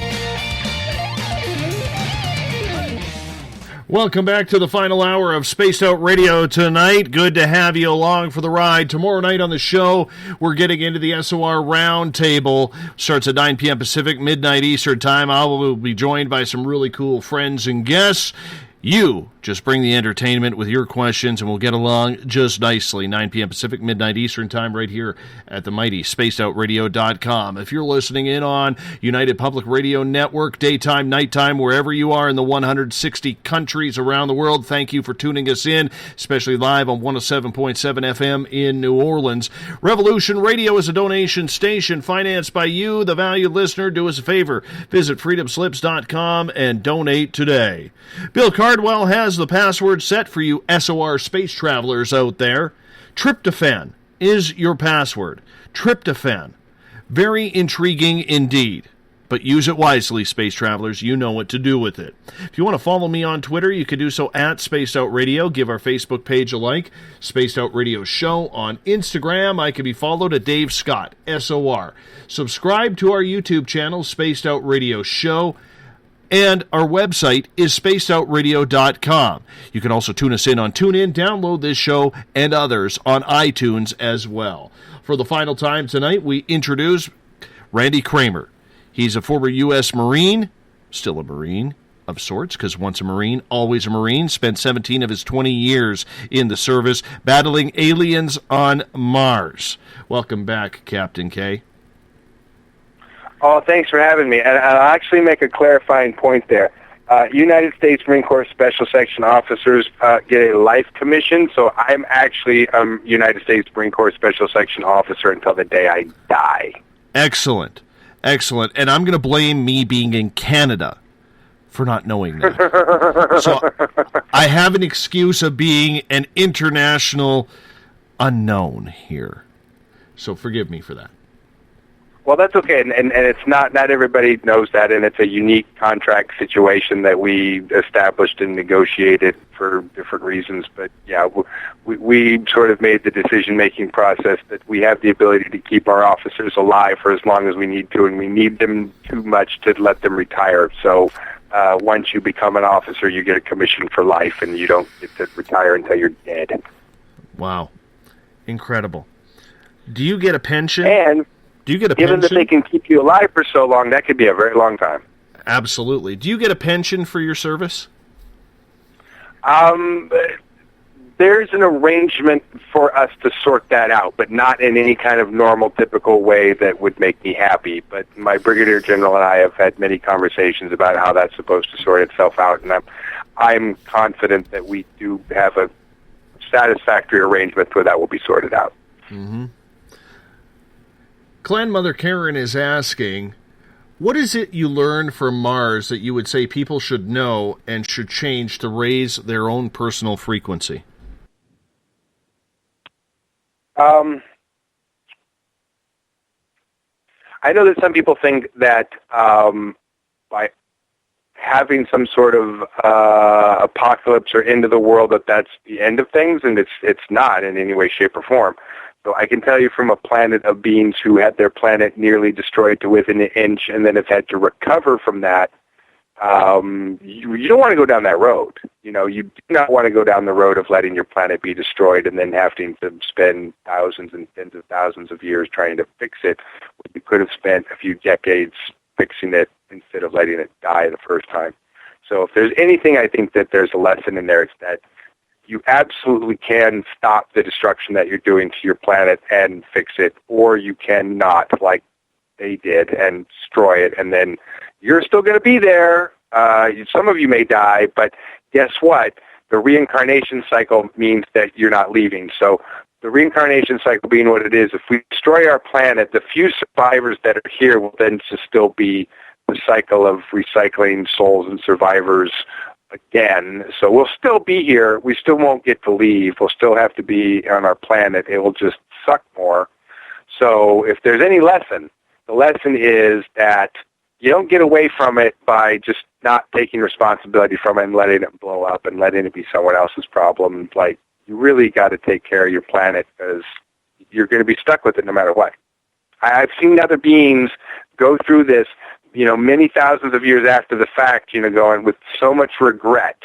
S2: Welcome back to the final hour of Spaced Out Radio tonight. Good to have you along for the ride. Tomorrow night on the show, we're getting into the SOR Roundtable. Starts at 9 p.m. Pacific, midnight Eastern Time. I will be joined by some really cool friends and guests. You Just bring the entertainment with your questions, and we'll get along just nicely. 9 p.m. Pacific, midnight Eastern time, right here at the mighty spacedoutradio.com. If you're listening in on United Public Radio Network, daytime, nighttime, wherever you are in the 160 countries around the world, thank you for tuning us in, especially live on 107.7 FM in New Orleans. Revolution Radio is a donation station financed by you, the valued listener. Do us a favor. Visit freedomslips.com and donate today. Bill Cardwell has the password set for you SOR space travelers out there. Tryptophan is your password. Tryptophan. Very intriguing indeed. But use it wisely, space travelers. You know what to do with it. If you want to follow me on Twitter, you can do so at Spaced Out Radio. Give our Facebook page a like. Spaced Out Radio Show on Instagram. I can be followed at Dave Scott, SOR. Subscribe to our YouTube channel, Spaced Out Radio Show. And our website is spacedoutradio.com. You can also tune us in on TuneIn, download this show and others on iTunes as well. For the final time tonight, we introduce Randy Cramer. He's a former U.S. Marine, still a Marine of sorts, because once a Marine, always a Marine. Spent 17 of his 20 years in the service battling aliens on Mars. Welcome back, Captain Kaye.
S4: Oh, thanks for having me. And I'll actually make a clarifying point there. United States Marine Corps Special Section officers get a life commission, so I'm actually a United States Marine Corps Special Section officer until the day I die.
S2: Excellent. Excellent. And I'm going to blame me being in Canada for not knowing that. So I have an excuse of being an international unknown here. So forgive me for that.
S4: Well, that's okay, and it's not everybody knows that, and it's a unique contract situation that we established and negotiated for different reasons. But yeah, we sort of made the decision-making process that we have the ability to keep our officers alive for as long as we need to, and we need them too much to let them retire. So once you become an officer, you get a commission for life, and you don't get to retire until you're dead.
S2: Wow, incredible. Do you get a pension?
S4: And
S2: do you get a
S4: given
S2: pension?
S4: That they can keep you alive for so long, that could be a very long time.
S2: Absolutely. Do you get a pension for your service?
S4: There's an arrangement for us to sort that out, but not in any kind of normal, typical way that would make me happy. But my Brigadier General and I have had many conversations about how that's supposed to sort itself out, and I'm confident that we do have a satisfactory arrangement where that will be sorted out.
S2: Mm-hmm. Clan Mother Karen is asking, what is it you learned from Mars that you would say people should know and should change to raise their own personal frequency?
S4: I know that some people think that by having some sort of apocalypse or end of the world, that's the end of things, and it's not in any way, shape, or form. So I can tell you from a planet of beings who had their planet nearly destroyed to within an inch and then have had to recover from that, you don't want to go down that road. You know, you do not want to go down the road of letting your planet be destroyed and then having to spend thousands and tens of thousands of years trying to fix it when you could have spent a few decades fixing it instead of letting it die the first time. So if there's anything, I think that there's a lesson in there. It's that you absolutely can stop the destruction that you're doing to your planet and fix it, or you cannot, like they did, and destroy it, and then you're still going to be there. Some of you may die, but guess what? The reincarnation cycle means that you're not leaving. So the reincarnation cycle being what it is, if we destroy our planet, the few survivors that are here will then just still be the cycle of recycling souls and survivors again. So we'll still be here. We still won't get to leave. We'll still have to be on our planet. It will just suck more. So if there's any lesson, the lesson is that you don't get away from it by just not taking responsibility from it and letting it blow up and letting it be someone else's problem. Like, you really got to take care of your planet because you're going to be stuck with it no matter what. I've seen other beings go through this, many thousands of years after the fact, going with so much regret,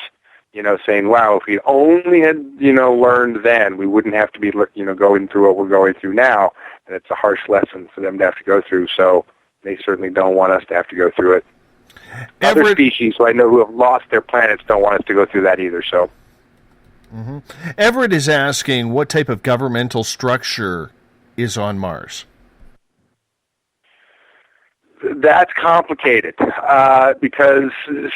S4: saying, wow, if we only had, learned then, we wouldn't have to be, going through what we're going through now. And it's a harsh lesson for them to have to go through. So they certainly don't want us to have to go through it. Other species who I know who have lost their planets don't want us to go through that either. So,
S2: Everett is asking what type of governmental structure is on Mars.
S4: that's complicated because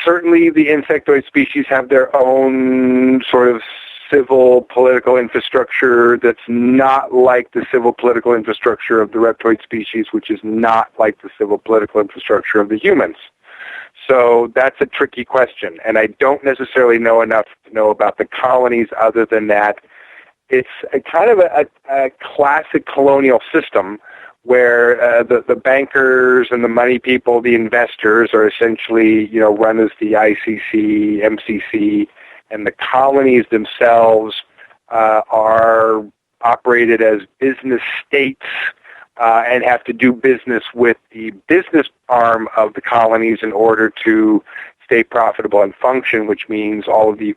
S4: certainly the insectoid species have their own sort of civil political infrastructure that's not like the civil political infrastructure of the reptoid species, which is not like the civil political infrastructure of the humans. So that's a tricky question, and I don't necessarily know enough to know about the colonies other than that it's a kind of a classic colonial system where the bankers and the money people, the investors, are essentially, run as the ICC, MCC, and the colonies themselves are operated as business states and have to do business with the business arm of the colonies in order to stay profitable and function, which means all of the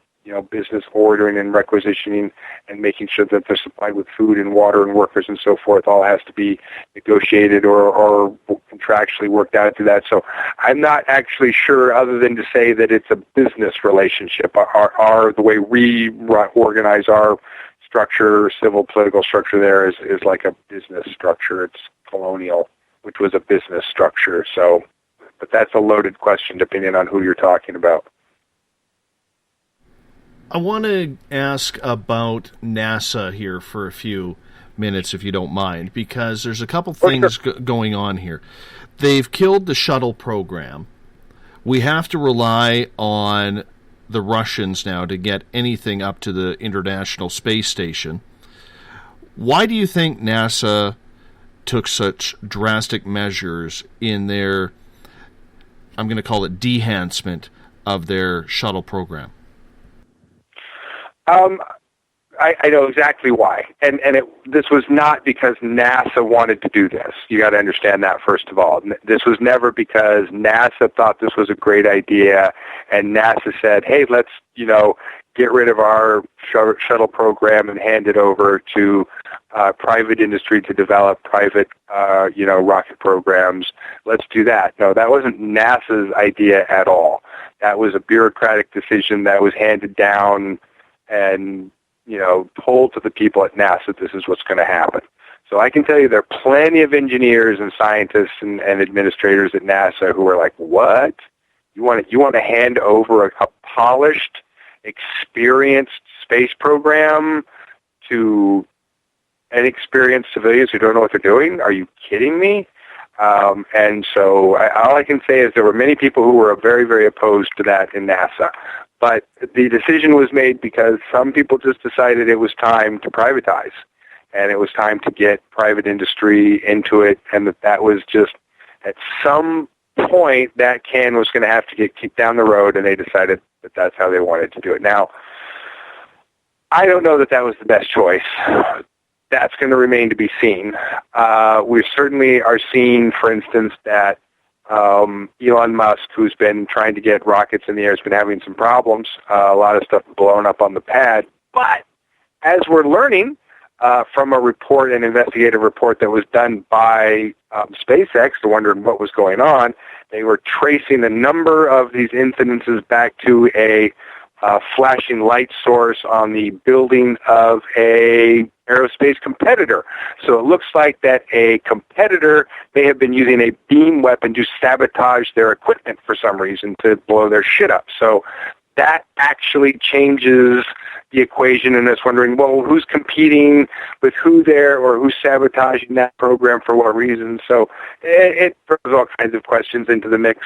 S4: business ordering and requisitioning and making sure that they're supplied with food and water and workers and so forth all has to be negotiated or contractually worked out to that. So I'm not actually sure, other than to say that it's a business relationship. Our the way we organize our structure, civil political structure there is like a business structure. It's colonial, which was a business structure. So, but that's a loaded question depending on who you're talking about.
S2: I want to ask about NASA here for a few minutes, if you don't mind, because there's a couple things going on here. They've killed the shuttle program. We have to rely on the Russians now to get anything up to the International Space Station. Why do you think NASA took such drastic measures in their, I'm going to call it, dehancement of their shuttle program?
S4: I know exactly why, and this was not because NASA wanted to do this. You got to understand that first of all. This was never because NASA thought this was a great idea, and NASA said, "Hey, let's get rid of our shuttle program and hand it over to private industry to develop private rocket programs. Let's do that." No, that wasn't NASA's idea at all. That was a bureaucratic decision that was handed down and told to the people at NASA this is what's going to happen. So I can tell you there are plenty of engineers and scientists and administrators at NASA who are like, what? You want to hand over a polished, experienced space program to inexperienced civilians who don't know what they're doing? Are you kidding me? And so all I can say is there were many people who were very, very opposed to that in NASA. But the decision was made because some people just decided it was time to privatize, and it was time to get private industry into it, and that was just, at some point, that can was going to have to get kicked down the road, and they decided that that's how they wanted to do it. Now, I don't know that that was the best choice. That's going to remain to be seen. We certainly are seeing, for instance, that Elon Musk, who's been trying to get rockets in the air, has been having some problems. A lot of stuff blown up on the pad. But as we're learning from a report, an investigative report that was done by SpaceX, to wondering what was going on, they were tracing a number of these incidences back to a flashing light source on the building of a aerospace competitor. So it looks like that a competitor may have been using a beam weapon to sabotage their equipment for some reason, to blow their shit up. So that actually changes the equation, and it's wondering, well, who's competing with who there, or who's sabotaging that program for what reason? So it throws all kinds of questions into the mix,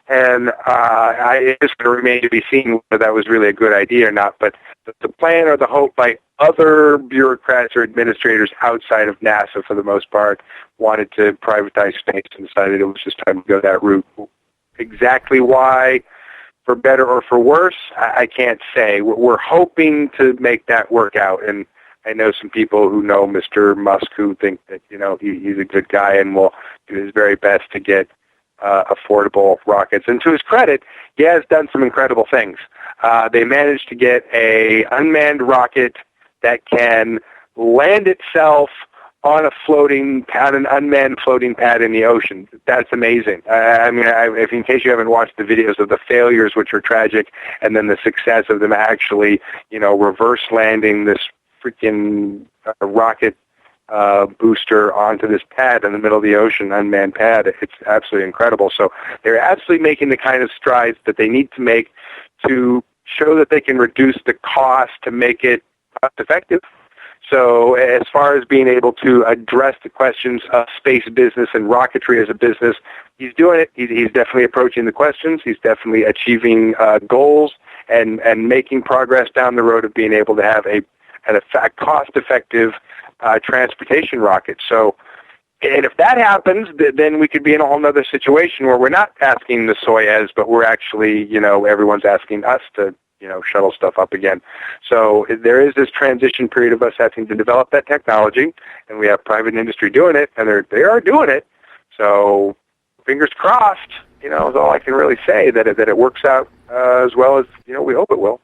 S4: and it's going to remain to be seen whether that was really a good idea or not. But the plan or the hope by other bureaucrats or administrators outside of NASA, for the most part, wanted to privatize space and decided it was just time to go that route. Exactly why, for better or for worse, I can't say. We're hoping to make that work out, and I know some people who know Mr. Musk who think that he's a good guy and will do his very best to get affordable rockets. And to his credit, he has done some incredible things. They managed to get a unmanned rocket that can land itself on a floating pad, an unmanned floating pad in the ocean. That's amazing. If in case you haven't watched the videos of the failures, which are tragic, and then the success of them actually, reverse landing this freaking rocket booster onto this pad in the middle of the ocean, unmanned pad. It's absolutely incredible. So they're absolutely making the kind of strides that they need to make to show that they can reduce the cost to make it cost effective. So as far as being able to address the questions of space business and rocketry as a business, he's doing it. He's definitely approaching the questions. He's definitely achieving goals and making progress down the road of being able to have a cost-effective transportation rocket. So, and if that happens, then we could be in a whole other situation where we're not asking the Soyuz, but we're actually, everyone's asking us to shuttle stuff up again. So there is this transition period of us having to develop that technology, and we have private industry doing it, and they are doing it. So fingers crossed, is all I can really say, that it works out as well as, we hope it will.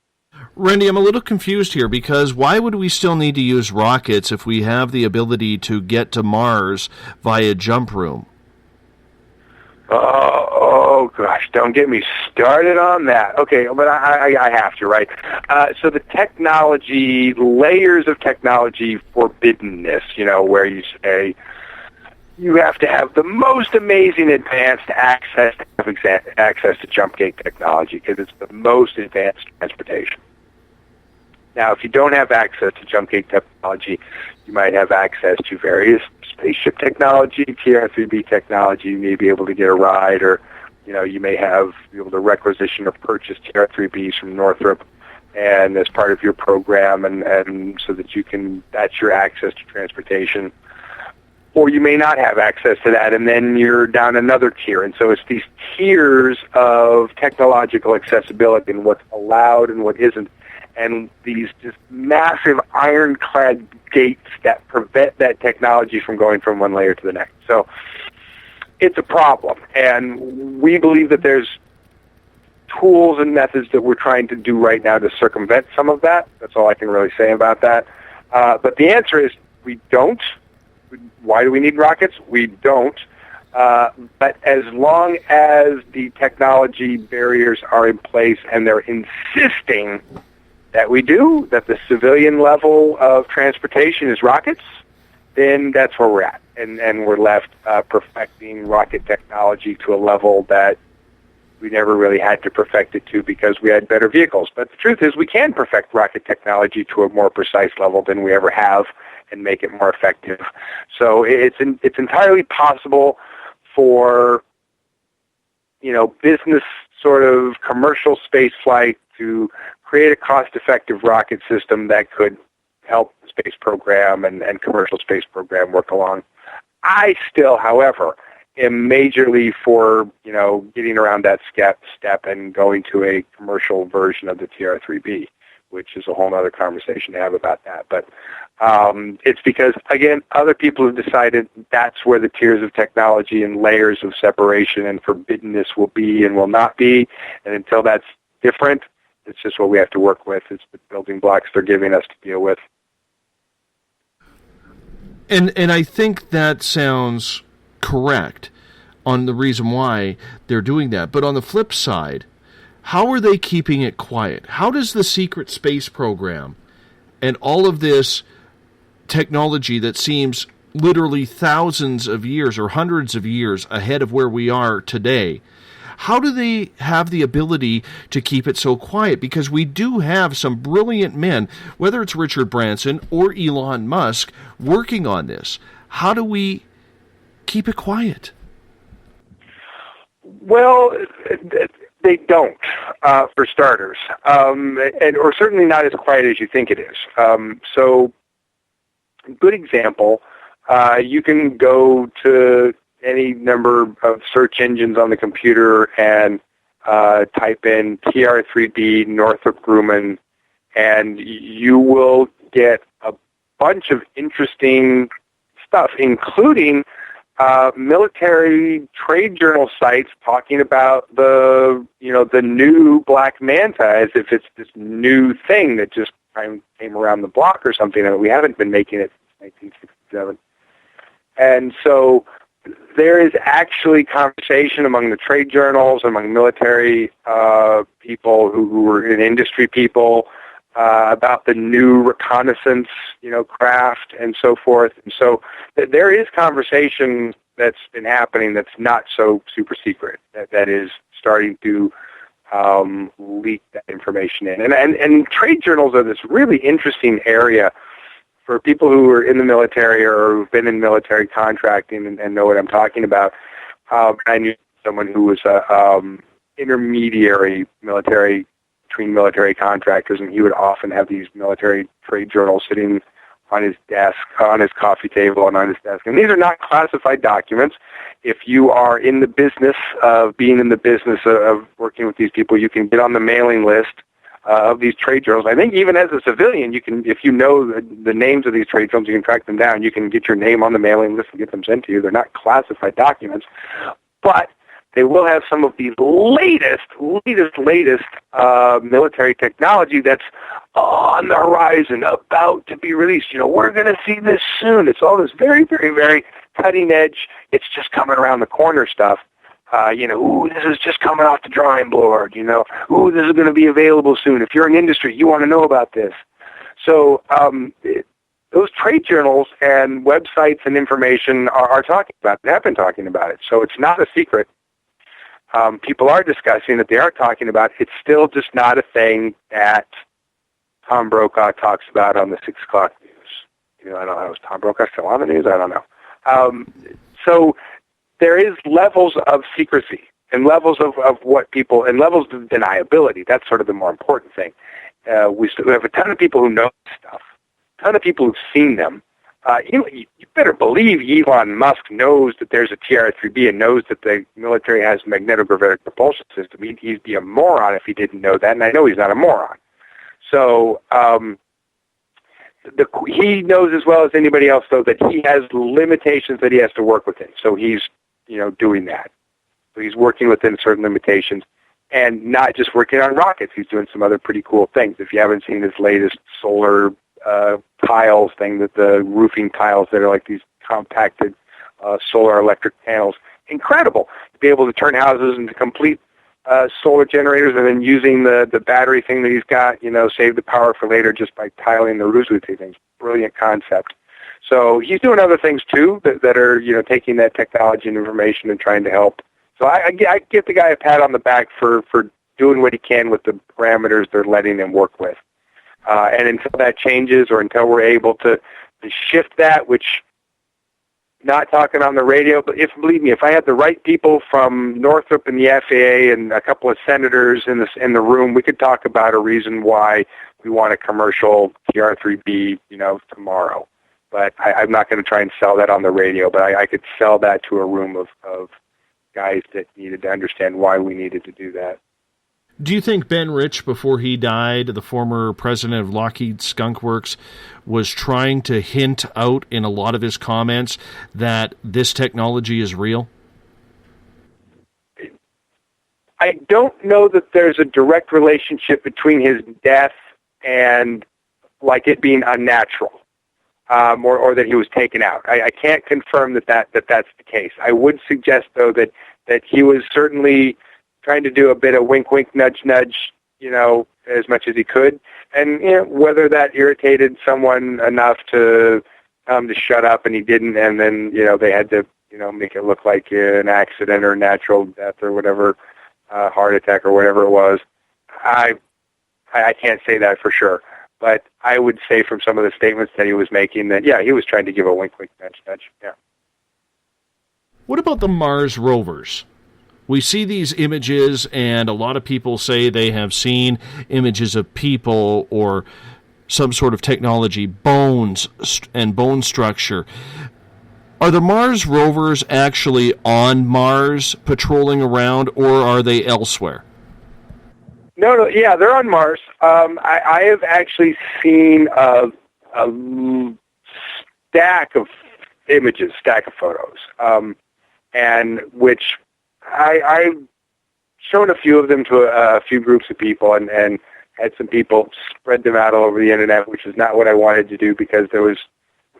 S2: Randy, I'm a little confused here, because why would we still need to use rockets if we have the ability to get to Mars via jump room?
S4: Oh gosh, don't get me started on that. Okay, but I have to, right? So the technology, layers of technology forbiddenness, where you say you have to have the most amazing advanced access to jump gate technology because it's the most advanced transportation. Now, if you don't have access to jump gate technology, you might have access to various spaceship technology, TR-3B technology. You may be able to get a ride, or you may be able to requisition or purchase TR-3Bs from Northrop, and as part of your program, and so that that's your access to transportation. Or you may not have access to that, and then you're down another tier. And so it's these tiers of technological accessibility and what's allowed and what isn't, and these just massive ironclad gates that prevent that technology from going from one layer to the next. So it's a problem, and we believe that there's tools and methods that we're trying to do right now to circumvent some of that. That's all I can really say about that. But the answer is we don't. Why do we need rockets? We don't. But as long as the technology barriers are in place and they're insisting that we do, that the civilian level of transportation is rockets, then that's where we're at. And we're left perfecting rocket technology to a level that we never really had to perfect it to because we had better vehicles. But the truth is we can perfect rocket technology to a more precise level than we ever have and make it more effective. So it's entirely possible for, business sort of commercial space flight to create a cost-effective rocket system that could help the space program and commercial space program work along. I still, however, am majorly for, getting around that step and going to a commercial version of the TR-3B, which is a whole other conversation to have about that. But it's because, again, other people have decided that's where the tiers of technology and layers of separation and forbiddenness will be and will not be. And until that's different, it's just what we have to work with. It's the building blocks they're giving us to deal with.
S2: And I think that sounds correct on the reason why they're doing that. But on the flip side, how are they keeping it quiet? How does the secret space program and all of this technology that seems literally thousands of years or hundreds of years ahead of where we are today, how do they have the ability to keep it so quiet? Because we do have some brilliant men, whether it's Richard Branson or Elon Musk, working on this. How do we keep it quiet?
S4: Well, they don't, for starters, or certainly not as quiet as you think it is. So, good example, you can go to any number of search engines on the computer and type in TR-3B Northrop Grumman, and you will get a bunch of interesting stuff, including military trade journal sites talking about the new black manta as if it's this new thing that just came around the block or something. And we haven't been making it since 1967. And so there is actually conversation among the trade journals, among military people who are in industry people, about the new reconnaissance, craft and so forth. And so there is conversation that's been happening that's not so super secret, that is starting to leak that information in. And trade journals are this really interesting area for people who are in the military or who've been in military contracting and know what I'm talking about. I knew someone who was intermediary military between military contractors, and he would often have these military trade journals sitting on his desk, on his coffee table, and on his desk. And these are not classified documents. If you are in the business of being in the business of working with these people, you can get on the mailing list of these trade journals. I think even as a civilian, you can, if you know the names of these trade journals, you can track them down. You can get your name on the mailing list and get them sent to you. They're not classified documents, but they will have some of the latest military technology that's on the horizon, about to be released. We're going to see this soon. It's all this very, very, very cutting edge. It's just coming around the corner stuff. This is just coming off the drawing board. This is going to be available soon. If you're in industry, you want to know about this. So those trade journals and websites and information are talking about it, have been talking about it. So it's not a secret. People are discussing it. They are talking about it. It's still just not a thing that Tom Brokaw talks about on the 6 o'clock news. I don't know. Is Tom Brokaw still on the news? I don't know. So there is levels of secrecy and levels of what people, and levels of deniability. That's sort of the more important thing. We have a ton of people who know stuff, a ton of people who've seen them. You better believe Elon Musk knows that there's a TR-3B and knows that the military has a magnetogravitic propulsion system. He'd be a moron if he didn't know that, and I know he's not a moron. So he knows as well as anybody else, though, that he has limitations that he has to work within. So he's, doing that. So he's working within certain limitations, and not just working on rockets. He's doing some other pretty cool things. If you haven't seen his latest solar tiles thing, that the roofing tiles that are like these compacted solar electric panels, incredible. To be able to turn houses into complete solar generators, and then using the battery thing that he's got, save the power for later just by tiling the roofs with these things. Brilliant concept. So he's doing other things too that are taking that technology and information and trying to help. So I give the guy a pat on the back for doing what he can with the parameters they're letting him work with. And until that changes, or until we're able to shift that, which, not talking on the radio, but believe me, if I had the right people from Northrop and the FAA and a couple of senators in the room, we could talk about a reason why we want a commercial TR-3B, tomorrow. But I'm not going to try and sell that on the radio, but I could sell that to a room of guys that needed to understand why we needed to do that.
S2: Do you think Ben Rich, before he died, the former president of Lockheed Skunk Works, was trying to hint out in a lot of his comments that this technology is real?
S4: I don't know that there's a direct relationship between his death and like it being unnatural, or that he was taken out. I can't confirm that's the case. I would suggest, though, that he was certainly trying to do a bit of wink, wink, nudge, nudge, as much as he could. And whether that irritated someone enough to shut up and he didn't, and then, they had to, make it look like an accident or natural death or whatever, heart attack or whatever it was. I can't say that for sure. But I would say from some of the statements that he was making that, yeah, he was trying to give a wink, wink, nudge, nudge. Yeah.
S2: What about the Mars rovers? We see these images, and a lot of people say they have seen images of people or some sort of technology, bones and bone structure. Are the Mars rovers actually on Mars patrolling around, or are they elsewhere?
S4: No, yeah, they're on Mars. I have actually seen a stack of images, stack of photos, and which I've shown a few of them to a few groups of people, and had some people spread them out all over the internet, which is not what I wanted to do, because there was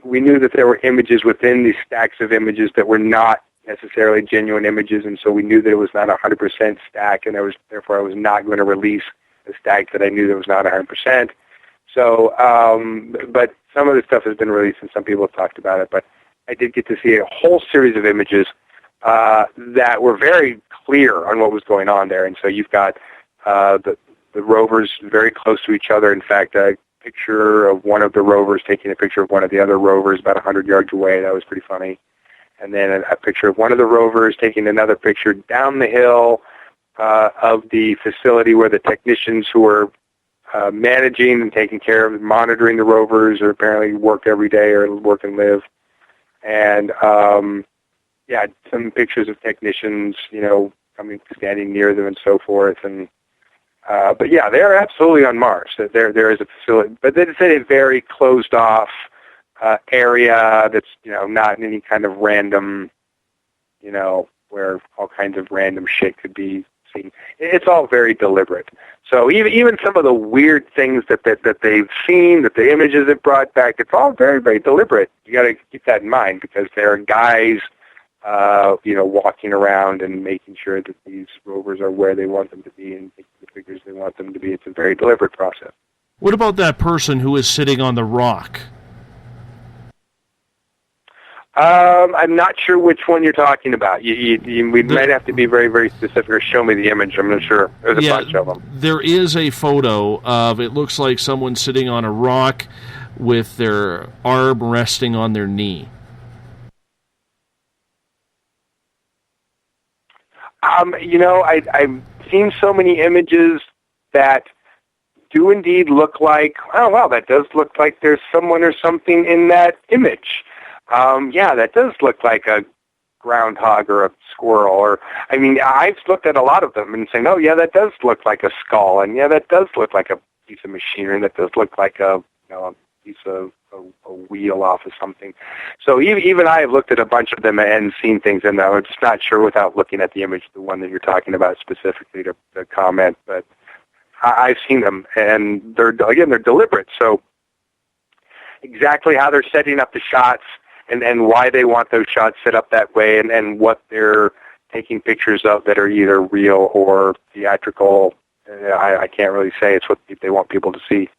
S4: we knew that there were images within these stacks of images that were not necessarily genuine images, and so we knew that it was not a 100% stack, and therefore I was not going to release a stack that I knew that was not 100%. So, but some of the stuff has been released, and some people have talked about it, but I did get to see a whole series of images that were very clear on what was going on there, and so you've got the rovers very close to each other. In fact, a picture of one of the rovers taking a picture of one of the other rovers about 100 yards away. That was pretty funny. And then a picture of one of the rovers taking another picture down the hill of the facility where the technicians who were managing and taking care of monitoring the rovers or apparently work every day or work and live. And, some pictures of technicians, standing near them and so forth. And but yeah, they are absolutely on Mars. There is a facility, but it's a very closed off area that's not in any kind of random, where all kinds of random shit could be seen. It's all very deliberate. So even some of the weird things that they've seen, that the images it brought back, it's all very, very deliberate. You got to keep that in mind because there are guys, walking around and making sure that these rovers are where they want them to be and taking the figures they want them to be. It's a very deliberate process.
S2: What about that person who is sitting on the rock?
S4: I'm not sure which one you're talking about. We might have to be very, very specific or show me the image. I'm not sure. There's a bunch of them.
S2: There is a photo of, it looks like someone sitting on a rock with their arm resting on their knee. I've seen so many images that do indeed look like, oh, wow, that does look like there's someone or something in that image. That does look like a groundhog or a squirrel. I've looked at a lot of them and saying, oh, yeah, that does look like a skull, and yeah, that does look like a piece of machinery, and that does look like a piece of a wheel off of something. So even I have looked at a bunch of them and seen things, and I'm just not sure without looking at the image, the one that you're talking about specifically to comment, but I've seen them, and they're deliberate. So exactly how they're setting up the shots and why they want those shots set up that way and what they're taking pictures of that are either real or theatrical, I can't really say. It's what they want people to see.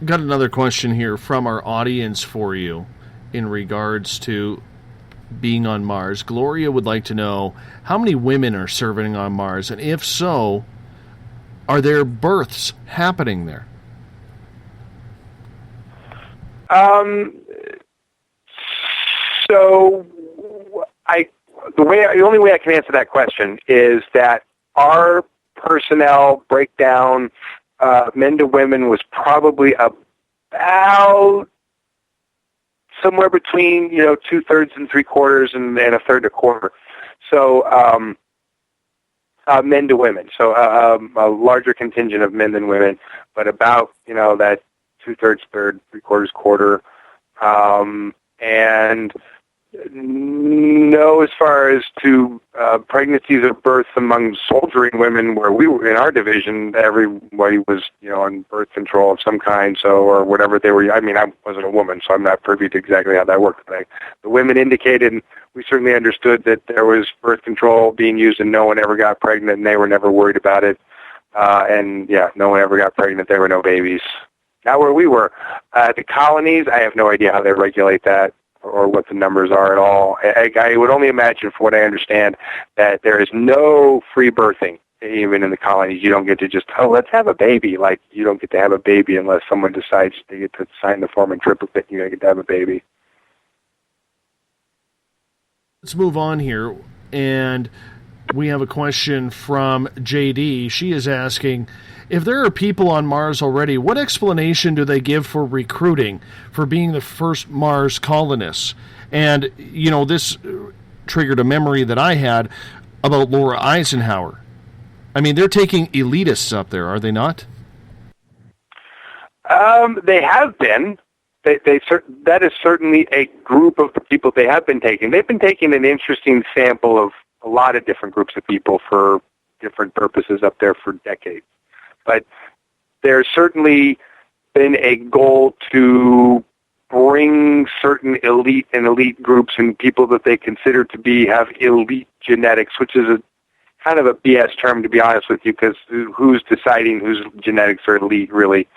S2: Got another question here from our audience for you in regards to being on Mars. Gloria would like to know how many women are serving on Mars, and if so, are there births happening there?
S4: The only way I can answer that question is that our personnel breakdown, men to women, was probably about somewhere between 2/3 and 3/4 and a third to quarter. So men to women. So a larger contingent of men than women, but about that 2/3, third, 3/4, quarter. And no, as far as to pregnancies or births among soldiering women, where we were in our division, everybody was on birth control of some kind, or whatever they were. I wasn't a woman, so I'm not privy to exactly how that worked. But the women indicated, and we certainly understood that there was birth control being used, and no one ever got pregnant, and they were never worried about it. No one ever got pregnant. There were no babies. Not where we were. The colonies, I have no idea how they regulate that or what the numbers are at all. I would only imagine, from what I understand, that there is no free birthing, even in the colonies. You don't get to just, let's have a baby. Like, you don't get to have a baby unless someone decides they get to sign the form and triplicate, you get to have a baby.
S2: Let's move on here, and we have a question from JD. She is asking, if there are people on Mars already, what explanation do they give for recruiting, for being the first Mars colonists? And, this triggered a memory that I had about Laura Eisenhower. They're taking elitists up there, are they not?
S4: They have been. That is certainly a group of the people they have been taking. They've been taking an interesting sample of a lot of different groups of people for different purposes up there for decades. But there's certainly been a goal to bring certain elite groups and people that they consider to have elite genetics, which is a kind of a BS term, to be honest with you, because who's deciding whose genetics are elite, really?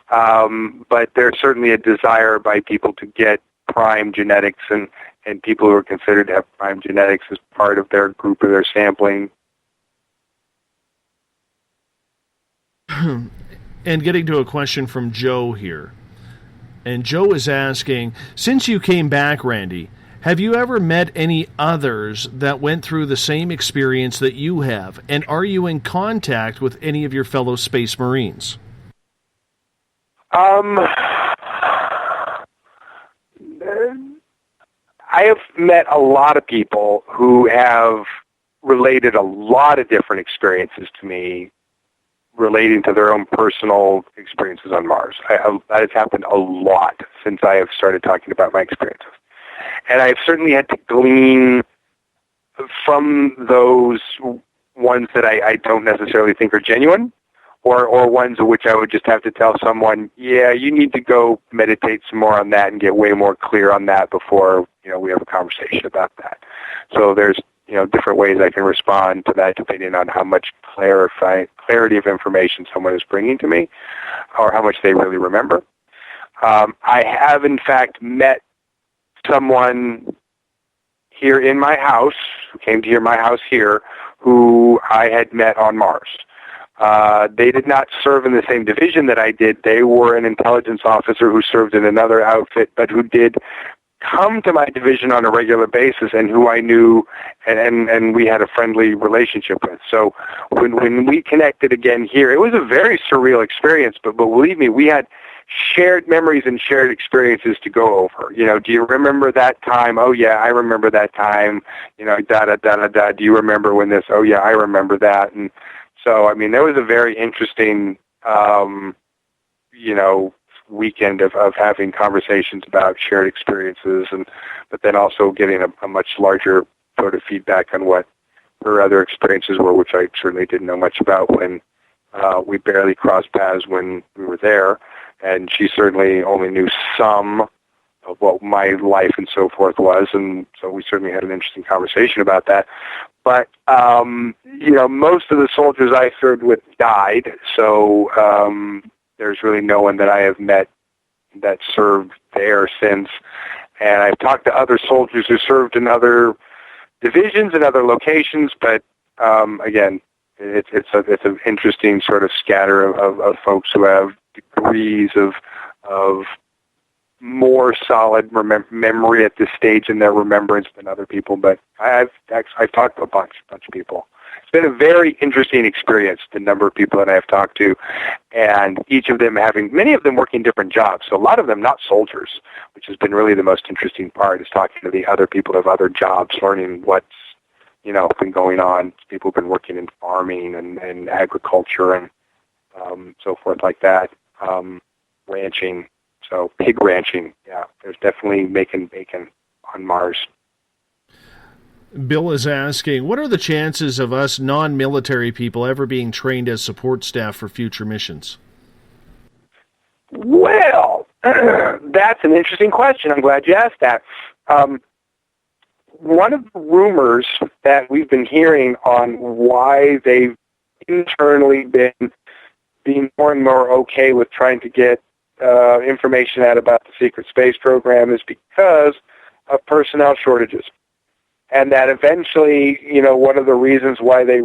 S4: But there's certainly a desire by people to get prime genetics, and people who are considered to have prime genetics as part of their group or their sampling.
S2: And getting to a question from Joe here. And Joe is asking, since you came back, Randy, have you ever met any others that went through the same experience that you have? And are you in contact with any of your fellow Space Marines?
S4: I have met a lot of people who have related a lot of different experiences to me relating to their own personal experiences on Mars. That has happened a lot since I have started talking about my experiences. And I've certainly had to glean from those ones that I don't necessarily think are genuine, or ones of which I would just have to tell someone, yeah, you need to go meditate some more on that and get way more clear on that before, we have a conversation about that. So there's, different ways I can respond to that depending on how much clarity of information someone is bringing to me or how much they really remember. I have, in fact, met someone here in my house, who came to my house here, who I had met on Mars. They did not serve in the same division that I did. They were an intelligence officer who served in another outfit, but who did come to my division on a regular basis and who I knew and we had a friendly relationship with. So when we connected again here, it was a very surreal experience, but believe me, we had shared memories and shared experiences to go over. Do you remember that time? Oh yeah, I remember that time. Da-da-da-da-da. Do you remember when this? Oh yeah, I remember that. And so, there was a very interesting, weekend of having conversations about shared experiences, but then also getting a much larger sort of feedback on what her other experiences were, which I certainly didn't know much about when we barely crossed paths when we were there, and she certainly only knew some of what my life and so forth was, and so we certainly had an interesting conversation about that. But, most of the soldiers I served with died, so there's really no one that I have met that served there since. And I've talked to other soldiers who served in other divisions and other locations, but again, it's an interesting sort of scatter of folks who have degrees of more solid memory at this stage in their remembrance than other people. But I've talked to a bunch of people. It's been a very interesting experience, the number of people that I have talked to, and each of them many of them working different jobs. So a lot of them not soldiers, which has been really the most interesting part, is talking to the other people who have other jobs, learning what's, been going on. People have been working in farming and agriculture and so forth like that, ranching. So pig ranching, yeah, there's definitely making bacon on Mars.
S2: Bill is asking, what are the chances of us non-military people ever being trained as support staff for future missions?
S4: Well, that's an interesting question. I'm glad you asked that. One of the rumors that we've been hearing on why they've internally been being more and more okay with trying to get information out about the secret space program is because of personnel shortages. And that eventually, one of the reasons why they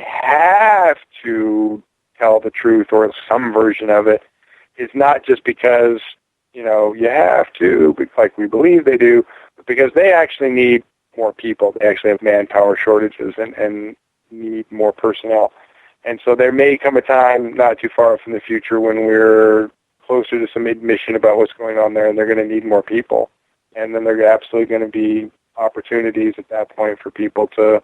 S4: have to tell the truth or some version of it is not just because, you have to, like we believe they do, but because they actually need more people. They actually have manpower shortages and need more personnel. And so there may come a time not too far from the future when we're closer to some admission about what's going on there, and they're going to need more people. And then they're absolutely going to be opportunities at that point for people to,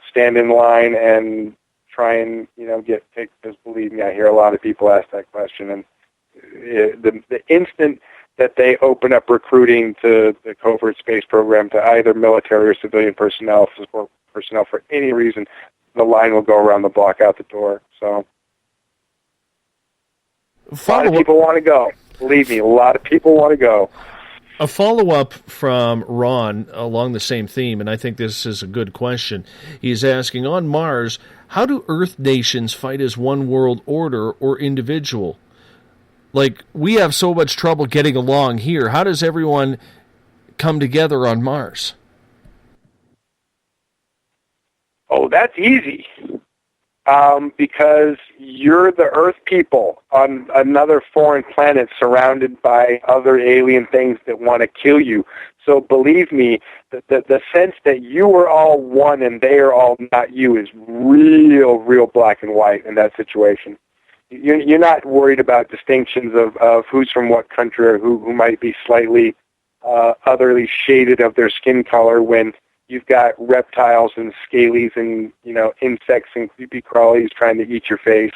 S4: stand in line and try and, get picked. Because believe me, I hear a lot of people ask that question. And the instant that they open up recruiting to the covert space program to either military or civilian personnel for any reason, the line will go around the block out the door. So A lot of people want to go. Believe me, a lot of people want to go.
S2: A follow-up from Ron along the same theme, and I think this is a good question. He's asking, on Mars, how do Earth nations fight as one world order or individual? Like, we have so much trouble getting along here. How does everyone come together on Mars?
S4: Oh, that's easy. Because you're the Earth people on another foreign planet surrounded by other alien things that want to kill you. So believe me, the sense that you are all one and they are all not you is real black and white in that situation. You're not worried about distinctions of who's from what country or who might be slightly otherly shaded of their skin color when you've got reptiles and scalies and, insects and creepy crawlies trying to eat your face.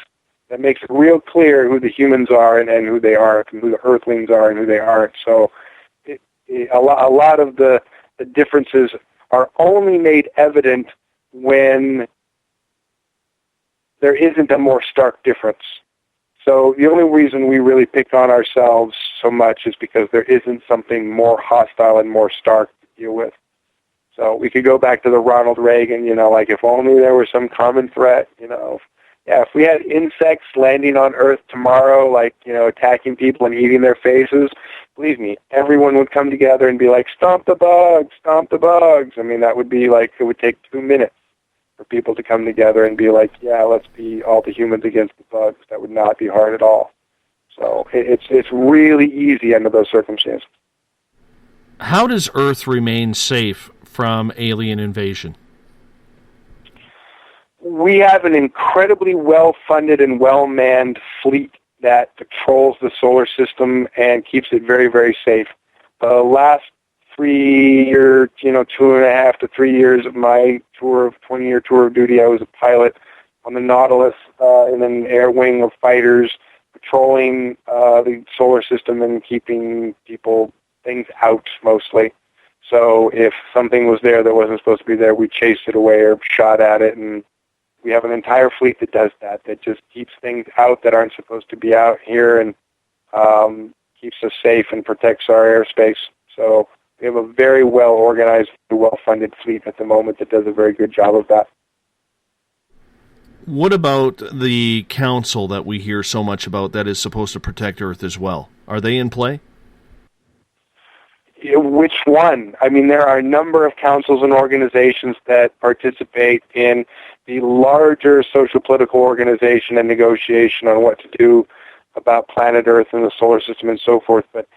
S4: That makes it real clear who the humans are and who they aren't, and who the Earthlings are and who they aren't. So a lot of the differences are only made evident when there isn't a more stark difference. So the only reason we really pick on ourselves so much is because there isn't something more hostile and more stark to deal with. So we could go back to the Ronald Reagan, like if only there was some common threat, if we had insects landing on Earth tomorrow, attacking people and eating their faces, believe me, everyone would come together and be like, stomp the bugs, stomp the bugs. I mean, that would be it would take 2 minutes for people to come together and be like, yeah, let's be all the humans against the bugs. That would not be hard at all. So it's really easy under those circumstances.
S2: How does Earth remain safe from alien invasion?
S4: We have an incredibly well-funded and well-manned fleet that patrols the solar system and keeps it very, very safe. The last 2.5 to 3 years of my 20-year tour of duty, I was a pilot on the Nautilus in an air wing of fighters patrolling the solar system and keeping things out mostly. So if something was there that wasn't supposed to be there, we chased it away or shot at it, and we have an entire fleet that does that just keeps things out that aren't supposed to be out here and keeps us safe and protects our airspace. So we have a very well-organized, well-funded fleet at the moment that does a very good job of that.
S2: What about the council that we hear so much about that is supposed to protect Earth as well? Are they in play?
S4: Which one? I mean, there are a number of councils and organizations that participate in the larger social political organization and negotiation on what to do about planet Earth and the solar system and so forth. But,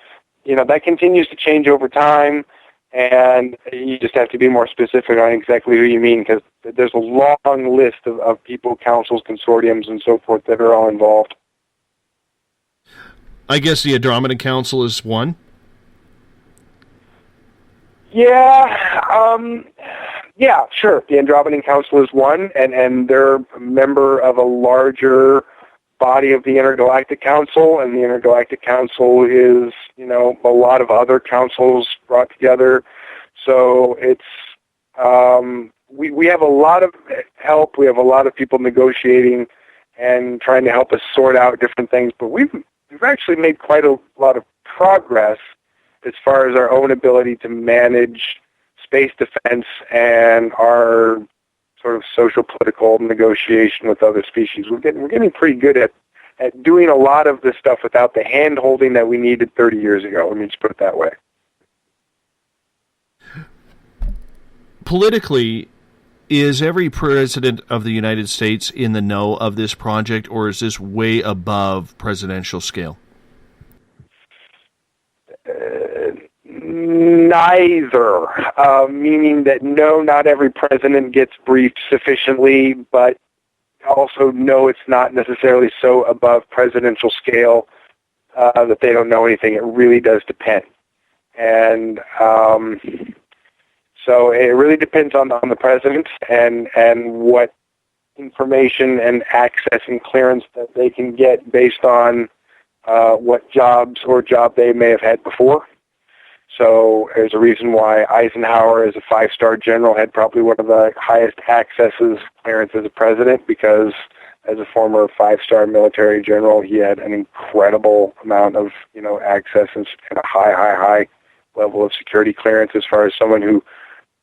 S4: that continues to change over time, and you just have to be more specific on exactly who you mean, because there's a long list of people, councils, consortiums, and so forth that are all involved.
S2: I guess the Andromeda Council is one?
S4: Yeah, sure. The Andromedan Council is one, and they're a member of a larger body of the Intergalactic Council, and the Intergalactic Council is, a lot of other councils brought together. So it's, we have a lot of help. We have a lot of people negotiating and trying to help us sort out different things, but we've actually made quite a lot of progress as far as our own ability to manage space defense and our sort of social political negotiation with other species. We're getting pretty good at doing a lot of this stuff without the hand-holding that we needed 30 years ago. Let me just put it that way.
S2: Politically, is every president of the United States in the know of this project, or is this way above presidential scale?
S4: Neither, meaning that no, not every president gets briefed sufficiently, but also no, it's not necessarily so above presidential scale that they don't know anything. It really does depend. And so it really depends on the president and what information and access and clearance that they can get based on what job they may have had before. So there's a reason why Eisenhower, as a 5-star general, had probably one of the highest accesses clearance as a president, because as a former 5-star military general, he had an incredible amount of, access and a high level of security clearance as far as someone who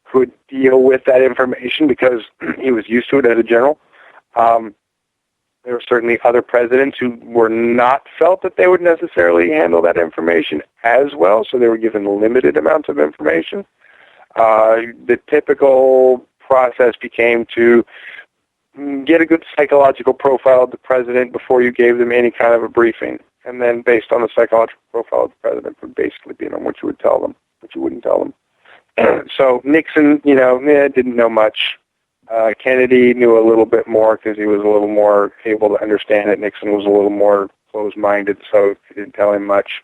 S4: could deal with that information because he was used to it as a general. There were certainly other presidents who were not felt that they would necessarily handle that information as well, so they were given limited amounts of information. The typical process became to get a good psychological profile of the president before you gave them any kind of a briefing. And then based on the psychological profile of the president would basically be on what you would tell them, what you wouldn't tell them. So Nixon, didn't know much. Kennedy knew a little bit more because he was a little more able to understand it. Nixon was a little more closed-minded, so he didn't tell him much.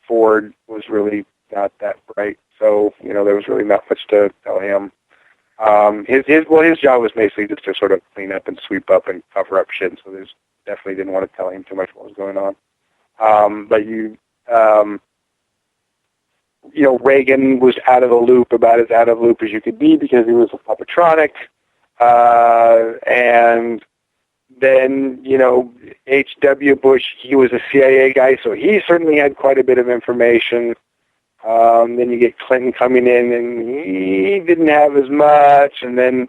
S4: Ford was really not that bright, so, there was really not much to tell him. His job was basically just to sort of clean up and sweep up and cover up shit, so there's definitely didn't want to tell him too much what was going on. Reagan was out of the loop, about as out of the loop as you could be because he was a puppetronic. And then, H.W. Bush, he was a CIA guy, so he certainly had quite a bit of information. Then you get Clinton coming in, and he didn't have as much. And then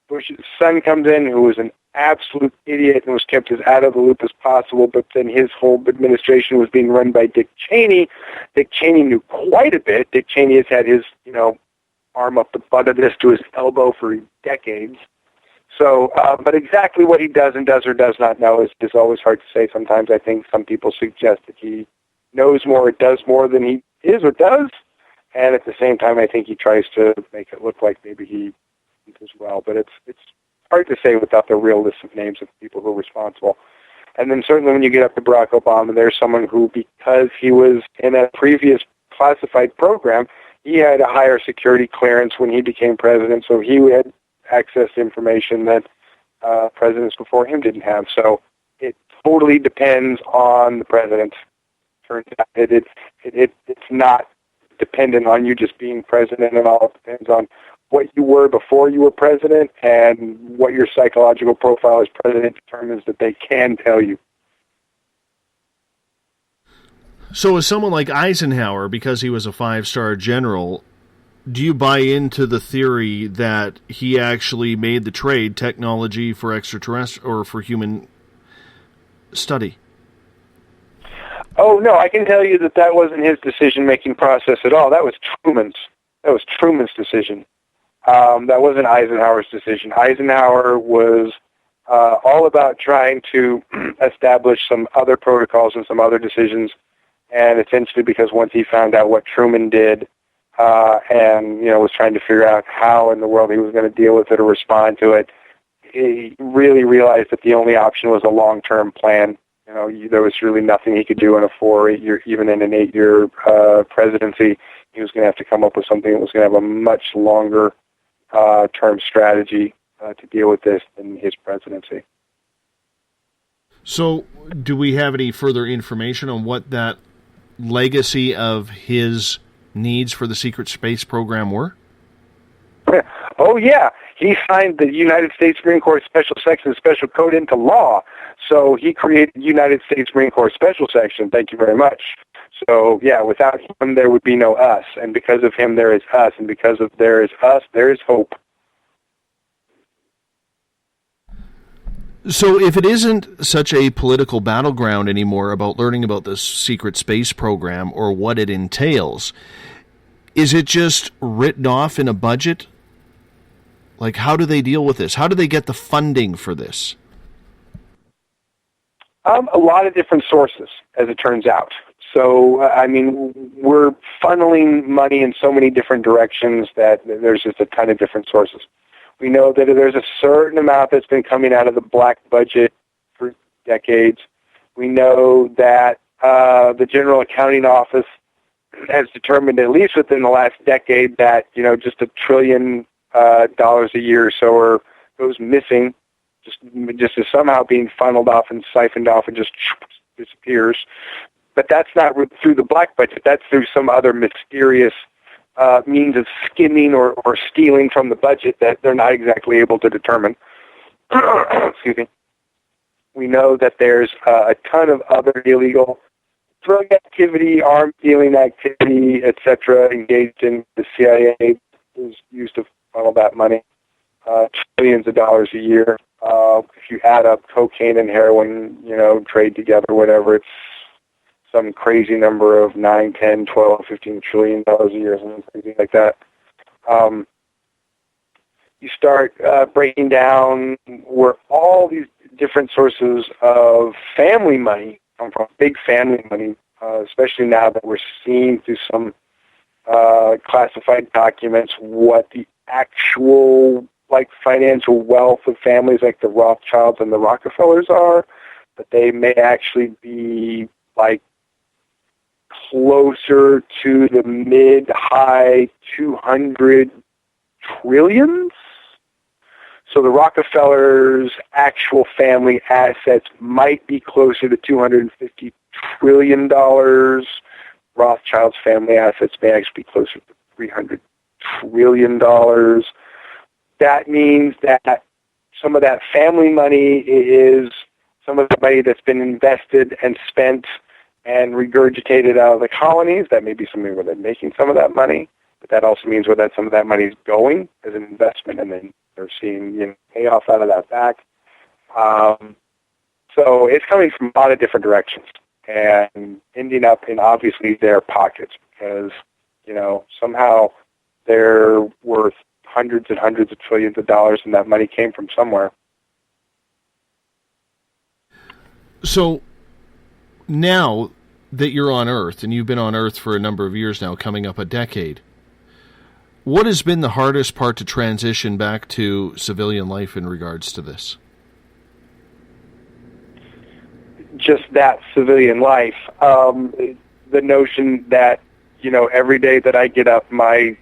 S4: Bush's son comes in, who was an absolute idiot and was kept as out of the loop as possible, but then his whole administration was being run by Dick Cheney. Dick Cheney knew quite a bit. Dick Cheney has had his, arm up the butt of this to his elbow for decades. So, but exactly what he does and does or does not know is always hard to say. Sometimes I think some people suggest that he knows more or does more than he is or does, and at the same time I think he tries to make it look like maybe he as well. But it's hard to say without the real list of names of people who are responsible. And then certainly when you get up to Barack Obama, there's someone who, because he was in a previous classified program, he had a higher security clearance when he became president, so he had access to information that presidents before him didn't have. So it totally depends on the president. Turns out it's not dependent on you just being president at all. It depends on what you were before you were president and what your psychological profile as president determines that they can tell you.
S2: So as someone like Eisenhower, because he was a 5-star general, do you buy into the theory that he actually made the trade technology for extraterrestrial or for human study?
S4: Oh, no, I can tell you that wasn't his decision-making process at all. That was Truman's. That was Truman's decision. That wasn't Eisenhower's decision. Eisenhower was all about trying to establish some other protocols and some other decisions, and essentially because once he found out what Truman did and was trying to figure out how in the world he was going to deal with it or respond to it, he really realized that the only option was a long-term plan. There was really nothing he could do in a 4 or 8 year, even in an 8-year presidency. He was going to have to come up with something that was going to have a much longer term strategy to deal with this than his presidency.
S2: So, do we have any further information on what that legacy of his needs for the secret space program were?
S4: Oh, yeah. He signed the United States Marine Corps Special Section Special Code into law. So he created United States Marine Corps Special Section. Thank you very much. So, yeah, without him, there would be no us. And because of him, there is us. And because of there is us, there is hope.
S2: So if it isn't such a political battleground anymore about learning about this secret space program or what it entails, is it just written off in a budget? Like, how do they deal with this? How do they get the funding for this?
S4: A lot of different sources, as it turns out. So, we're funneling money in so many different directions that there's just a ton of different sources. We know that there's a certain amount that's been coming out of the black budget for decades. We know that the General Accounting Office has determined, at least within the last decade, that just $1 trillion a year or so goes missing, just is somehow being funneled off and siphoned off and just disappears. But that's not through the black budget. That's through some other mysterious means of skimming or stealing from the budget that they're not exactly able to determine. excuse me. We know that there's a ton of other illegal drug activity, arms dealing activity, etc., engaged in. The CIA is used to funnel that money, trillions of dollars a year. If you add up cocaine and heroin, trade together, whatever, it's some crazy number of 9, 10, 12, 15 trillion dollars a year, something crazy like that. You start breaking down where all these different sources of family money come from, big family money, especially now that we're seeing through some classified documents what the actual financial wealth of families like the Rothschilds and the Rockefellers are, but they may actually be closer to the mid-high 200 trillions. So the Rockefellers' actual family assets might be closer to $250 trillion. Rothschild's family assets may actually be closer to $300 trillion. That means that some of that family money is some of the money that's been invested and spent and regurgitated out of the colonies. That may be something where they're making some of that money, but that also means where that some of that money is going as an investment, and then they're seeing payoff out of that back. So it's coming from a lot of different directions and ending up in obviously their pockets because somehow they're worth hundreds and hundreds of trillions of dollars, and that money came from somewhere.
S2: So now that you're on Earth, and you've been on Earth for a number of years now, coming up a decade, what has been the hardest part to transition back to civilian life in regards to this?
S4: Just that civilian life. The notion that, every day that I get up, my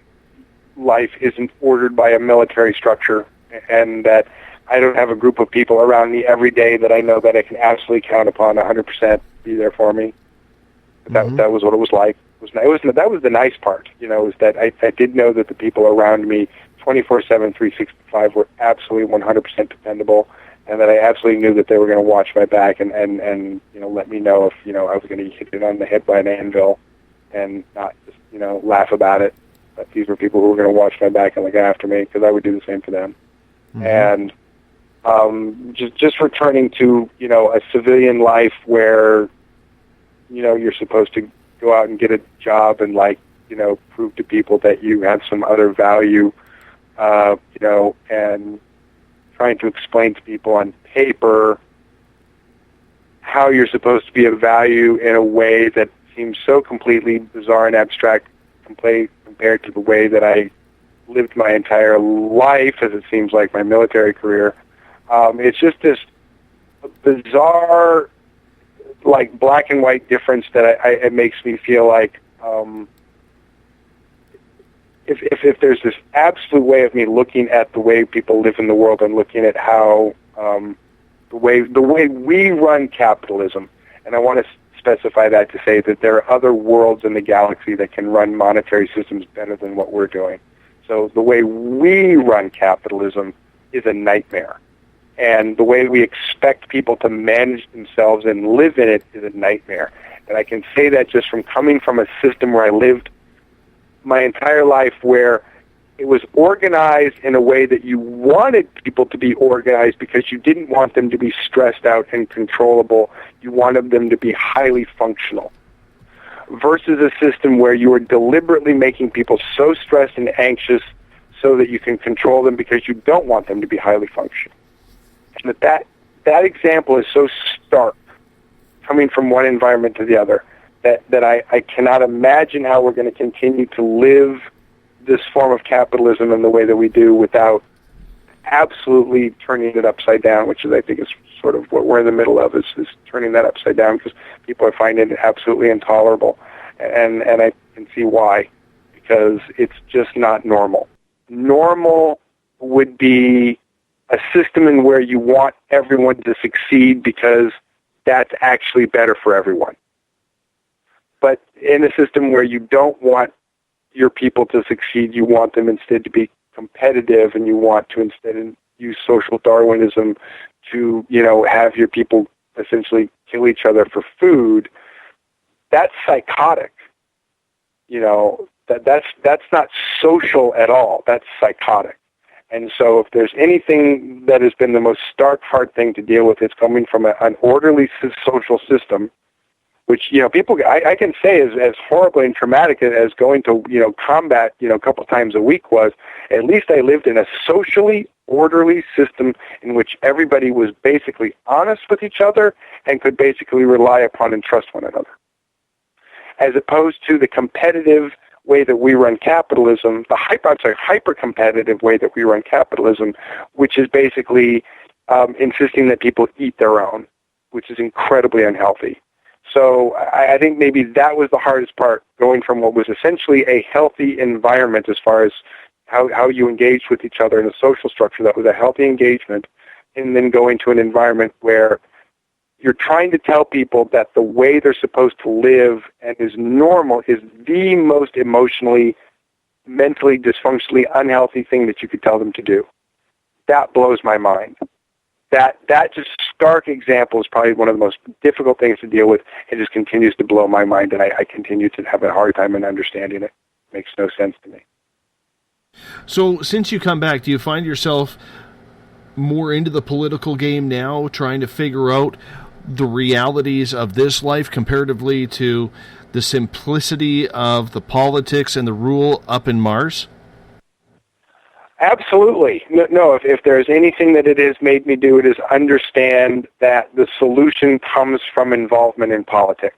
S4: life isn't ordered by a military structure, and that I don't have a group of people around me every day that I know that I can absolutely count upon 100% be there for me. That was what it was like. That was the nice part, is that I did know that the people around me 24/7, 365 were absolutely 100% dependable, and that I absolutely knew that they were going to watch my back and let me know if, I was going to get hit on the head by an anvil and not just, laugh about it. But these were people who were going to watch my back and look after me because I would do the same for them. And just returning to, a civilian life where, you're supposed to go out and get a job and prove to people that you have some other value, and trying to explain to people on paper how you're supposed to be of value in a way that seems so completely bizarre and abstract compared to the way that I lived my entire life, as it seems like my military career. It's just this bizarre, black and white difference that it makes me feel like if there's this absolute way of me looking at the way people live in the world and looking at how the way we run capitalism, and I want to specify that to say that there are other worlds in the galaxy that can run monetary systems better than what we're doing. So the way we run capitalism is a nightmare. And the way we expect people to manage themselves and live in it is a nightmare. And I can say that just from coming from a system where I lived my entire life, where it was organized in a way that you wanted people to be organized because you didn't want them to be stressed out and controllable. You wanted them to be highly functional. Versus a system where you are deliberately making people so stressed and anxious so that you can control them because you don't want them to be highly functional. And that example is so stark, coming from one environment to the other, that I cannot imagine how we're going to continue to live this form of capitalism in the way that we do without absolutely turning it upside down, which is, I think, is sort of what we're in the middle of, is turning that upside down because people are finding it absolutely intolerable. And I can see why, because it's just not normal. Normal would be a system in where you want everyone to succeed because that's actually better for everyone. But in a system where you don't want your people to succeed, you want them instead to be competitive, and you want to instead use social Darwinism to, have your people essentially kill each other for food, that's psychotic. That's not social at all. That's psychotic. And so if there's anything that has been the most stark, hard thing to deal with, it's coming from an orderly social system, which, people, I can say as horribly and traumatic as going to, combat, a couple times a week was, at least I lived in a socially orderly system in which everybody was basically honest with each other and could basically rely upon and trust one another. As opposed to the competitive way that we run capitalism, the hyper-competitive way that we run capitalism, which is basically insisting that people eat their own, which is incredibly unhealthy. So I think maybe that was the hardest part, going from what was essentially a healthy environment as far as how you engaged with each other in a social structure that was a healthy engagement, and then going to an environment where you're trying to tell people that the way they're supposed to live and is normal is the most emotionally, mentally, dysfunctionally unhealthy thing that you could tell them to do. That blows my mind. That just stark example is probably one of the most difficult things to deal with. It just continues to blow my mind, and I continue to have a hard time in understanding it. It makes no sense to me.
S2: So since you come back, do you find yourself more into the political game now, trying to figure out the realities of this life comparatively to the simplicity of the politics and the rule up in Mars?
S4: Absolutely. No, if there's anything that it has made me do, it is understand that the solution comes from involvement in politics.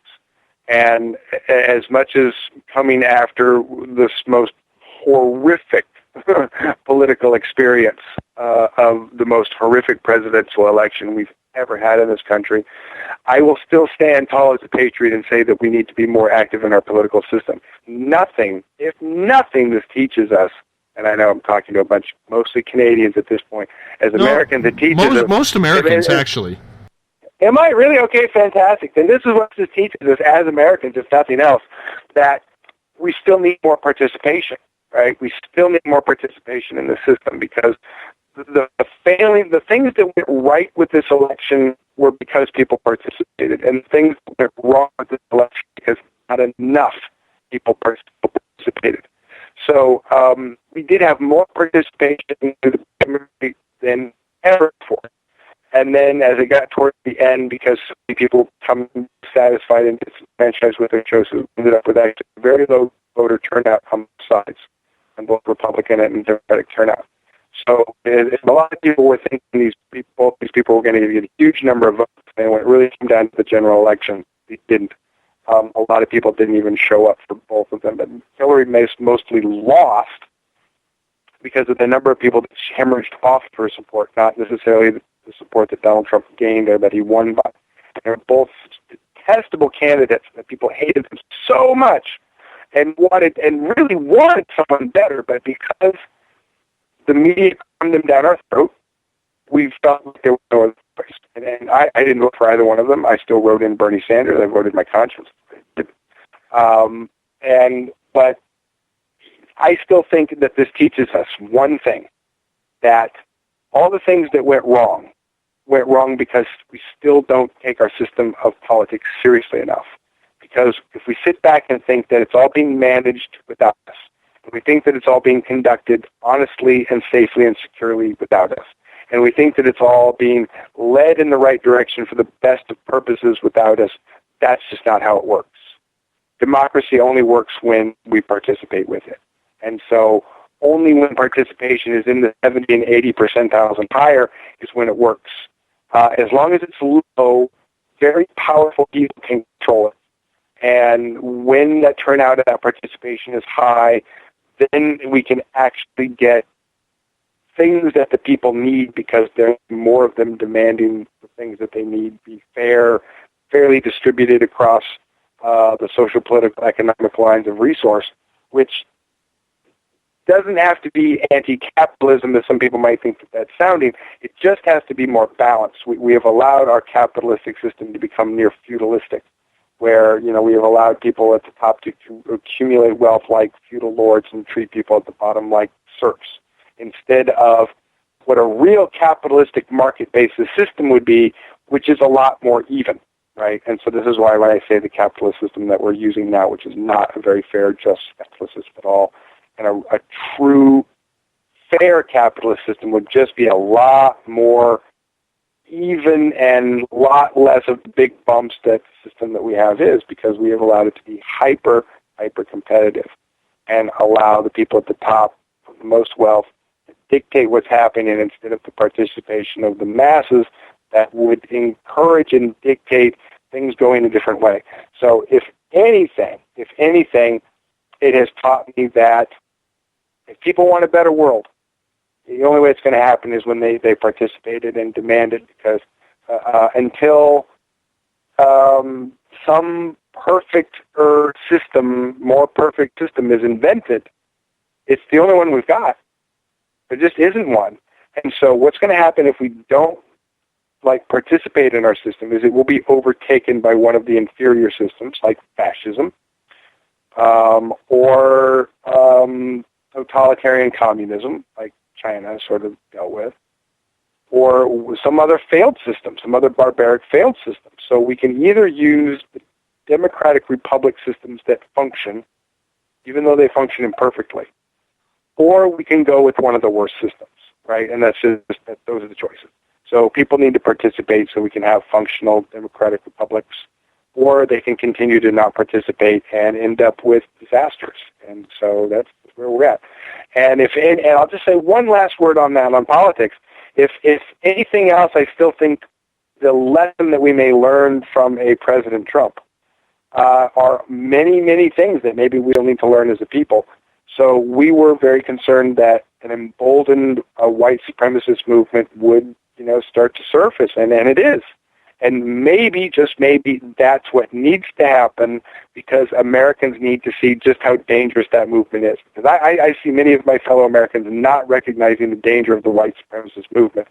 S4: And as much as coming after this most horrific political experience of the most horrific presidential election we've ever had in this country, I will still stand tall as a patriot and say that we need to be more active in our political system. If nothing this teaches us, and I know I'm talking to a bunch, mostly Canadians at this point, as Americans, it teaches us...
S2: Most Americans, actually.
S4: Am I really? Okay, fantastic. Then this is what this teaches us as Americans, if nothing else, that we still need more participation, right? We still need more participation in the system, because the things that went right with this election were because people participated, and things that went wrong with this election because not enough people participated. So we did have more participation in the primary than ever before. And then as it got towards the end, because so many people come satisfied and disenfranchised with their choices, ended up with actually very low voter turnout on both sides, on both Republican and Democratic turnout. So a lot of people were thinking these people were going to get a huge number of votes, and when it really came down to the general election, they didn't. A lot of people didn't even show up for both of them. But Hillary mostly lost because of the number of people that she hemorrhaged off her support, not necessarily the support that Donald Trump gained or that he won by. They're both detestable candidates that people hated them so much and really wanted someone better, but because the media crammed them down our throat, we felt like there was no other choice. And I didn't vote for either one of them. I still wrote in Bernie Sanders. I voted my conscience. But I still think that this teaches us one thing, that all the things that went wrong because we still don't take our system of politics seriously enough. Because if we sit back and think that it's all being managed without us, and we think that it's all being conducted honestly and safely and securely without us, and we think that it's all being led in the right direction for the best of purposes without us, that's just not how it works. Democracy only works when we participate with it. And so only when participation is in the 70 and 80 percentiles and higher is when it works. As long as it's low, very powerful people can control it. And when that turnout and that participation is high, then we can actually get things that the people need, because there are more of them demanding the things that they need be fairly distributed across the social, political, economic lines of resource, which doesn't have to be anti-capitalism, as some people might think that that's sounding. It just has to be more balanced. We have allowed our capitalistic system to become near feudalistic, where we have allowed people at the top to accumulate wealth like feudal lords and treat people at the bottom like serfs, instead of what a real capitalistic market-based system would be, which is a lot more even, right? And so this is why when I say the capitalist system that we're using now, which is not a very fair, just capitalist system at all, and a true, fair capitalist system would just be a lot more even and a lot less of the big bumps that the system that we have is, because we have allowed it to be hyper competitive and allow the people at the top with the most wealth to dictate what's happening instead of the participation of the masses that would encourage and dictate things going a different way. So if anything, it has taught me that if people want a better world, the only way it's going to happen is when they participated and demanded, because until some more perfect system is invented, it's the only one we've got. There just isn't one. And so what's going to happen if we don't participate in our system is it will be overtaken by one of the inferior systems, like fascism, or totalitarian communism, like China sort of dealt with, or some other failed system, some other barbaric failed system. So we can either use the democratic republic systems that function, even though they function imperfectly, or we can go with one of the worst systems, right? And those are the choices. So people need to participate so we can have functional democratic republics, or they can continue to not participate and end up with disasters. And so that's where we're at. And I'll just say one last word on that, on politics. If anything else, I still think the lesson that we may learn from a President Trump are many, many things that maybe we don't need to learn as a people. So we were very concerned that an emboldened white supremacist movement would, start to surface, and it is. And maybe, just maybe, that's what needs to happen, because Americans need to see just how dangerous that movement is. Because I see many of my fellow Americans not recognizing the danger of the white supremacist movement.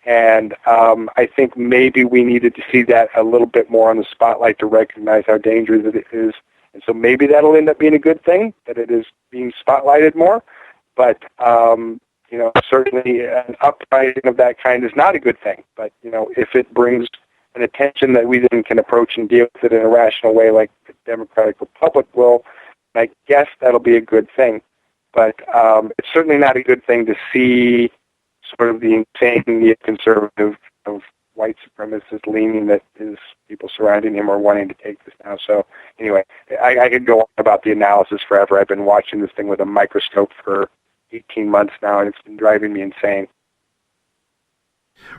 S4: And I think maybe we needed to see that a little bit more on the spotlight to recognize how dangerous it is. And so maybe that'll end up being a good thing, that it is being spotlighted more. But, certainly an uprising of that kind is not a good thing. But, if it brings an attention that we then can approach and deal with it in a rational way like the Democratic Republic will, I guess that'll be a good thing. But it's certainly not a good thing to see sort of the insane neoconservative of white supremacist leaning that is people surrounding him are wanting to take this now. So anyway, I could go on about the analysis forever. I've been watching this thing with a microscope for 18 months now, and it's been driving me insane.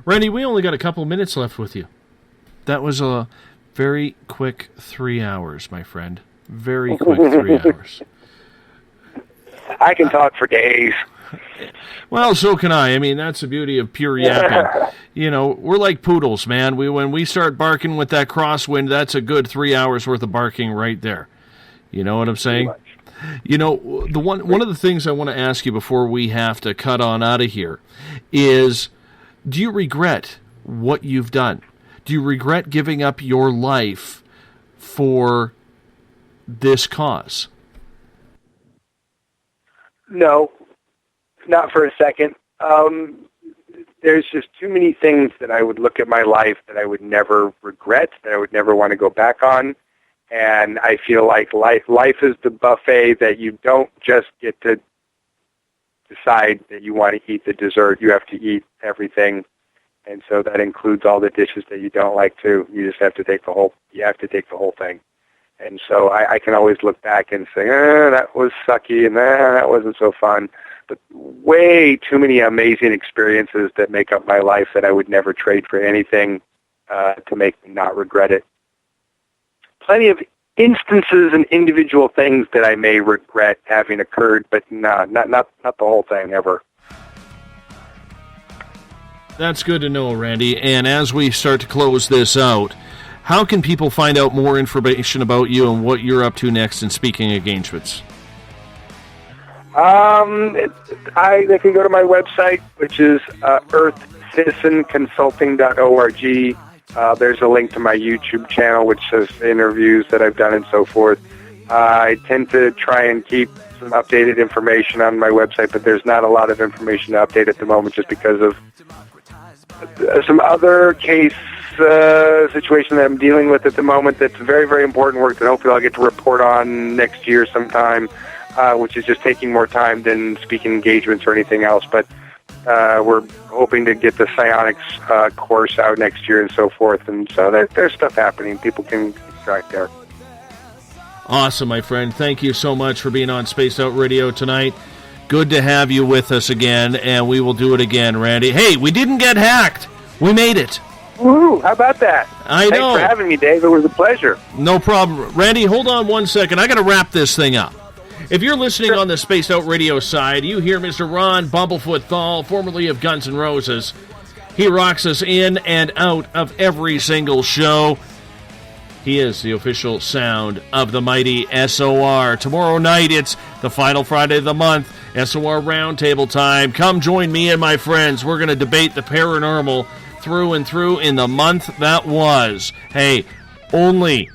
S2: Randy, we only got a couple minutes left with you. That was a very quick 3 hours, my friend. Very quick 3 hours.
S4: I can talk for days.
S2: Well, so can I. I mean, that's the beauty of pure yapping. We're like poodles, man. When we start barking with that crosswind, that's a good 3 hours worth of barking right there. You know what I'm saying? The one of the things I want to ask you before we have to cut on out of here is, do you regret what you've done? Do you regret giving up your life for this cause?
S4: No, not for a second. There's just too many things that I would look at my life that I would never regret, that I would never want to go back on. And I feel like life is the buffet that you don't just get to decide that you want to eat the dessert. You have to eat everything. And so that includes all the dishes that you don't like to. You just have to take the whole thing. And so I can always look back and say, that was sucky, and that wasn't so fun. But way too many amazing experiences that make up my life that I would never trade for anything to make me not regret it. Plenty of instances and individual things that I may regret having occurred, but not the whole thing ever.
S2: That's good to know, Randy. And as we start to close this out, how can people find out more information about you and what you're up to next in speaking engagements?
S4: They can go to my website, which is earthcitizenconsulting.org. There's a link to my YouTube channel, which says interviews that I've done and so forth. I tend to try and keep some updated information on my website, but there's not a lot of information to update at the moment just because of some other case situation that I'm dealing with at the moment that's very, very important work that hopefully I'll get to report on next year sometime, which is just taking more time than speaking engagements or anything else. But we're hoping to get the psionics course out next year and so forth. And so there's stuff happening. People can keep track there.
S2: Awesome, my friend. Thank you so much for being on Spaced Out Radio tonight. Good to have you with us again, and we will do it again, Randy. Hey, we didn't get hacked. We made it.
S4: Woohoo! How about that?
S2: I know.
S4: Thanks for having me, Dave. It was a pleasure.
S2: No problem. Randy, hold on one second. I got to wrap this thing up. If you're listening on the Spaced Out Radio side, you hear Mr. Ron Bumblefoot Thal, formerly of Guns N' Roses. He rocks us in and out of every single show. He is the official sound of the mighty SOR. Tomorrow night, it's the final Friday of the month, SOR Roundtable time. Come join me and my friends. We're going to debate the paranormal through and through in the month that was. Hey, only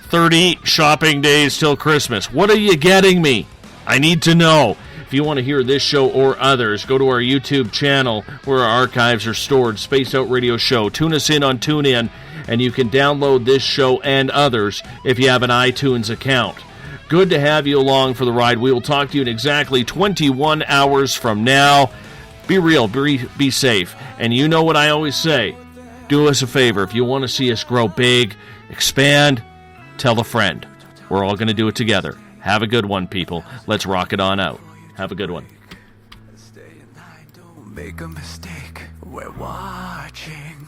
S2: 30 shopping days till Christmas. What are you getting me? I need to know. If you want to hear this show or others, go to our YouTube channel where our archives are stored, Spaced Out Radio Show. Tune us in on TuneIn, and you can download this show and others if you have an iTunes account. Good to have you along for the ride. We will talk to you in exactly 21 hours from now. Be real, be safe. And you know what I always say. Do us a favor. If you want to see us grow big, expand, tell a friend. We're all going to do it together. Have a good one, people. Let's rock it on out. Have a good one.
S1: Don't make a mistake. We're watching.